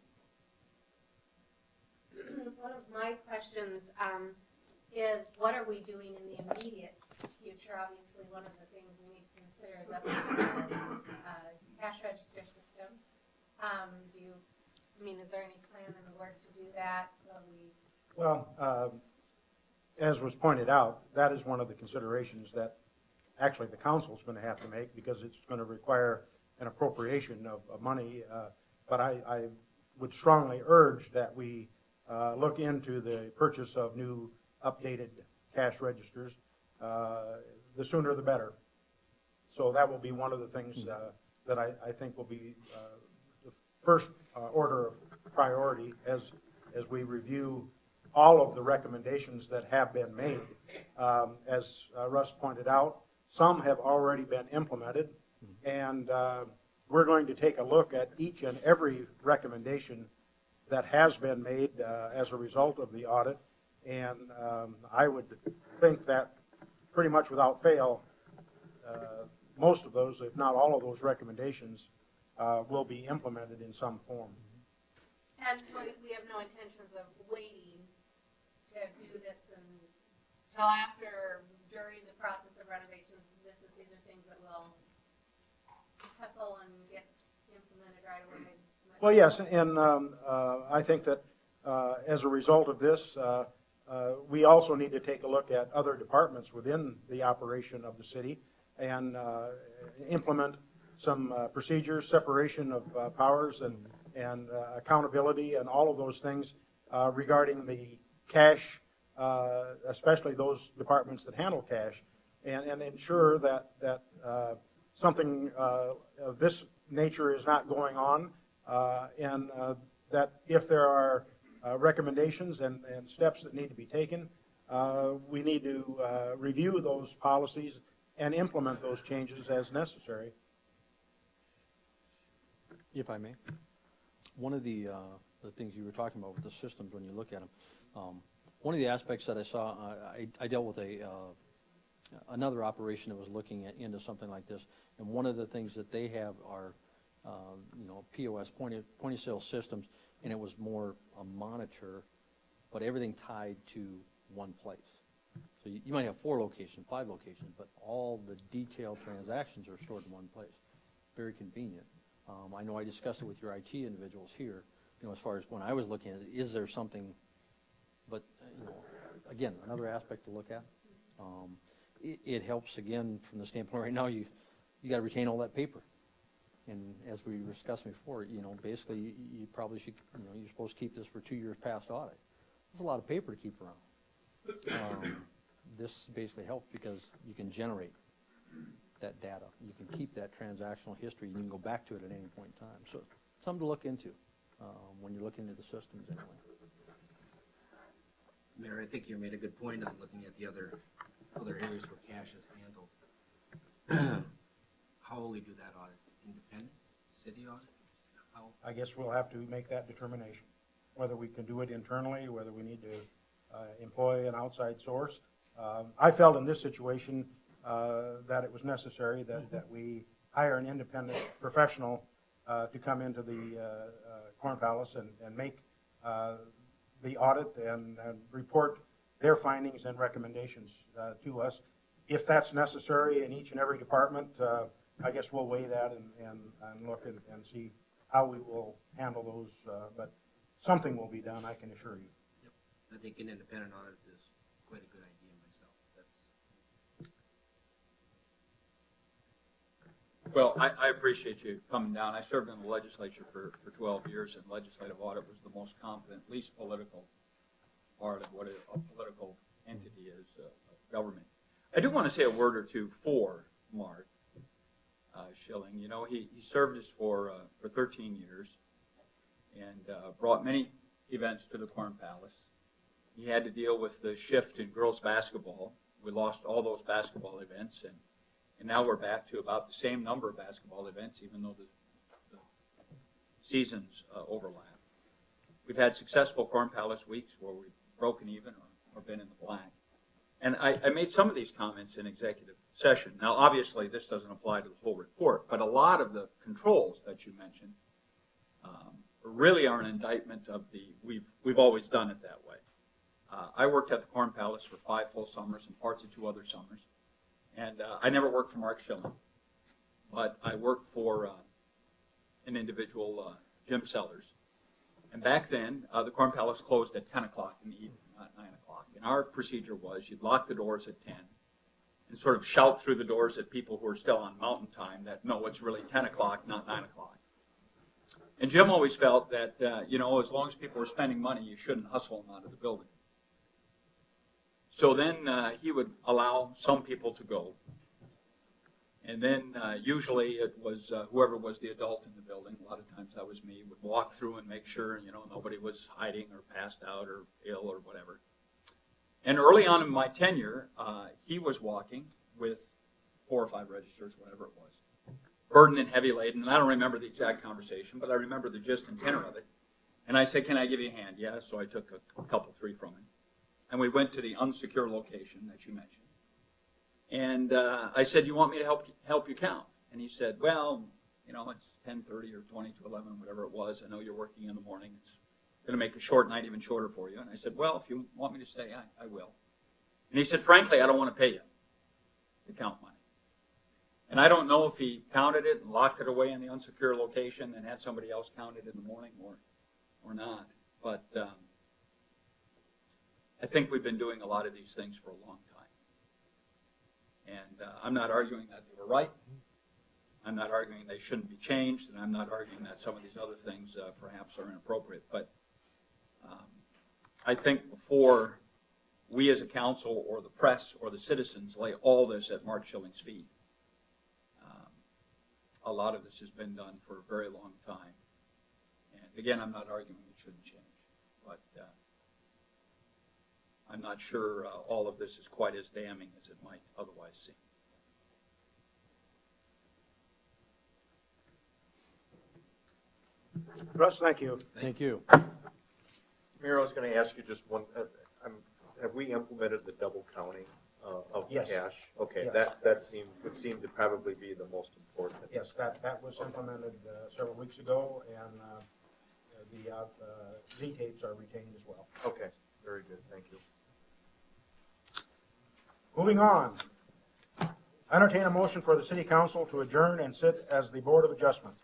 One of my questions is, what are we doing in the immediate future? Obviously, one of the things we need to consider is updating the cash register system. Is there any plan in the work to do that? Well, as was pointed out, that is one of the considerations that actually the council is going to have to make, because it's going to require an appropriation of money. But I would strongly urge that we look into the purchase of new updated cash registers. The sooner the better. So that will be one of the things that I think will be the first order of priority as we review all of the recommendations that have been made. As Russ pointed out, some have already been implemented, and we're going to take a look at each and every recommendation that has been made as a result of the audit. And I would think that pretty much without fail, most of those, if not all of those recommendations, will be implemented in some form. And we have no intentions of waiting to do this until after, during the process of renovations. These are things that will hustle and get implemented right away. Well, yes, and I think that as a result of this, we also need to take a look at other departments within the operation of the city and implement some procedures, separation of powers and accountability and all of those things regarding the cash, especially those departments that handle cash, and ensure that something of this nature is not going on, and that if there are recommendations and steps that need to be taken, we need to review those policies and implement those changes as necessary. If I may, one of the things you were talking about with the systems when you look at them, one of the aspects that I saw, I dealt with another operation that was looking into something like this, and one of the things that they have are POS, point of sale systems, and it was more a monitor, but everything tied to one place. So you might have 4 locations, 5 locations, but all the detailed transactions are stored in one place. Very convenient. I know I discussed it with your IT individuals here, as far as when I was looking at it, is there something, but, again, another aspect to look at. It helps, again, from the standpoint, right now, you got to retain all that paper. And as we discussed before, basically, you probably should, you're supposed to keep this for 2 years past audit. That's a lot of paper to keep around. This basically helps because you can generate that data. You can keep that transactional history. You can go back to it at any point in time. So something to look into when you're looking at the systems anyway. Mayor, I think you made a good point on looking at the other areas where cash is handled. How will we do that audit? Independent city audit? How? I guess we'll have to make that determination, whether we can do it internally, whether we need to employ an outside source. I felt in this situation that it was necessary that we hire an independent professional to come into the Corn Palace and make the audit and report their findings and recommendations to us. If that's necessary in each and every department, I guess we'll weigh that and look and see how we will handle those. But something will be done, I can assure you. Yep. I think an independent audit is quite a good idea myself. Well, I appreciate you coming down. I served in the legislature for 12 years, and legislative audit was the most competent, least political part of what a political entity is, government. I do want to say a word or two for Mark Schilling. You know, he served us for 13 years and brought many events to the Corn Palace. He had to deal with the shift in girls basketball. We lost all those basketball events, and now we're back to about the same number of basketball events, even though the seasons overlap. We've had successful Corn Palace weeks where we've broken even or been in the black. And I made some of these comments in executive session. Now, obviously, this doesn't apply to the whole report, but a lot of the controls that you mentioned really are an indictment of we've always done it that way. I worked at the Corn Palace for 5 full summers and parts of 2 other summers. And I never worked for Mark Schilling, but I worked for an individual, Jim Sellers. And back then, the Corn Palace closed at 10 o'clock in the evening, not 9 o'clock. And our procedure was you'd lock the doors at 10 and sort of shout through the doors at people who are still on mountain time that, no, it's really 10 o'clock, not 9 o'clock. And Jim always felt that, as long as people were spending money, you shouldn't hustle them out of the building. So then he would allow some people to go. And then usually it was whoever was the adult in the building, a lot of times that was me, would walk through and make sure, nobody was hiding or passed out or ill or whatever. And early on in my tenure, he was walking with 4 or 5 registers, whatever it was, burdened and heavy laden. And I don't remember the exact conversation, but I remember the gist and tenor of it. And I said, "Can I give you a hand?" "Yeah." So I took a couple, 3 from him. And we went to the unsecure location that you mentioned. And I said, "You want me to help you count?" And he said, "Well, it's 10:30 or 20 to 11, whatever it was. I know you're working in the morning. It's going to make a short night even shorter for you." And I said, "Well, if you want me to stay, I will." And he said, "Frankly, I don't want to pay you to count money." And I don't know if he counted it and locked it away in the unsecure location and had somebody else count it in the morning or not. But I think we've been doing a lot of these things for a long time. And I'm not arguing that they were right. I'm not arguing they shouldn't be changed, and I'm not arguing that some of these other things perhaps are inappropriate. But I think before we as a council or the press or the citizens lay all this at Mark Schilling's feet, a lot of this has been done for a very long time. And again, I'm not arguing it shouldn't change. But I'm not sure all of this is quite as damning as it might otherwise seem. Russ, thank you. Thank you. Mayor, I was going to ask you just one, have we implemented the double counting of Yes. cash? Okay, Yes. that would seem to probably be the most important. Yes, that was implemented several weeks ago, and the Z tapes are retained as well. Okay, very good, thank you. Moving on. I entertain a motion for the city council to adjourn and sit as the Board of Adjustment.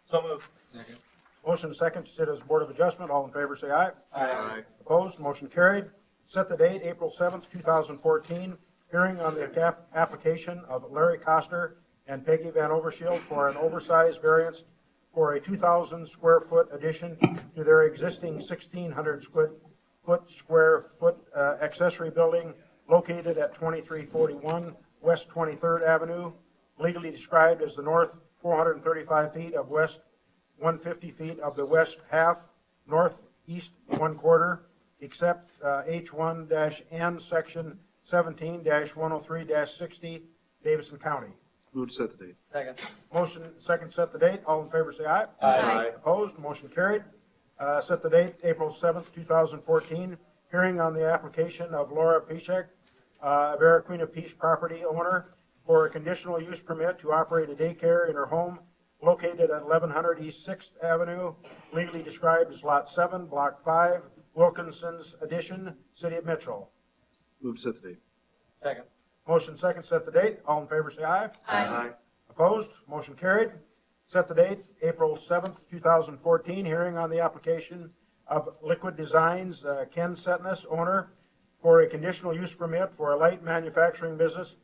So moved. Second. Motion second to sit as Board of Adjustment. All in favor, say aye. Aye. Opposed? Motion carried. Set the date, April 7th, 2014. Hearing on the application of Larry Koster and Peggy Van Overshield for an oversized variance for a 2,000 square foot addition to their existing 1,600 square foot accessory building located at 2341 West 23rd Avenue, legally described as the north 435 feet of west 150 feet of the west half, northeast 1/4, except H1-N section 17-103-60, Davidson County. Move to set the date. Second. Motion second, set the date. All in favor, say aye. Aye. Opposed? Motion carried. Set the date, April 7th, 2014. Hearing on the application of Laura Piszek, Vera Queen of Peace property owner, for a conditional use permit to operate a daycare in her home located at 1100 East 6th Avenue, legally described as Lot 7, Block 5, Wilkinson's Addition, City of Mitchell. Move to set the date. Second. Motion second, set the date. All in favor, say aye. Aye. Opposed? Motion carried. Set the date, April 7th, 2014, hearing on the application of Liquid Designs, Ken Setness, owner, for a conditional use permit for a light manufacturing business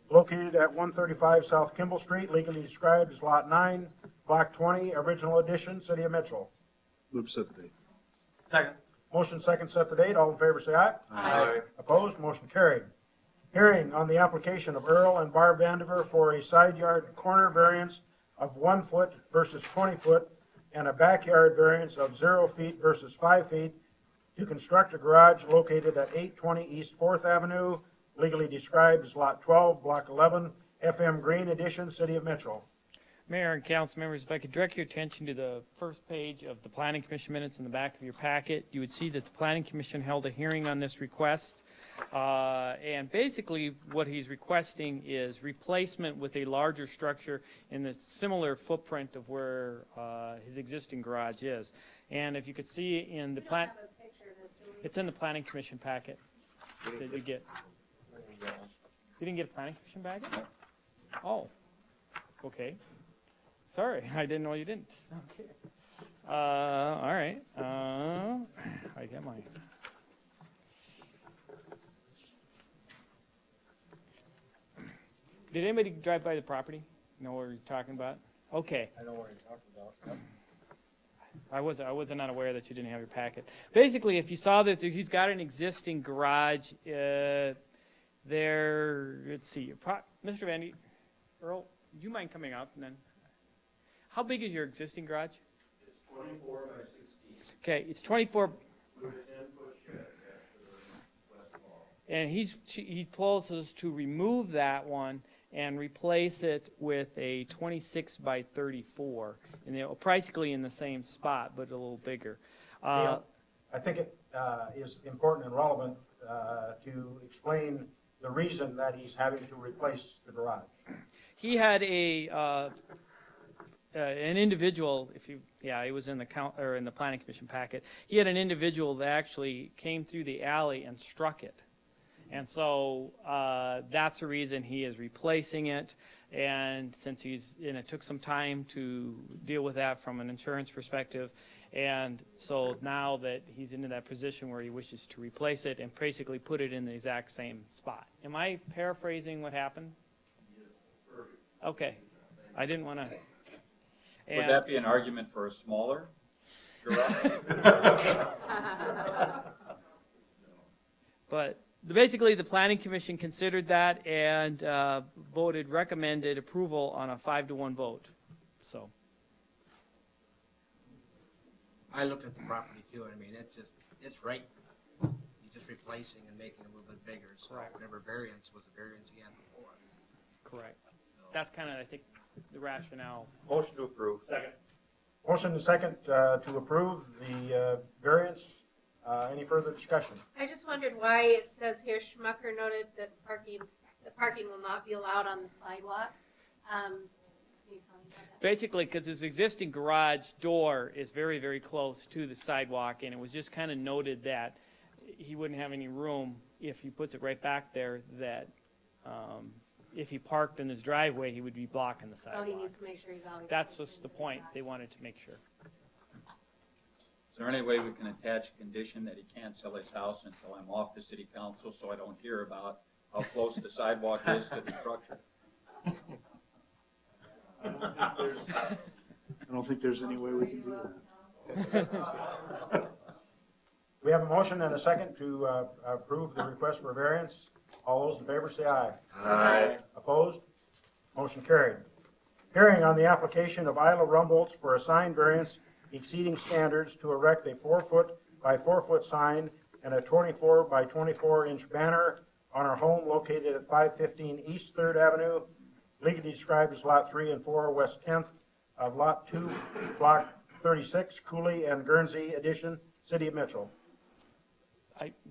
located at 135 South Kimball Street, legally described as Lot 9, Block 20, Original Edition, City of Mitchell. Move to set the date. Second. Motion second, set the date. All in favor, say aye. Aye. Opposed? Motion carried. Hearing on the application of Earl and Barb Vandiver for a side yard corner variance of 1 foot versus 20 foot and a backyard variance of 0 feet versus 5 feet to construct a garage located at 820 East 4th Avenue, legally described as Lot 12, Block 11, FM Green Edition, City of Mitchell. Mayor and council members, if I could direct your attention to the first page of the Planning Commission minutes in the back of your packet, you would see that the Planning Commission held a hearing on this request. And basically what he's requesting is replacement with a larger structure in the similar footprint of where his existing garage is. And if you could see in the plan, it's in the Planning Commission packet that you get. You didn't get a Planning Commission packet? Oh, okay. Sorry, I didn't know you didn't. Okay. All right. I get mine. Did anybody drive by the property? Know what you're talking about? Okay. I know what you're talking about. Yep. I was not aware that you didn't have your packet. Basically, if you saw that he's got an existing garage there, let's see. Mr. Vandy, Earl, do you mind coming up and then? How big is your existing garage? It's 24 by 16. Okay, it's 24. With a 10-foot shed at the west wall. And he proposes to remove that one and replace it with a 26 by 34, and they're basically in the same spot, but a little bigger. I think it is important and relevant to explain the reason that he's having to replace the garage. He had an individual, it was in the Planning Commission packet. He had an individual that actually came through the alley and struck it. And so that's the reason he is replacing it. And since it took some time to deal with that from an insurance perspective. And so now that he's into that position where he wishes to replace it and basically put it in the exact same spot. Am I paraphrasing what happened? Okay. I didn't want to. Would that be an argument for a smaller garage? But basically, the Planning Commission considered that and recommended approval on a 5-to-1 vote. So. I looked at the property too. I mean, it's right. You're just replacing and making it a little bit bigger. So Correct. whatever variance was a variance he had before. Correct. That's kind of, I think, the rationale. Motion to approve. Second. Motion and second to approve the variance. Any further discussion? I just wondered why it says here Schmucker noted that the parking will not be allowed on the sidewalk. Can you tell me about that? Basically, because his existing garage door is very, very close to the sidewalk, and it was just kind of noted that he wouldn't have any room if he puts it right back there, that if he parked in his driveway, he would be blocking the sidewalk. So he needs to make sure he's always. That's just the point. They wanted to make sure. Is there any way we can attach a condition that he can't sell his house until I'm off the city council so I don't hear about how close the sidewalk is to the structure? I don't think there's any way we can do that. We have a motion and a second to approve the request for variance. All those in favor say aye. Aye. Opposed? Motion carried. Hearing on the application of Isla Rumboltz for a sign variance exceeding standards to erect a 4-foot by 4-foot sign and a 24 by 24-inch banner on her home located at 515 East 3rd Avenue, legally described as Lot 3 and 4, West 10th of Lot 2, Block 36, Cooley and Guernsey Edition, City of Mitchell.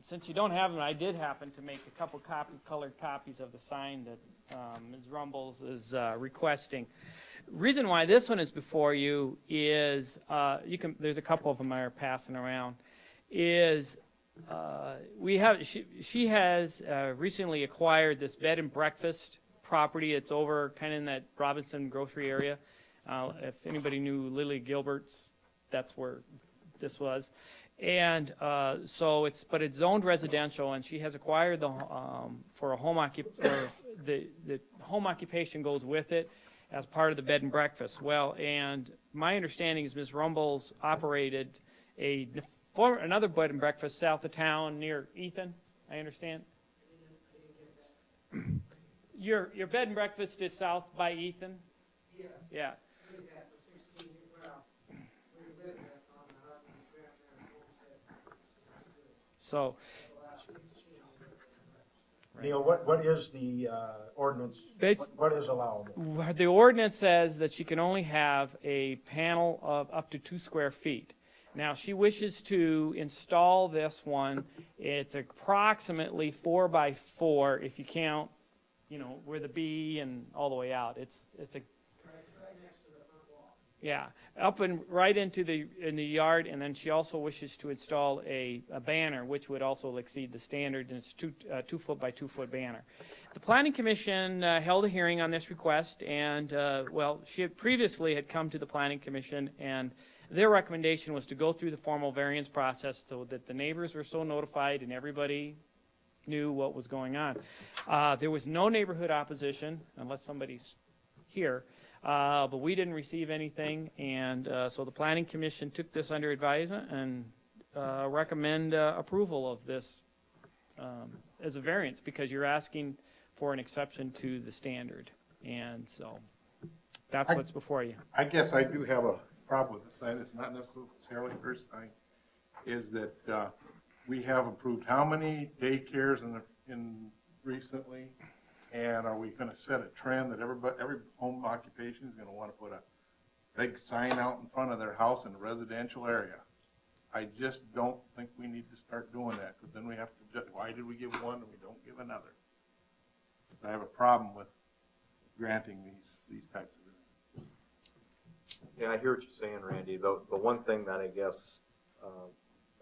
Since you don't have them, I did happen to make a couple colored copies of the sign that Ms. Rumbles is requesting. Reason why this one is before you is, there's a couple of them I are passing around, is she has recently acquired this bed and breakfast property. It's over kind of in that Robinson grocery area. If anybody knew Lily Gilbert's, that's where this was. And but it's zoned residential, and she has acquired the for a home the home occupation goes with it as part of the bed and breakfast. Well, and my understanding is Ms. Rumbles operated another bed and breakfast south of town near Ethan. I understand. Your bed and breakfast is south by Ethan. Yeah. So, Neil, what is the ordinance? What is allowable? The ordinance says that she can only have a panel of up to 2 square feet. Now, she wishes to install this one. It's approximately 4 by 4 if you count, where the B and all the way out. It's a yeah, up and right in the yard, and then she also wishes to install a banner, which would also exceed the standard, and it's 2 foot by 2 foot banner. The Planning Commission held a hearing on this request, and she had previously had come to the Planning Commission, and their recommendation was to go through the formal variance process so that the neighbors were so notified and everybody knew what was going on. There was no neighborhood opposition, unless somebody's here. But we didn't receive anything, and so the Planning Commission took this under advisement and recommend approval of this as a variance, because you're asking for an exception to the standard, and so that's what's before you. I guess I do have a problem with the sign. It's not necessarily her sign. Is that we have approved how many daycares in recently? And are we going to set a trend that every home occupation is going to want to put a big sign out in front of their house in a residential area? I just don't think we need to start doing that, because then we have to why did we give one and we don't give another? I have a problem with granting these types of things. Yeah, I hear what you're saying, Randy. The one thing that I guess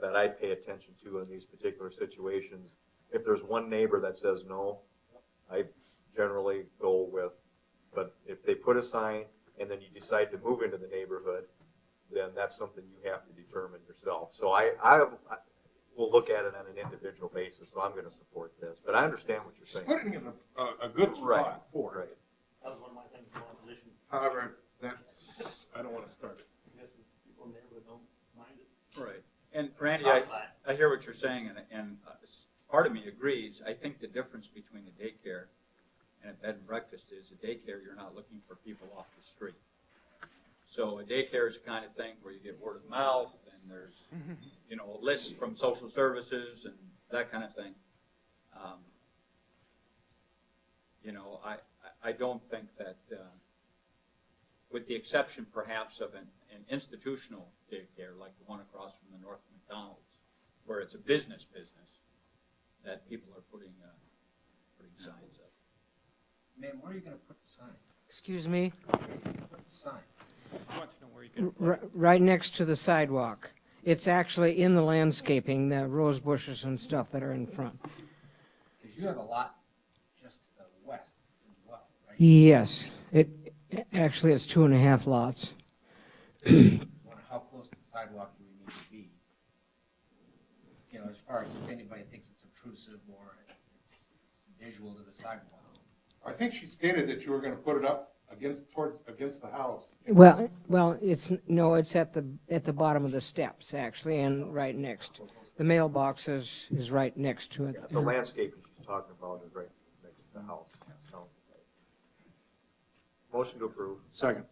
that I pay attention to in these particular situations, if there's one neighbor that says no, I generally go with, but if they put a sign and then you decide to move into the neighborhood, then that's something you have to determine yourself. So I will look at it on an individual basis, so I'm going to support this. But I understand what you're saying. Putting it in a good spot for it. Right. That was one of my things in opposition. However, I don't want to start it. I guess people in the neighborhood don't mind it. Right. And Randy, I hear what you're saying, and part of me agrees. I think the difference between a daycare and a bed and breakfast is a daycare, you're not looking for people off the street. So a daycare is the kind of thing where you get word of mouth, and there's, a list from social services and that kind of thing. I don't think that, with the exception perhaps of an institutional daycare like the one across from the North McDonald's, where it's a business, that people are putting signs up. Ma'am, where are you going to put the sign? Excuse me? Where are you going to put the sign? I want to know where you're going to Right next to the sidewalk. It's actually in the landscaping, the rose bushes and stuff that are in front. Because you have a lot just to the west as well, right? Yes, actually it's 2.5 lots. I wonder how close to the sidewalk do we need to be? As far as if anybody thinks it's obtrusive or it's visual to the sidewalk. I think she stated that you were going to put it up against the house. Well, it's at the bottom of the steps actually, and right next. The mailbox is right next to it. Yeah, the landscaping she's talking about is right next to the house. So, motion to approve. Second.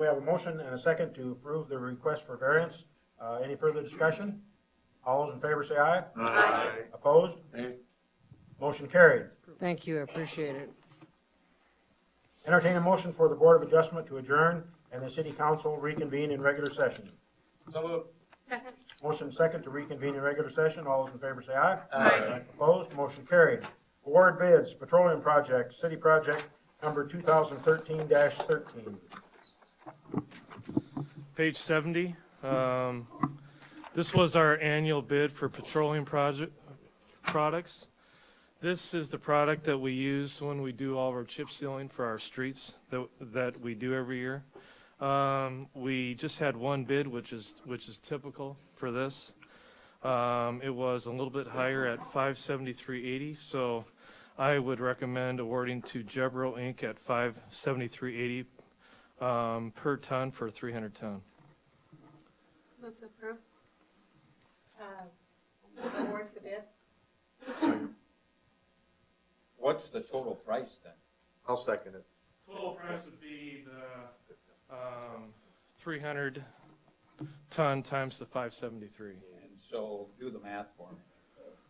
We have a motion and a second to approve the request for variance. Any further discussion? All those in favor say aye. Aye. Opposed? Aye. Motion carried. Thank you, I appreciate it. Entertain a motion for the Board of Adjustment to adjourn and the City Council reconvene in regular session. So moved. Second. Motion second to reconvene in regular session. All those in favor say aye. Aye. Opposed? Motion carried. Award bids, petroleum project, city project number 2013-13. Page 70. This was our annual bid for petroleum products. This is the product that we use when we do all of our chip sealing for our streets that we do every year. We just had one bid, which is typical for this. It was a little bit higher at $573.80, so I would recommend awarding to Jebro Inc. at $573.80 per ton for 300 ton. Move to approve. Award the bid. What's the total price then? I'll second it. Total price would be the 300 ton times the 573. And so do the math for me.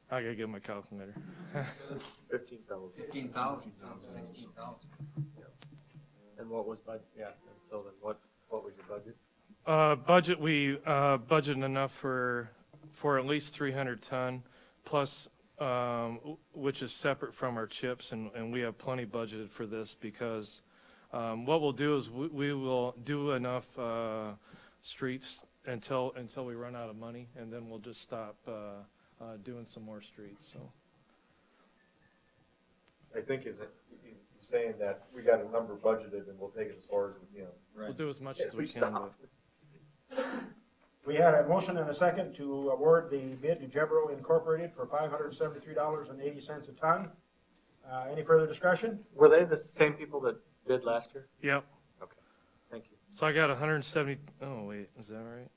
I gotta get my calculator. 15,000. 15,000, sounds 16,000. And what was budget? Yeah. And so then what was your budget? Budget, we budgeted enough for at least 300 ton plus, which is separate from our chips, and we have plenty budgeted for this because what we'll do is we will do enough streets until we run out of money, and then we'll just stop doing some more streets. So I think he's saying that we got a number budgeted and we'll take it as far as we can. we'll do as much as we can. But We had a motion and a second to award the bid to Jebro Incorporated for $573.80 a ton. Any further discussion? Were they the same people that bid last year? Yep. Okay. Thank you. So I got 170. Oh wait, is that right?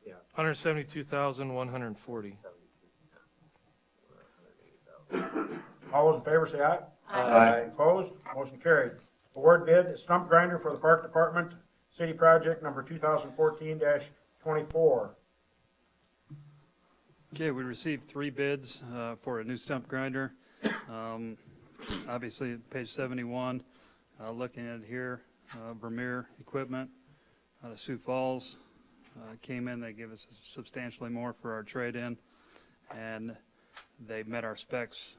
Yeah. 172,140. All those in favor say aye. Aye. Opposed? Motion carried. Award bid, stump grinder for the Park Department, city project number 2014-24. Okay, we received 3 bids for a new stump grinder. Obviously, page 71, looking at it here, Vermeer Equipment out of Sioux Falls came in. They gave us substantially more for our trade-in, and they met our specs.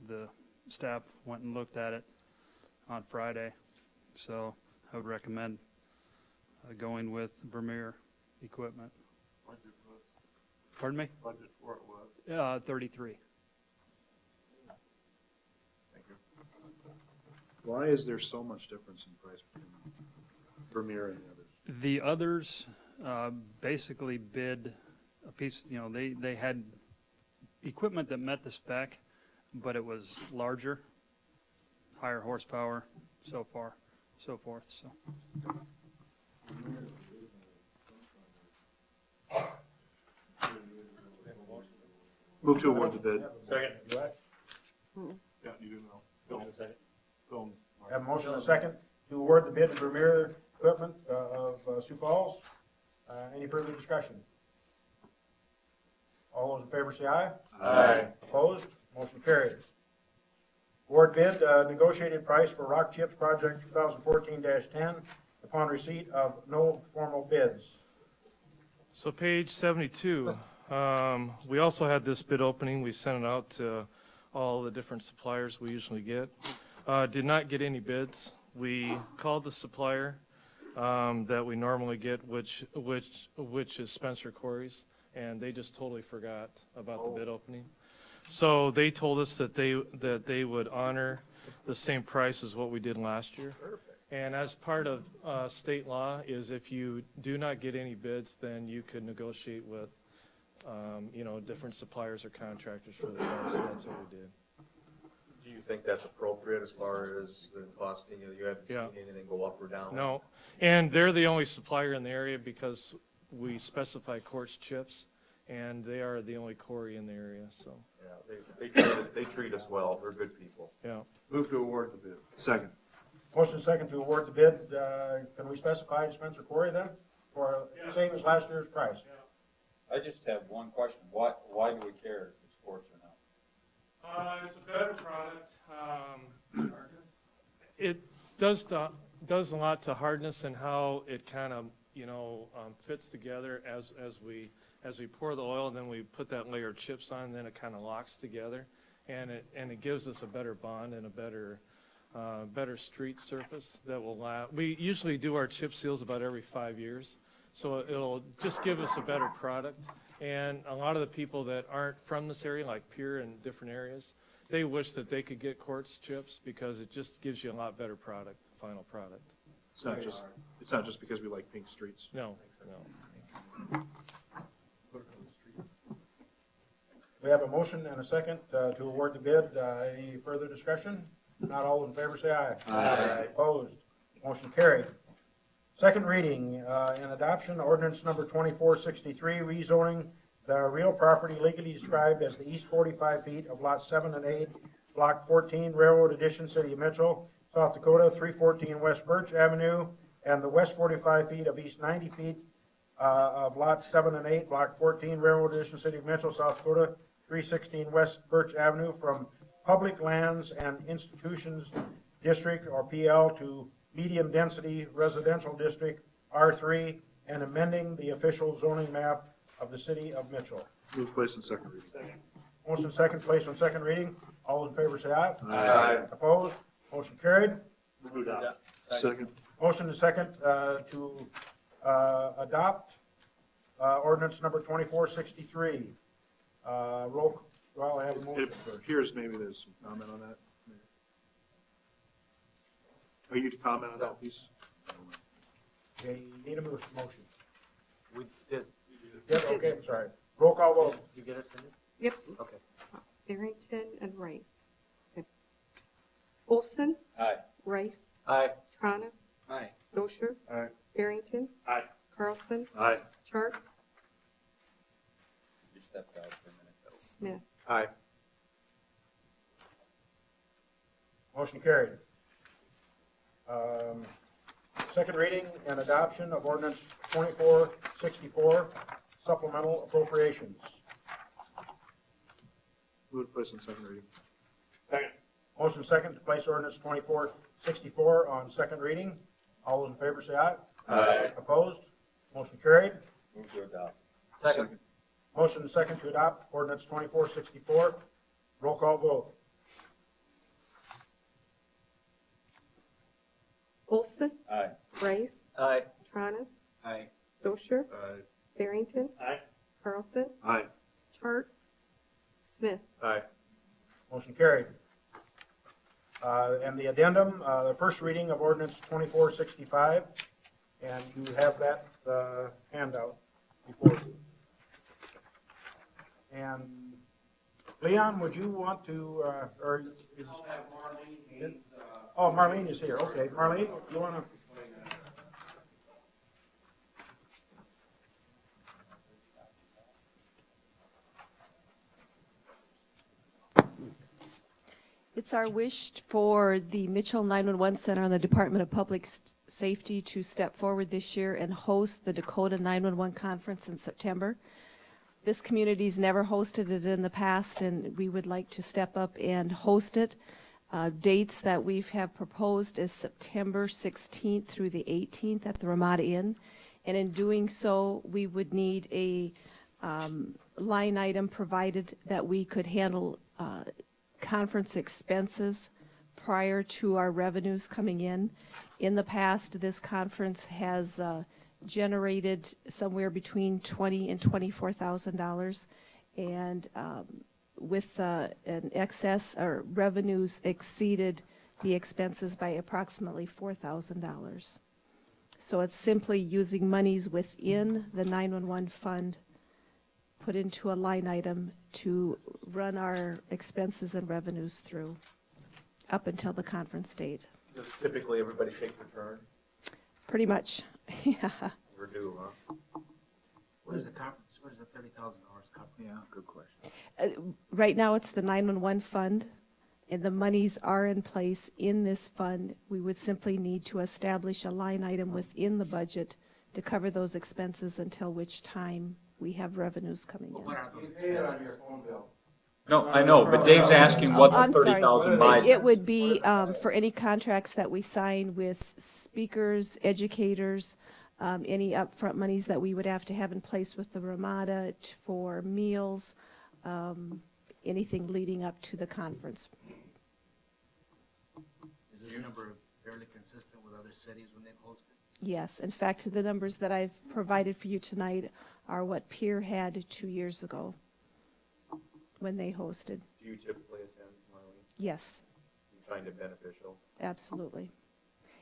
The staff went and looked at it on Friday, so I would recommend going with Vermeer Equipment. Budget was, Pardon me? budget for it was. 33. Thank you. Why is there so much difference in price between Vermeer and the others? The others basically bid a piece, they had equipment that met the spec, but it was larger, higher horsepower, so forth. So Move to award the bid. Second. Yeah, you do know. Bill. Bill. Have a motion and a second to award the bid to Vermeer Equipment of Sioux Falls. Any further discussion? All those in favor say aye. Aye. Opposed? Motion carried. Award bid, negotiated price for Rock Chips Project 2014-10 upon receipt of no formal bids. So page 72, we also had this bid opening. We sent it out to all the different suppliers we usually get. Did not get any bids. We called the supplier that we normally get, which is Spencer Quarries, and they just totally forgot about the bid opening. So they told us that they would honor the same price as what we did last year. And as part of state law is if you do not get any bids, then you could negotiate with, different suppliers or contractors for the price. So that's what we did. Do you think that's appropriate as far as the costing? You haven't Yeah. seen anything go up or down? No, and they're the only supplier in the area because we specify quartz chips, and they are the only quarry in the area, so. Yeah, they treat us well. They're good people. Yeah. Move to award the bid. Second. Motion and second to award the bid. Can we specify Spencer Quarry then? For same as last year's price? I just have one question. Why do we care if it's quartz or not? It's a better product. It does a lot to hardness and how it kind of fits together as we pour the oil, and then we put that layer of chips on, and then it kind of locks together, and it gives us a better bond and a better street surface that will last. We usually do our chip seals about every 5 years, so it'll just give us a better product. And a lot of the people that aren't from this area, like Pierre and different areas, they wish that they could get quartz chips because it just gives you a lot better product, final product. It's not just because we like pink streets. No. We have a motion and a second to award the bid. Any further discussion? Not all in favor, say aye. Aye. Opposed? Motion carried. Second reading and adoption, ordinance number 2463, rezoning the real property legally described as the east 45 feet of lots 7 and 8, block 14, Railroad Edition, City of Mitchell, South Dakota, 314 West Birch Avenue, and the west 45 feet of east 90 feet of lots 7 and 8, block 14, Railroad Edition, City of Mitchell, South Dakota, 316 West Birch Avenue, from Public Lands and Institutions District, or PL, to Medium Density Residential District, R3, and amending the official zoning map of the City of Mitchell. Move place on second reading. Motion second, place on second reading. All in favor, say aye. Aye. Opposed? Motion carried. Second. Motion is second to adopt ordinance number 2463. Roll, well, I have a motion It first. appears maybe there's some comment on that. Are you to comment on that piece? Okay, you need a motion. We did. Yep, okay, I'm sorry. Roll call vote. You get it, Cindy? Yep. Okay. Barrington and Rice. Okay. Olson. Aye. Rice. Aye. Tronis. Aye. Dosher. Aye. Barrington. Aye. Carlson. Aye. Charts. You stepped out for a minute, though. Smith. Aye. Motion carried. Second reading and adoption of ordinance 2464, supplemental appropriations. Move place on second reading. Second. Motion second to place ordinance 2464 on second reading. All those in favor say aye. Aye. Opposed? Motion carried. Move to adopt. Second. Motion second to adopt ordinance 2464. Roll call vote. Olson. Aye. Rice. Aye. Tronis. Aye. Dosher. Aye. Barrington. Aye. Carlson. Aye. Charts. Smith. Aye. Motion carried. And the addendum, the first reading of ordinance 2465, and you have that handout before you. And Leon, would you want to, or is? Oh, Marlene is here. Okay, Marlene, you want to? It's our wish for the Mitchell 911 Center and the Department of Public Safety to step forward this year and host the Dakota 911 Conference in September. This community's never hosted it in the past, and we would like to step up and host it. Dates that we have proposed is September 16th through the 18th at the Ramada Inn. And in doing so, we would need a line item provided that we could handle conference expenses prior to our revenues coming in. In the past, this conference has generated somewhere between $20,000 and $24,000, and with an excess or revenues exceeded the expenses by approximately $4,000. So it's simply using monies within the 911 fund put into a line item to run our expenses and revenues through up until the conference date. Does typically everybody take their turn? Pretty much, yeah. We're due, huh? What is the conference, what is the $30,000 cover? Yeah, good question. Right now, it's the 911 fund, and the monies are in place in this fund. We would simply need to establish a line item within the budget to cover those expenses until which time we have revenues coming in. What are those You pay it on expenses? your phone bill. No, I know, but Dave's asking what the I'm sorry. 30,000 buys. It would be for any contracts that we sign with speakers, educators, any upfront monies that we would have to have in place with the Ramada for meals, anything leading up to the conference. Is this number fairly consistent with other cities when they've hosted? Yes, in fact, the numbers that I've provided for you tonight are what Pier had 2 years ago when they hosted. Do you typically attend, Marlene? Yes, You find it beneficial? absolutely.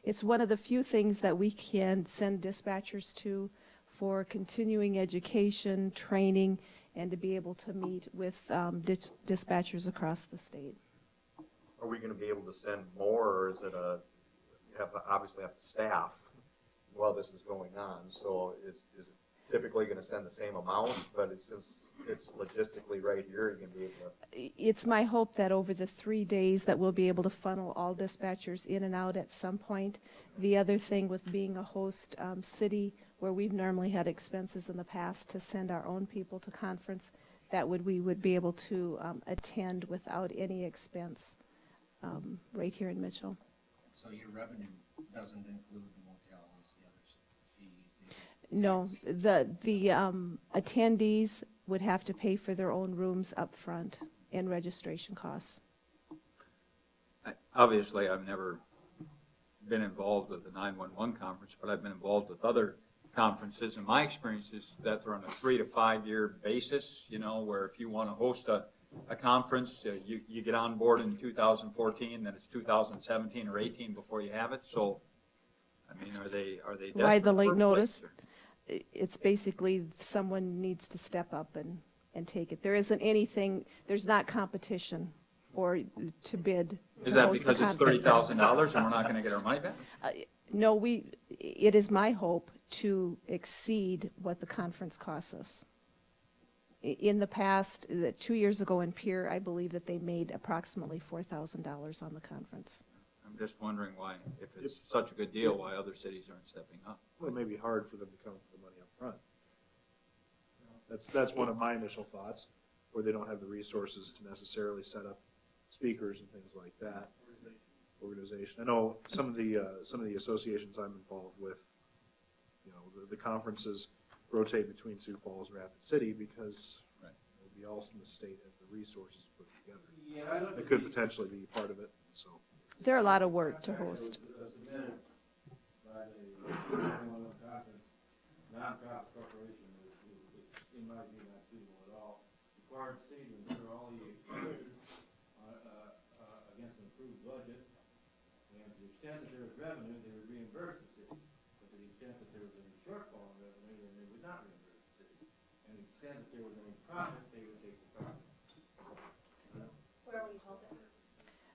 It's one of the few things that we can send dispatchers to for continuing education, training, and to be able to meet with dispatchers across the state. Are we gonna be able to send more, or is it obviously have to staff while this is going on? So is it typically gonna send the same amount, but since it's logistically right here, you're gonna be able to? It's my hope that over the 3 days that we'll be able to funnel all dispatchers in and out at some point. The other thing with being a host city where we've normally had expenses in the past to send our own people to conference, we would be able to attend without any expense right here in Mitchell. So your revenue doesn't include the motels, the other fees? No, the attendees would have to pay for their own rooms up front and registration costs. Obviously, I've never been involved with the 911 conference, but I've been involved with other conferences, and my experience is that they're on a 3 to 5 year basis, you know, where if you want to host a conference, you get on board in 2014, then it's 2017 or 18 before you have it. So, I mean, are they desperate? Why the late for a notice? place, or? It's basically someone needs to step up and take it. There isn't anything, there's not competition or to bid. Is to that host the because it's conference. $30,000 and we're not going to get our money back? No, it is my hope to exceed what the conference costs us. In the past, 2 years ago in Pier, I believe that they made approximately $4,000 on the conference. I'm just wondering why, if it's such a good deal, why other cities aren't stepping up. Well, it may be hard for them to come for the money up front. That's one of my initial thoughts, where they don't have the resources to necessarily set up speakers and things like that. Organization. I know some of the associations I'm involved with, you know, the conferences rotate between Sioux Falls and Rapid City because nobody else in the state has the resources to put it together. It could potentially be part of it. So They're a lot of work to host. Nonprofit corporation in my view, not suitable at all. Required the city to incur all the expenses against an approved budget, and to the extent that there was revenue, they would reimburse the city. But to the extent that there was any shortfall in revenue, then they would not reimburse the city. And to the extent that there was any profit, they would take the profit. Where we hold it?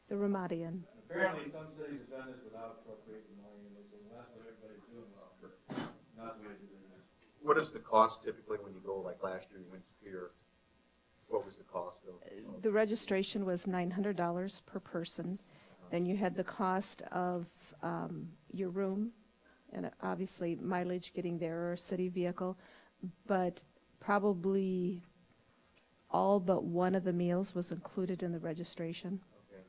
The Ramadian. Apparently, some cities have done this without appropriating money, and they say, well, that's what everybody's doing, well, not the way to do business. What is the cost typically when you go, like last year you went to Pier? What was the cost of? The registration was $900 per person. Then you had the cost of your room, and obviously mileage getting there or a city vehicle, but probably all but one of the meals was included in the registration. Okay.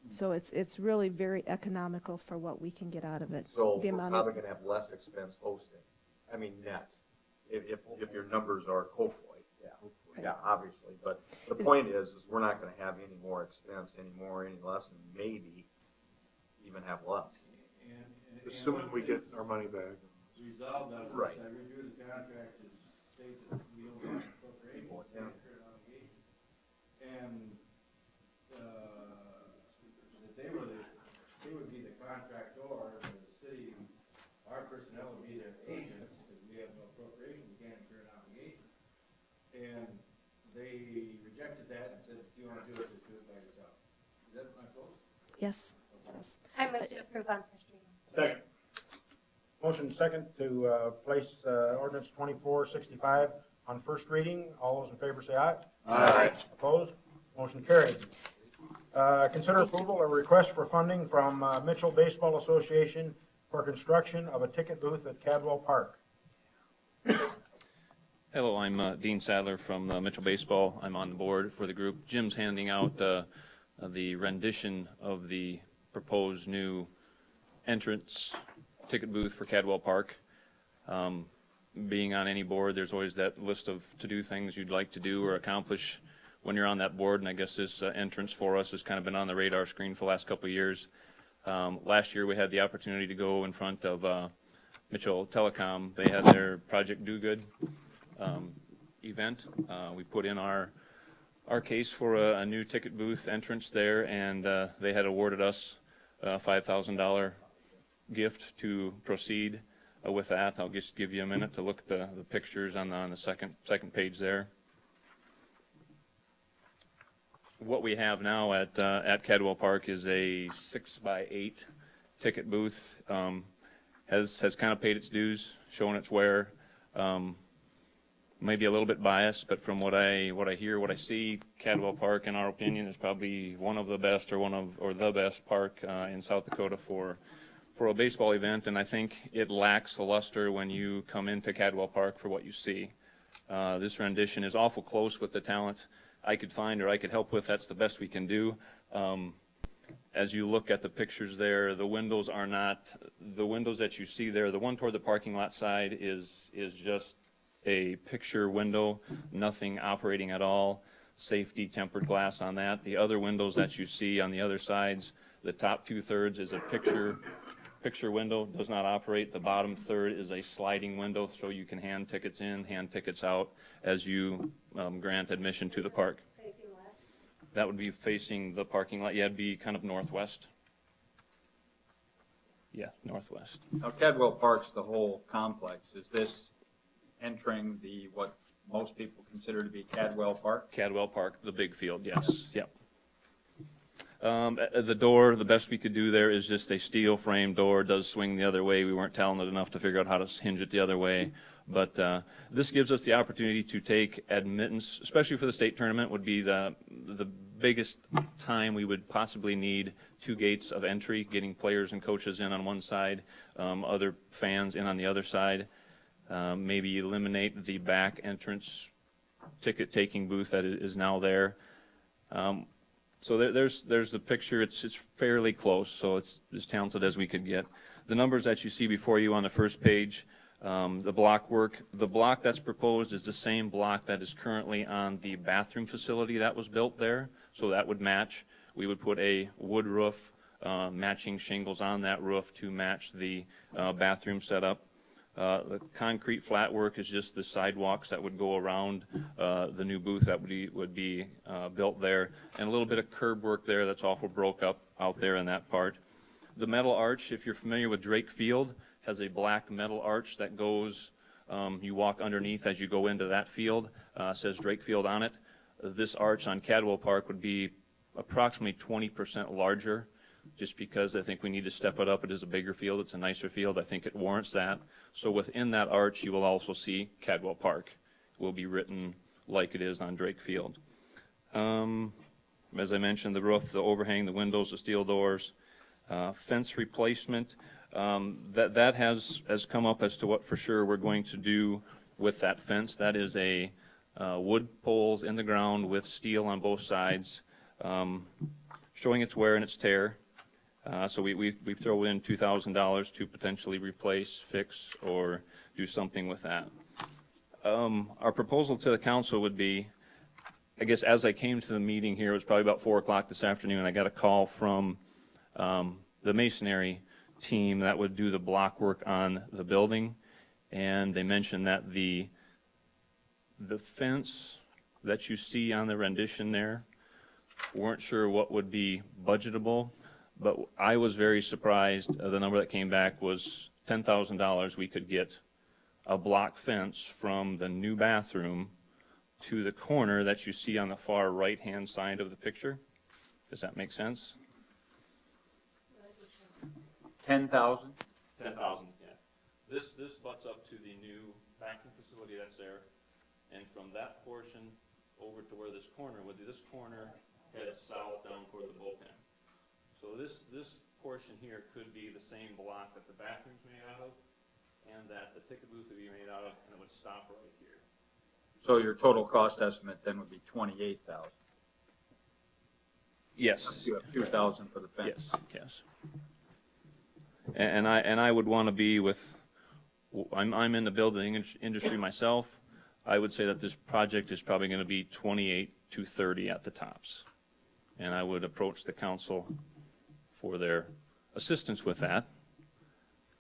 So it's really very economical for what we can get out of it. So The we're amount probably of, gonna have less expense hosting. I mean, net, if your numbers are hopefully, yeah, obviously. But the point is we're not gonna have any more expense, any less, and maybe even have less. assuming we get our money back. Resolved on this, Right. I reviewed the contract to state that we don't want to appropriate more current obligation. And, that they would be the contractor, and the city, our personnel would be their agents, because we have no appropriation, we can't incur an obligation. And they rejected that and said, if you want to do it, just do it by yourself. Is that my fault? yes. Yes. I move to approve on first reading. Second. Motion second to place ordinance 2465 on first reading. All those in favor say aye. Aye. Opposed? Motion carried. Consider approval of a request for funding from Mitchell Baseball Association for construction of a ticket booth at Cadwell Park. Hello, I'm Dean Sadler from Mitchell Baseball. I'm on the board for the group. Jim's handing out the rendition of the proposed new entrance ticket booth for Cadwell Park. Being on any board, there's always that list of to-do things you'd like to do or accomplish when you're on that board, and I guess this entrance for us has kind of been on the radar screen for the last couple of years. Last year, we had the opportunity to go in front of Mitchell Telecom. They had their Project Do Good event. We put in our case for a new ticket booth entrance there, and they had awarded us a $5,000 gift to proceed with that. I'll just give you a minute to look at the pictures on the second page there. What we have now at Cadwell Park is a 6x8 ticket booth. Has kind of paid its dues, shown its wear. Maybe a little bit biased, but from what I hear, what I see, Cadwell Park, in our opinion, is probably one of the best or the best park in South Dakota for a baseball event, and I think it lacks the luster when you come into Cadwell Park for what you see. This rendition is awful close with the talent I could find or I could help with. That's the best we can do. As you look at the pictures there, the windows are not, the windows that you see there, the one toward the parking lot side is just a picture window, nothing operating at all, safety tempered glass on that. The other windows that you see on the other sides, the top 2/3 is a picture window, does not operate. The bottom third is a sliding window, so you can hand tickets in, hand tickets out as you grant admission to the park. Facing west? That would be facing the parking lot. Yeah, it'd be kind of northwest. Yeah, northwest. Now, Cadwell Park's the whole complex. Is this entering what most people consider to be Cadwell Park? Cadwell Park, the big field, yes. Yep. The door, the best we could do there is just a steel frame door. It does swing the other way. We weren't talented enough to figure out how to hinge it the other way. But this gives us the opportunity to take admittance, especially for the state tournament, would be the biggest time we would possibly need 2 gates of entry, getting players and coaches in on one side, other fans in on the other side. Maybe eliminate the back entrance ticket taking booth that is now there. So there's the picture. It's fairly close, so it's as talented as we could get. The numbers that you see before you on the first page, the block work, the block that's proposed is the same block that is currently on the bathroom facility that was built there, so that would match. We would put a wood roof, matching shingles on that roof to match the bathroom setup. The concrete flat work is just the sidewalks that would go around the new booth that would be built there, and a little bit of curb work there that's awful broke up out there in that part. The metal arch, if you're familiar with Drake Field, has a black metal arch that goes, you walk underneath as you go into that field, says Drake Field on it. This arch on Cadwell Park would be approximately 20% larger, just because I think we need to step it up. It is a bigger field. It's a nicer field. I think it warrants that. So within that arch, you will also see Cadwell Park. It will be written like it is on Drake Field. As I mentioned, the roof, the overhang, the windows, the steel doors, fence replacement. That has come up as to what for sure we're going to do with that fence. That is a wood poles in the ground with steel on both sides, showing its wear and its tear. So we've thrown in $2,000 to potentially replace, fix, or do something with that. Our proposal to the council would be, I guess as I came to the meeting here, it was probably about 4 o'clock this afternoon, I got a call from the masonry team that would do the block work on the building, and they mentioned that the fence that you see on the rendition there, weren't sure what would be budgetable. But I was very surprised. The number that came back was $10,000. We could get a block fence from the new bathroom to the corner that you see on the far right-hand side of the picture. Does that make sense? 10,000? 10,000, yeah. This butts up to the new banking facility that's there, and from that portion over to where this corner would be, this corner heads south down toward the bullpen. So this portion here could be the same block that the bathroom's made out of, and that the ticket booth would be made out of, and it would stop right here. So your total cost estimate then would be $28,000. Yes. You have $2,000 for the fence. Yes. And I would want to be with I'm in the building industry myself. I would say that this project is probably going to be 28 to 30 at the tops. And I would approach the council for their assistance with that.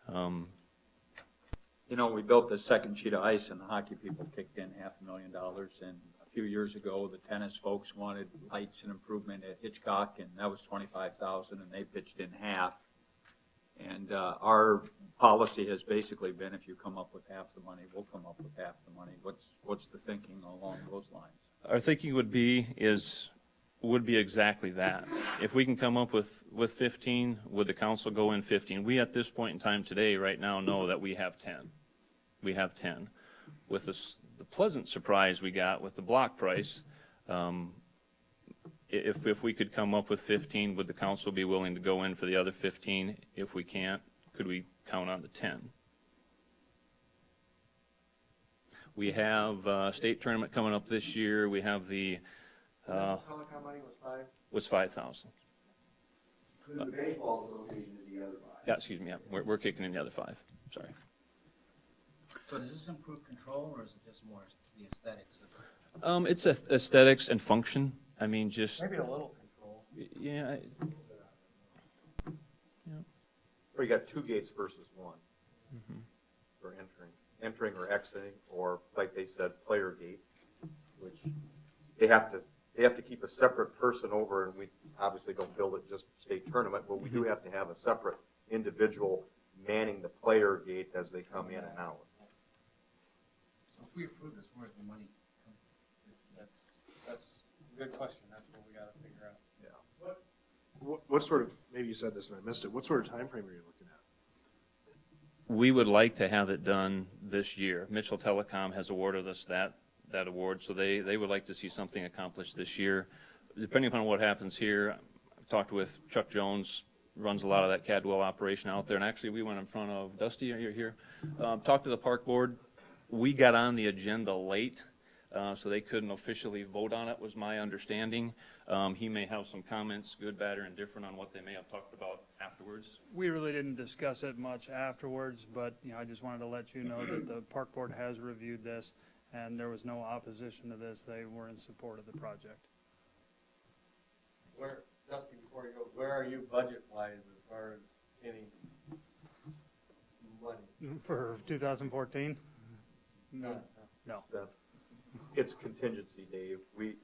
You know, we built the second sheet of ice and the hockey people kicked in $500,000. And a few years ago, the tennis folks wanted lights and improvement at Hitchcock, and that was $25,000, and they pitched in half. And our policy has basically been, if you come up with half the money, we'll come up with half the money. What's the thinking along those lines? Our thinking would be exactly that. If we can come up with 15, would the council go in 15? We at this point in time today, right now, know that we have 10. We have 10. With the pleasant surprise we got with the block price, if we could come up with 15, would the council be willing to go in for the other 15? If we can't, could we count on the 10? We have a state tournament coming up this year. We have the Telecom money was 5,000. The baseball association is the other five. Yeah, excuse me. Yeah, we're kicking in the other 5. Sorry. So does this improve control, or is it just more the aesthetics of it? It's aesthetics and function. I mean, just maybe a little control. Yeah. Or you got 2 gates versus 1 for entering or exiting, or like they said, player gate, which they have to keep a separate person over, and we obviously don't build it just for state tournament, but we do have to have a separate individual manning the player gate as they come in and out. So if we approve this, where's the money come? That's a good question. That's what we got to figure out. Yeah. What sort of, maybe you said this and I missed it, what sort of time frame are you looking at? We would like to have it done this year. Mitchell Telecom has awarded us that award, so they would like to see something accomplished this year. Depending upon what happens here, I've talked with Chuck Jones, runs a lot of that Cadwell operation out there, and actually we went in front of Dusty, you're here, talked to the park board. We got on the agenda late, so they couldn't officially vote on it, was my understanding. He may have some comments, good, bad, or indifferent, on what they may have talked about afterwards. We really didn't discuss it much afterwards, but I just wanted to let you know that the park board has reviewed this, and there was no opposition to this. They were in support of the project. Where, Dusty, before you go, where are you budget-wise as far as any money? For 2014? No. It's contingency, Dave. We,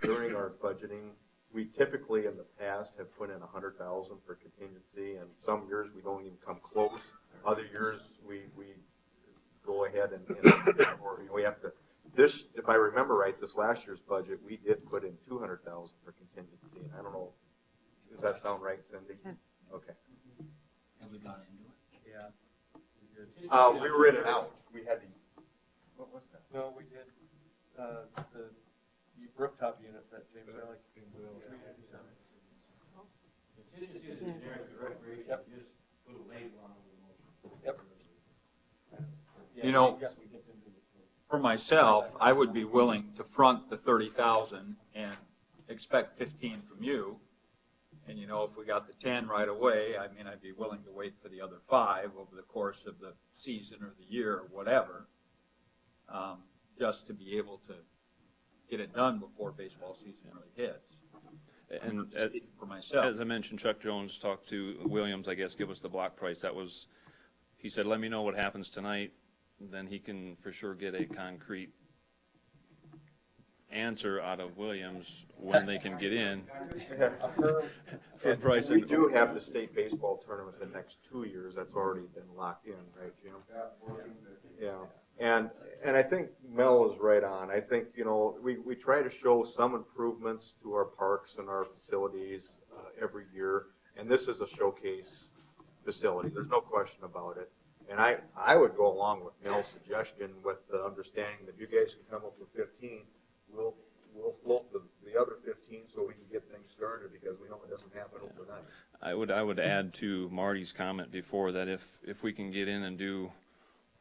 during our budgeting, we typically in the past have put in $100,000 for contingency, and some years we don't even come close. Other years we go ahead and or, we have to. This, if I remember right, this last year's budget, we did put in $200,000 for contingency, and I don't know. Does that sound right, Cindy? Yes. Okay. Have we gone into it? Yeah. We were in and out. We had the. What was that? No, we did the rooftop units at James Valley. Yep. You know, for myself, I would be willing to front the 30,000 and expect 15 from you. And you know, if we got the 10 right away, I mean, I'd be willing to wait for the other 5 over the course of the season or the year or whatever, just to be able to get it done before baseball season really hits. And speaking for myself, as I mentioned, Chuck Jones talked to Williams, I guess, give us the block price. That was, he said, let me know what happens tonight, then he can for sure get a concrete answer out of Williams when they can get in. For price. We do have the state baseball tournament the next 2 years. That's already been locked in, right, Jim? Yeah. And I think Mel is right on. I think, you know, we try to show some improvements to our parks and our facilities every year, and this is a showcase facility. There's no question about it. And I would go along with Mel's suggestion with the understanding that you guys can come up with 15. We'll float the other 15 so we can get things started, because we know it doesn't happen overnight. I would add to Marty's comment before that if we can get in and do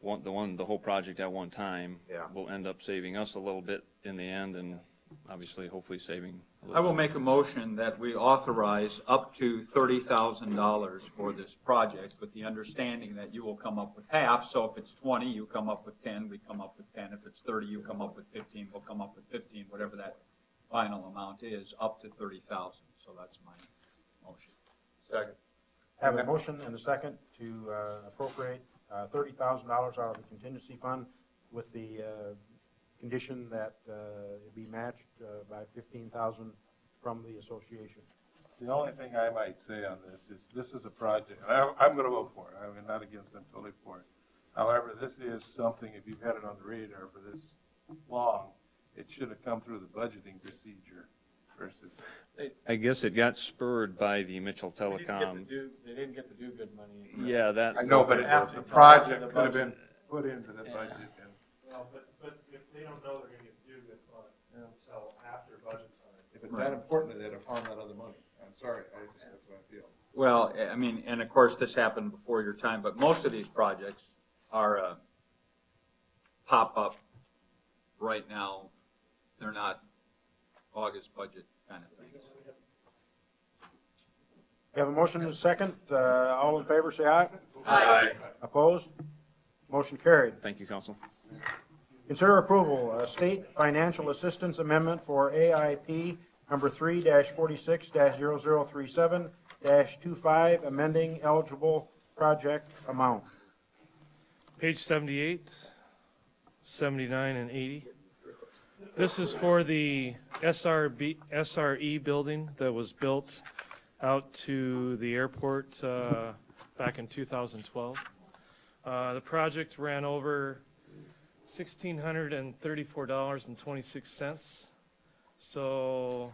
the whole project at one time, yeah, we'll end up saving us a little bit in the end, and obviously, hopefully saving a I little. will make a motion that we authorize up to $30,000 for this project, with the understanding that you will come up with half. So if it's 20, you come up with 10, we come up with 10. If it's 30, you come up with 15, we'll come up with 15, whatever that final amount is, up to 30,000. So that's my motion. Second. Have a motion and a second to appropriate $30,000 out of the contingency fund with the condition that it be matched by $15,000 from the association. The only thing I might say on this is a project, and I'm going to vote for it. I'm not against it, I'm totally for it. However, this is something, if you've had it on the radar for this long, it should have come through the budgeting procedure versus. I guess it got spurred by the Mitchell Telecom. They didn't get the do-good money. Yeah, that. I know, but the project could have been put into the budget. And Well, but if they don't know they're gonna get the do-good fund until after budget's on it. if it's that important, they'd have found that other money. I'm sorry, that's what I feel. Well, I mean, and of course, this happened before your time, but most of these projects are pop up right now. They're not August budget kind of things. We have a motion and a second. All in favor, say aye. Aye. Opposed? Motion carried. Thank you, Council. Consider approval, state financial assistance amendment for AIP number 3-46-0037-25, amending eligible project amount. Page 78, 79, and 80. This is for the SRE building that was built out to the airport back in 2012. The project ran over $1,634.26. So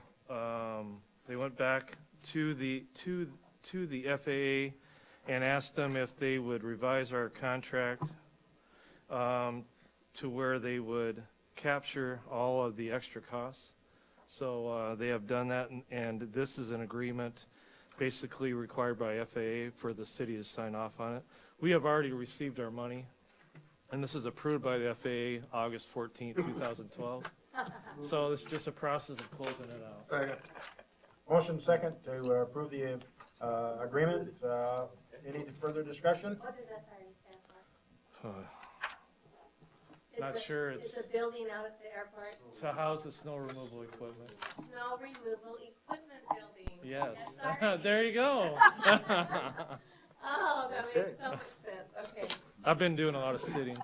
they went back to the FAA and asked them if they would revise our contract to where they would capture all of the extra costs. So they have done that, and this is an agreement basically required by FAA for the city to sign off on it. We have already received our money, and this is approved by the FAA August 14, 2012. So it's just a process of closing it out. Second. Motion second to approve the agreement. Any further discussion? What does SRE stand for? Not sure. It's a building out at the airport. To house the snow removal equipment. Snow removal equipment building. Yes. SRE. There you go. Oh, that makes so much sense. Okay. I've been doing a lot of sitting.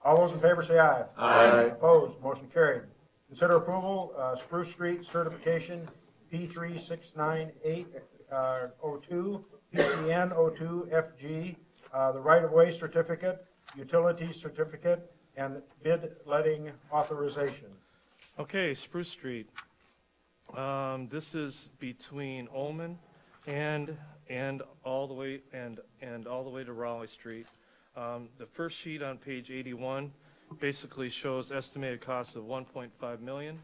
All those in favor say aye. Aye. Opposed? Motion carried. Consider approval, Spruce Street certification P369802, PCN 02FG, the right-of-way certificate, utility certificate, and bid letting authorization. Okay, Spruce Street. This is between Ullman and all the way all the way to Raleigh Street. The first sheet on page 81 basically shows estimated cost of $1.5 million.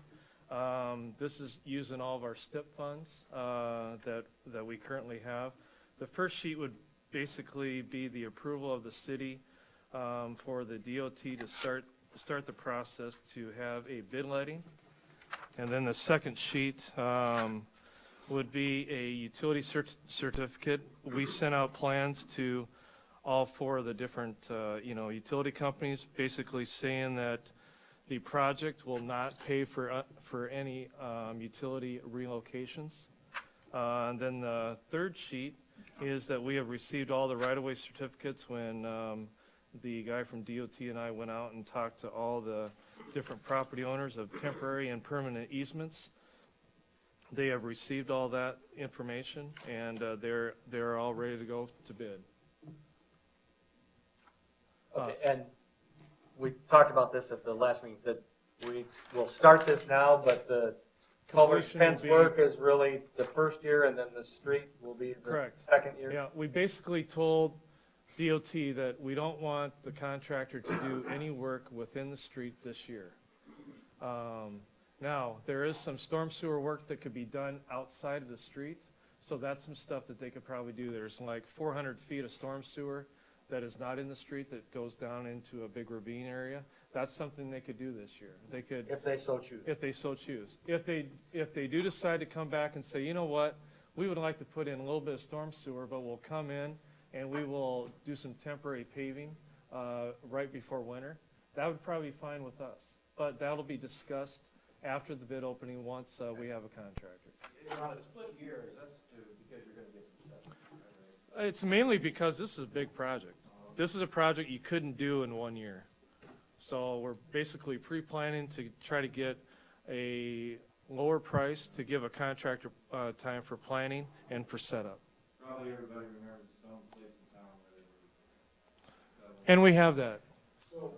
This is using all of our STIP funds that we currently have. The first sheet would basically be the approval of the city for the DOT to start the process to have a bid letting. And then the second sheet would be a utility certificate. We sent out plans to all four of the different utility companies, basically saying that the project will not pay for any utility relocations. And then the third sheet is that we have received all the right-of-way certificates when the guy from DOT and I went out and talked to all the different property owners of temporary and permanent easements. They have received all that information, and they're all ready to go to bid. Okay, and we talked about this at the last meeting, that we will start this now, but the culvert Completion fence will be- work is really the first year, and then the street will be the Correct. second year? Yeah, we basically told DOT that we don't want the contractor to do any work within the street this year. Now, there is some storm sewer work that could be done outside of the street, so that's some stuff that they could probably do. There's like 400 feet of storm sewer that is not in the street that goes down into a big ravine area, that's something they could do this year. They could. If they so choose. If they so choose. If they do decide to come back and say, you know what, we would like to put in a little bit of storm sewer, but we'll come in and we will do some temporary paving right before winter, that would probably be fine with us. But that'll be discussed after the bid opening once we have a contractor. On a split year, that's because you're gonna get some stuff. It's mainly because this is a big project. This is a project you couldn't do in 1 year. So we're basically pre-planning to try to get a lower price to give a contractor time for planning and for setup. Probably everybody remembers some place in town where they were. And we have that. So,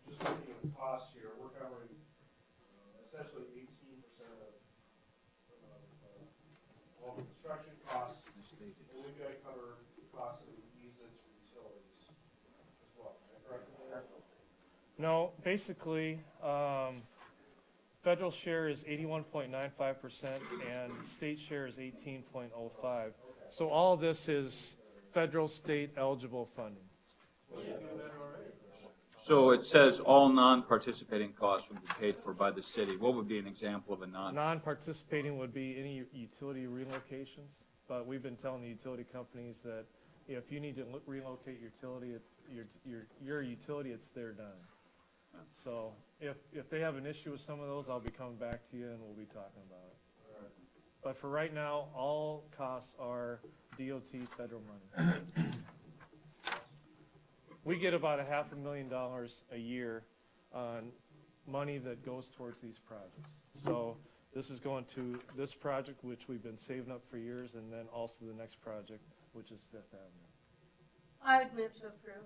just looking at the cost here, we're covering essentially 18% of all the construction costs, and we've got to cover the cost of the easements and utilities as well. Am I correct in that? No, basically, federal share is 81.95% and state share is 18.05. So all of this is federal, state eligible funding. So it says all non-participating costs would be paid for by the city. What would be an example of a Non-participating would be any utility relocations, but we've been telling the utility companies that if you need to relocate your utility, it's their dime. So if they have an issue with some of those, I'll be coming back to you and we'll be talking about it. But for right now, all costs are DOT federal money. We get about $500,000 a year on money that goes towards these projects. So this is going to this project, which we've been saving up for years, and then also the next project, which is Fifth Avenue. I would move to approve.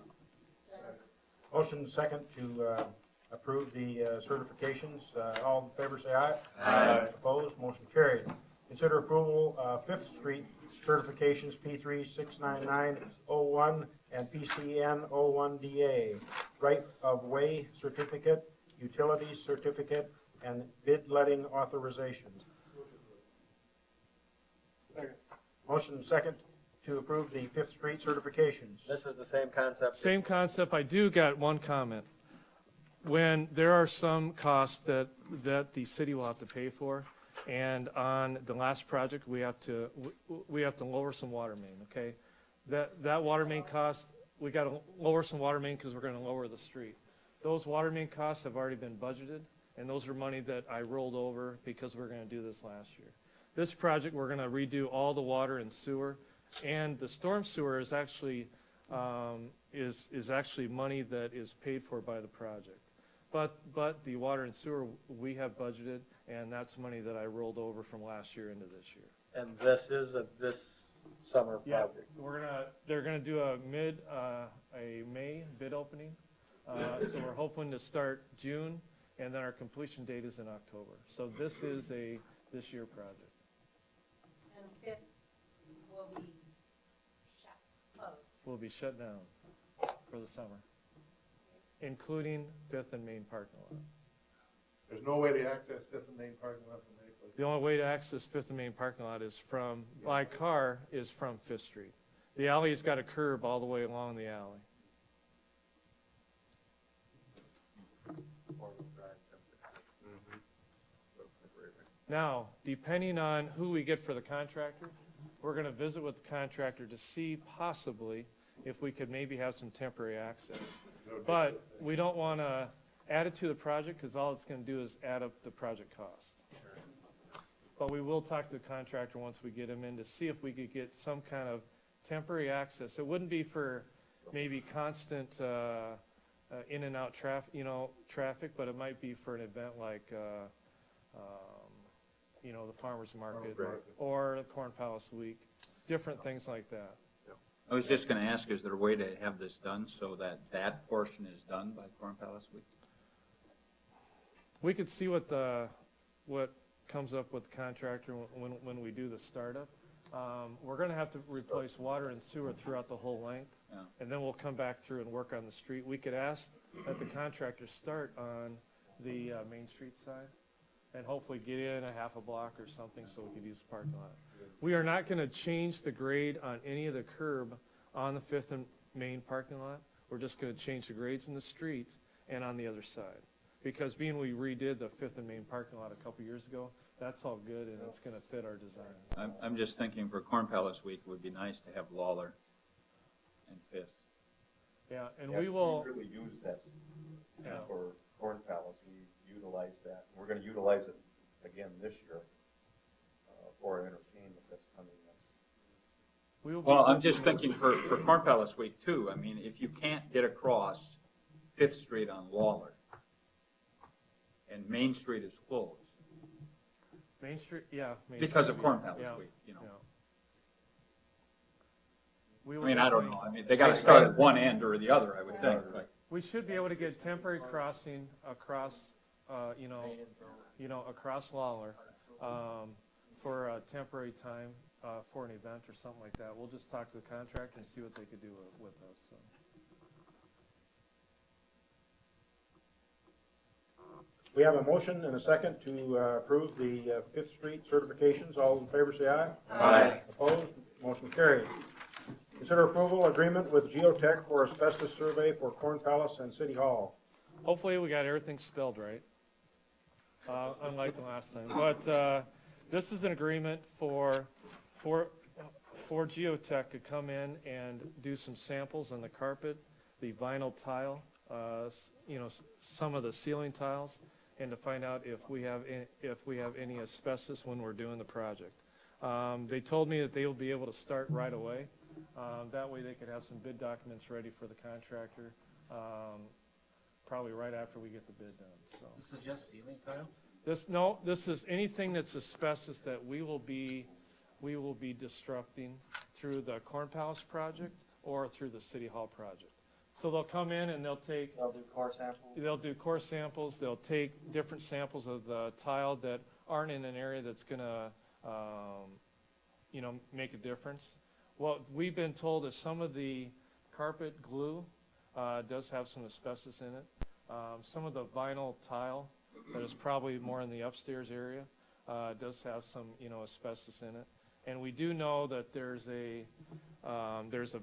Motion second to approve the certifications. All in favor say aye. Aye. Opposed, motion carried. Consider approval Fifth Street certifications P3 69901 and PCN 01DA. Right of way certificate, utilities certificate, and bid letting authorization. Motion second to approve the Fifth Street certifications. This is the same concept. Same concept. I do got one comment. When there are some costs that the city will have to pay for, and on the last project, we have to lower some water main, okay? That water main cost, we got to lower some water main because we're going to lower the street. Those water main costs have already been budgeted, and those are money that I rolled over because we're going to do this last year. This project, we're going to redo all the water and sewer, and the storm sewer is actually money that is paid for by the project. But the water and sewer, we have budgeted, and that's money that I rolled over from last year into this year. And this is this summer project. They're gonna do a May bid opening. So we're hoping to start June, and then our completion date is in October. So this is a this year project. And Fifth will be closed. Will be shut down for the summer, including Fifth and Main parking lot. There's no way to access Fifth and Main parking lot from any place. The only way to access Fifth and Main parking lot is by car is from Fifth Street. The alley's got a curb all the way along the alley. Now, depending on who we get for the contractor, we're going to visit with the contractor to see possibly if we could maybe have some temporary access. But we don't want to add it to the project because all it's going to do is add up the project cost. But we will talk to the contractor once we get him in to see if we could get some kind of temporary access. It wouldn't be for maybe constant in and out traffic, but it might be for an event like the farmers market or the Corn Palace Week, different things like that. I was just going to ask, is there a way to have this done so that portion is done by Corn Palace Week? We could see what comes up with the contractor when we do the startup. We're going to have to replace water and sewer throughout the whole length, and then we'll come back through and work on the street. We could ask that the contractor start on the Main Street side and hopefully get in a half a block or something so we could use the parking lot. We are not going to change the grade on any of the curb on the Fifth main parking lot. We're just gonna change the grades in the street and on the other side. Because being we redid the Fifth and Main parking lot a couple years ago, that's all good and it's gonna fit our design. I'm just thinking for Corn Palace Week, it would be nice to have Lawler and Fifth. Yeah, and we will. We really use that Yeah. for Corn Palace. We utilize that. We're gonna utilize it again this year for entertainment that's coming up. Well, I'm just thinking for Corn Palace Week too, I mean, if you can't get across Fifth Street on Lawler and Main Street is closed. Main Street, yeah. Because of Corn Palace yeah, Week, you know. Yeah. I mean, I don't know. I mean, they gotta start at one end or the other, I would think. But We should be able to get temporary crossing across, across Lawler, for a temporary time, for an event or something like that. We'll just talk to the contractor and see what they could do with us, so. We have a motion and a second to approve the Fifth Street certifications. All in favor, say aye. Aye. Opposed? Motion carried. Consider approval agreement with Geotech for asbestos survey for Corn Palace and City Hall. Hopefully we got everything spelled right, unlike the last time. But this is an agreement for Geotech to come in and do some samples on the carpet, the vinyl tile, some of the ceiling tiles, and to find out if we have any asbestos when we're doing the project. They told me that they will be able to start right away. That way they could have some bid documents ready for the contractor, probably right after we get the bid done. So. This is just ceiling tile? This is anything that's asbestos that we will be disrupting through the Corn Palace project or through the City Hall project. So they'll come in and they'll do core samples. They'll do core samples. They'll take different samples of the tile that aren't in an area that's gonna, make a difference. What we've been told is some of the carpet glue does have some asbestos in it. Some of the vinyl tile that is probably more in the upstairs area does have some, asbestos in it. And we do know that there's a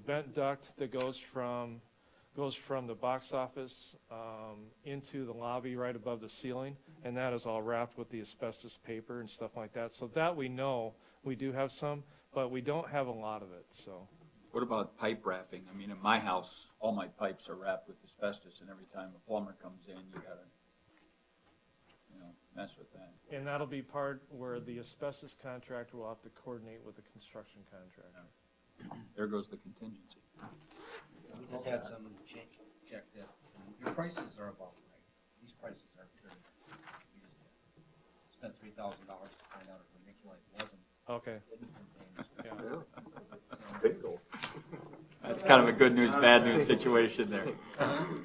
vent duct that goes from the box office into the lobby right above the ceiling, and that is all wrapped with the asbestos paper and stuff like that. So that we know we do have some, but we don't have a lot of it. So. what about pipe wrapping? I mean, in my house, all my pipes are wrapped with asbestos, and every time a plumber comes in, you gotta, mess with that. And that'll be part where the asbestos contractor will have to coordinate with the construction contractor. There goes the contingency. We just had someone check that. Your prices are about right. These prices are very, we just spent $3,000 to find out if the Nicolite wasn't. Okay. Bingo. That's kind of a good news, bad news situation there.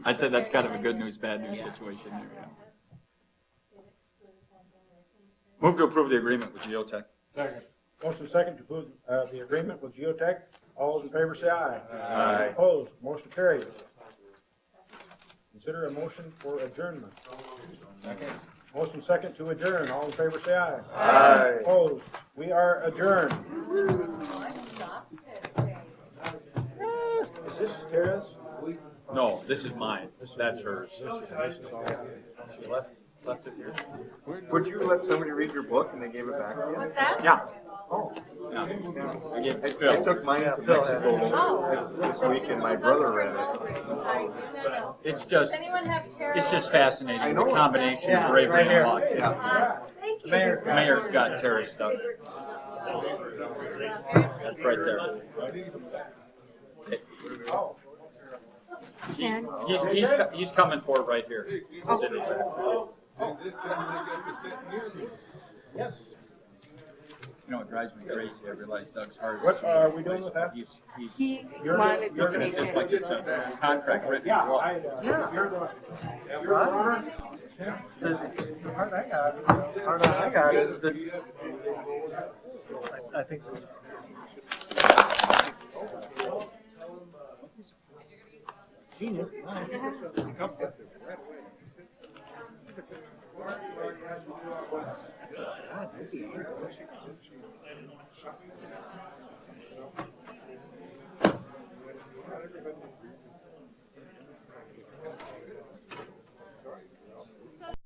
I'd say that's kind of a good news, bad news situation there. Yeah. Move to approve the agreement with Geotech. Second. Motion second to approve the agreement with Geotech. All those in favor say aye. Aye. Opposed? Motion carried. Consider a motion for adjournment. Second. Motion second to adjourn. All in favor say aye. Aye. Opposed? We are adjourned. Is this Tara's? No, this is mine. That's hers. She left it here. Would you let somebody read your book and they gave it back to you? What's that? Yeah. Oh. Yeah. I took mine to Mexico this week and my brother read it. It's just, Does anyone have tarot? it's just fascinating, I the know. combination Yeah, of bravery it's right and luck. Yeah. Thank you. The mayor's got Terry's stuff. That's right there. He's coming for it right here. Sit it there. Yes. It drives me crazy. I realize Doug's hard. What are we doing with that? He's He You're wanted to looking at take this like it. it's a contract written in law. You're the owner? The part I got is that I think. Genius.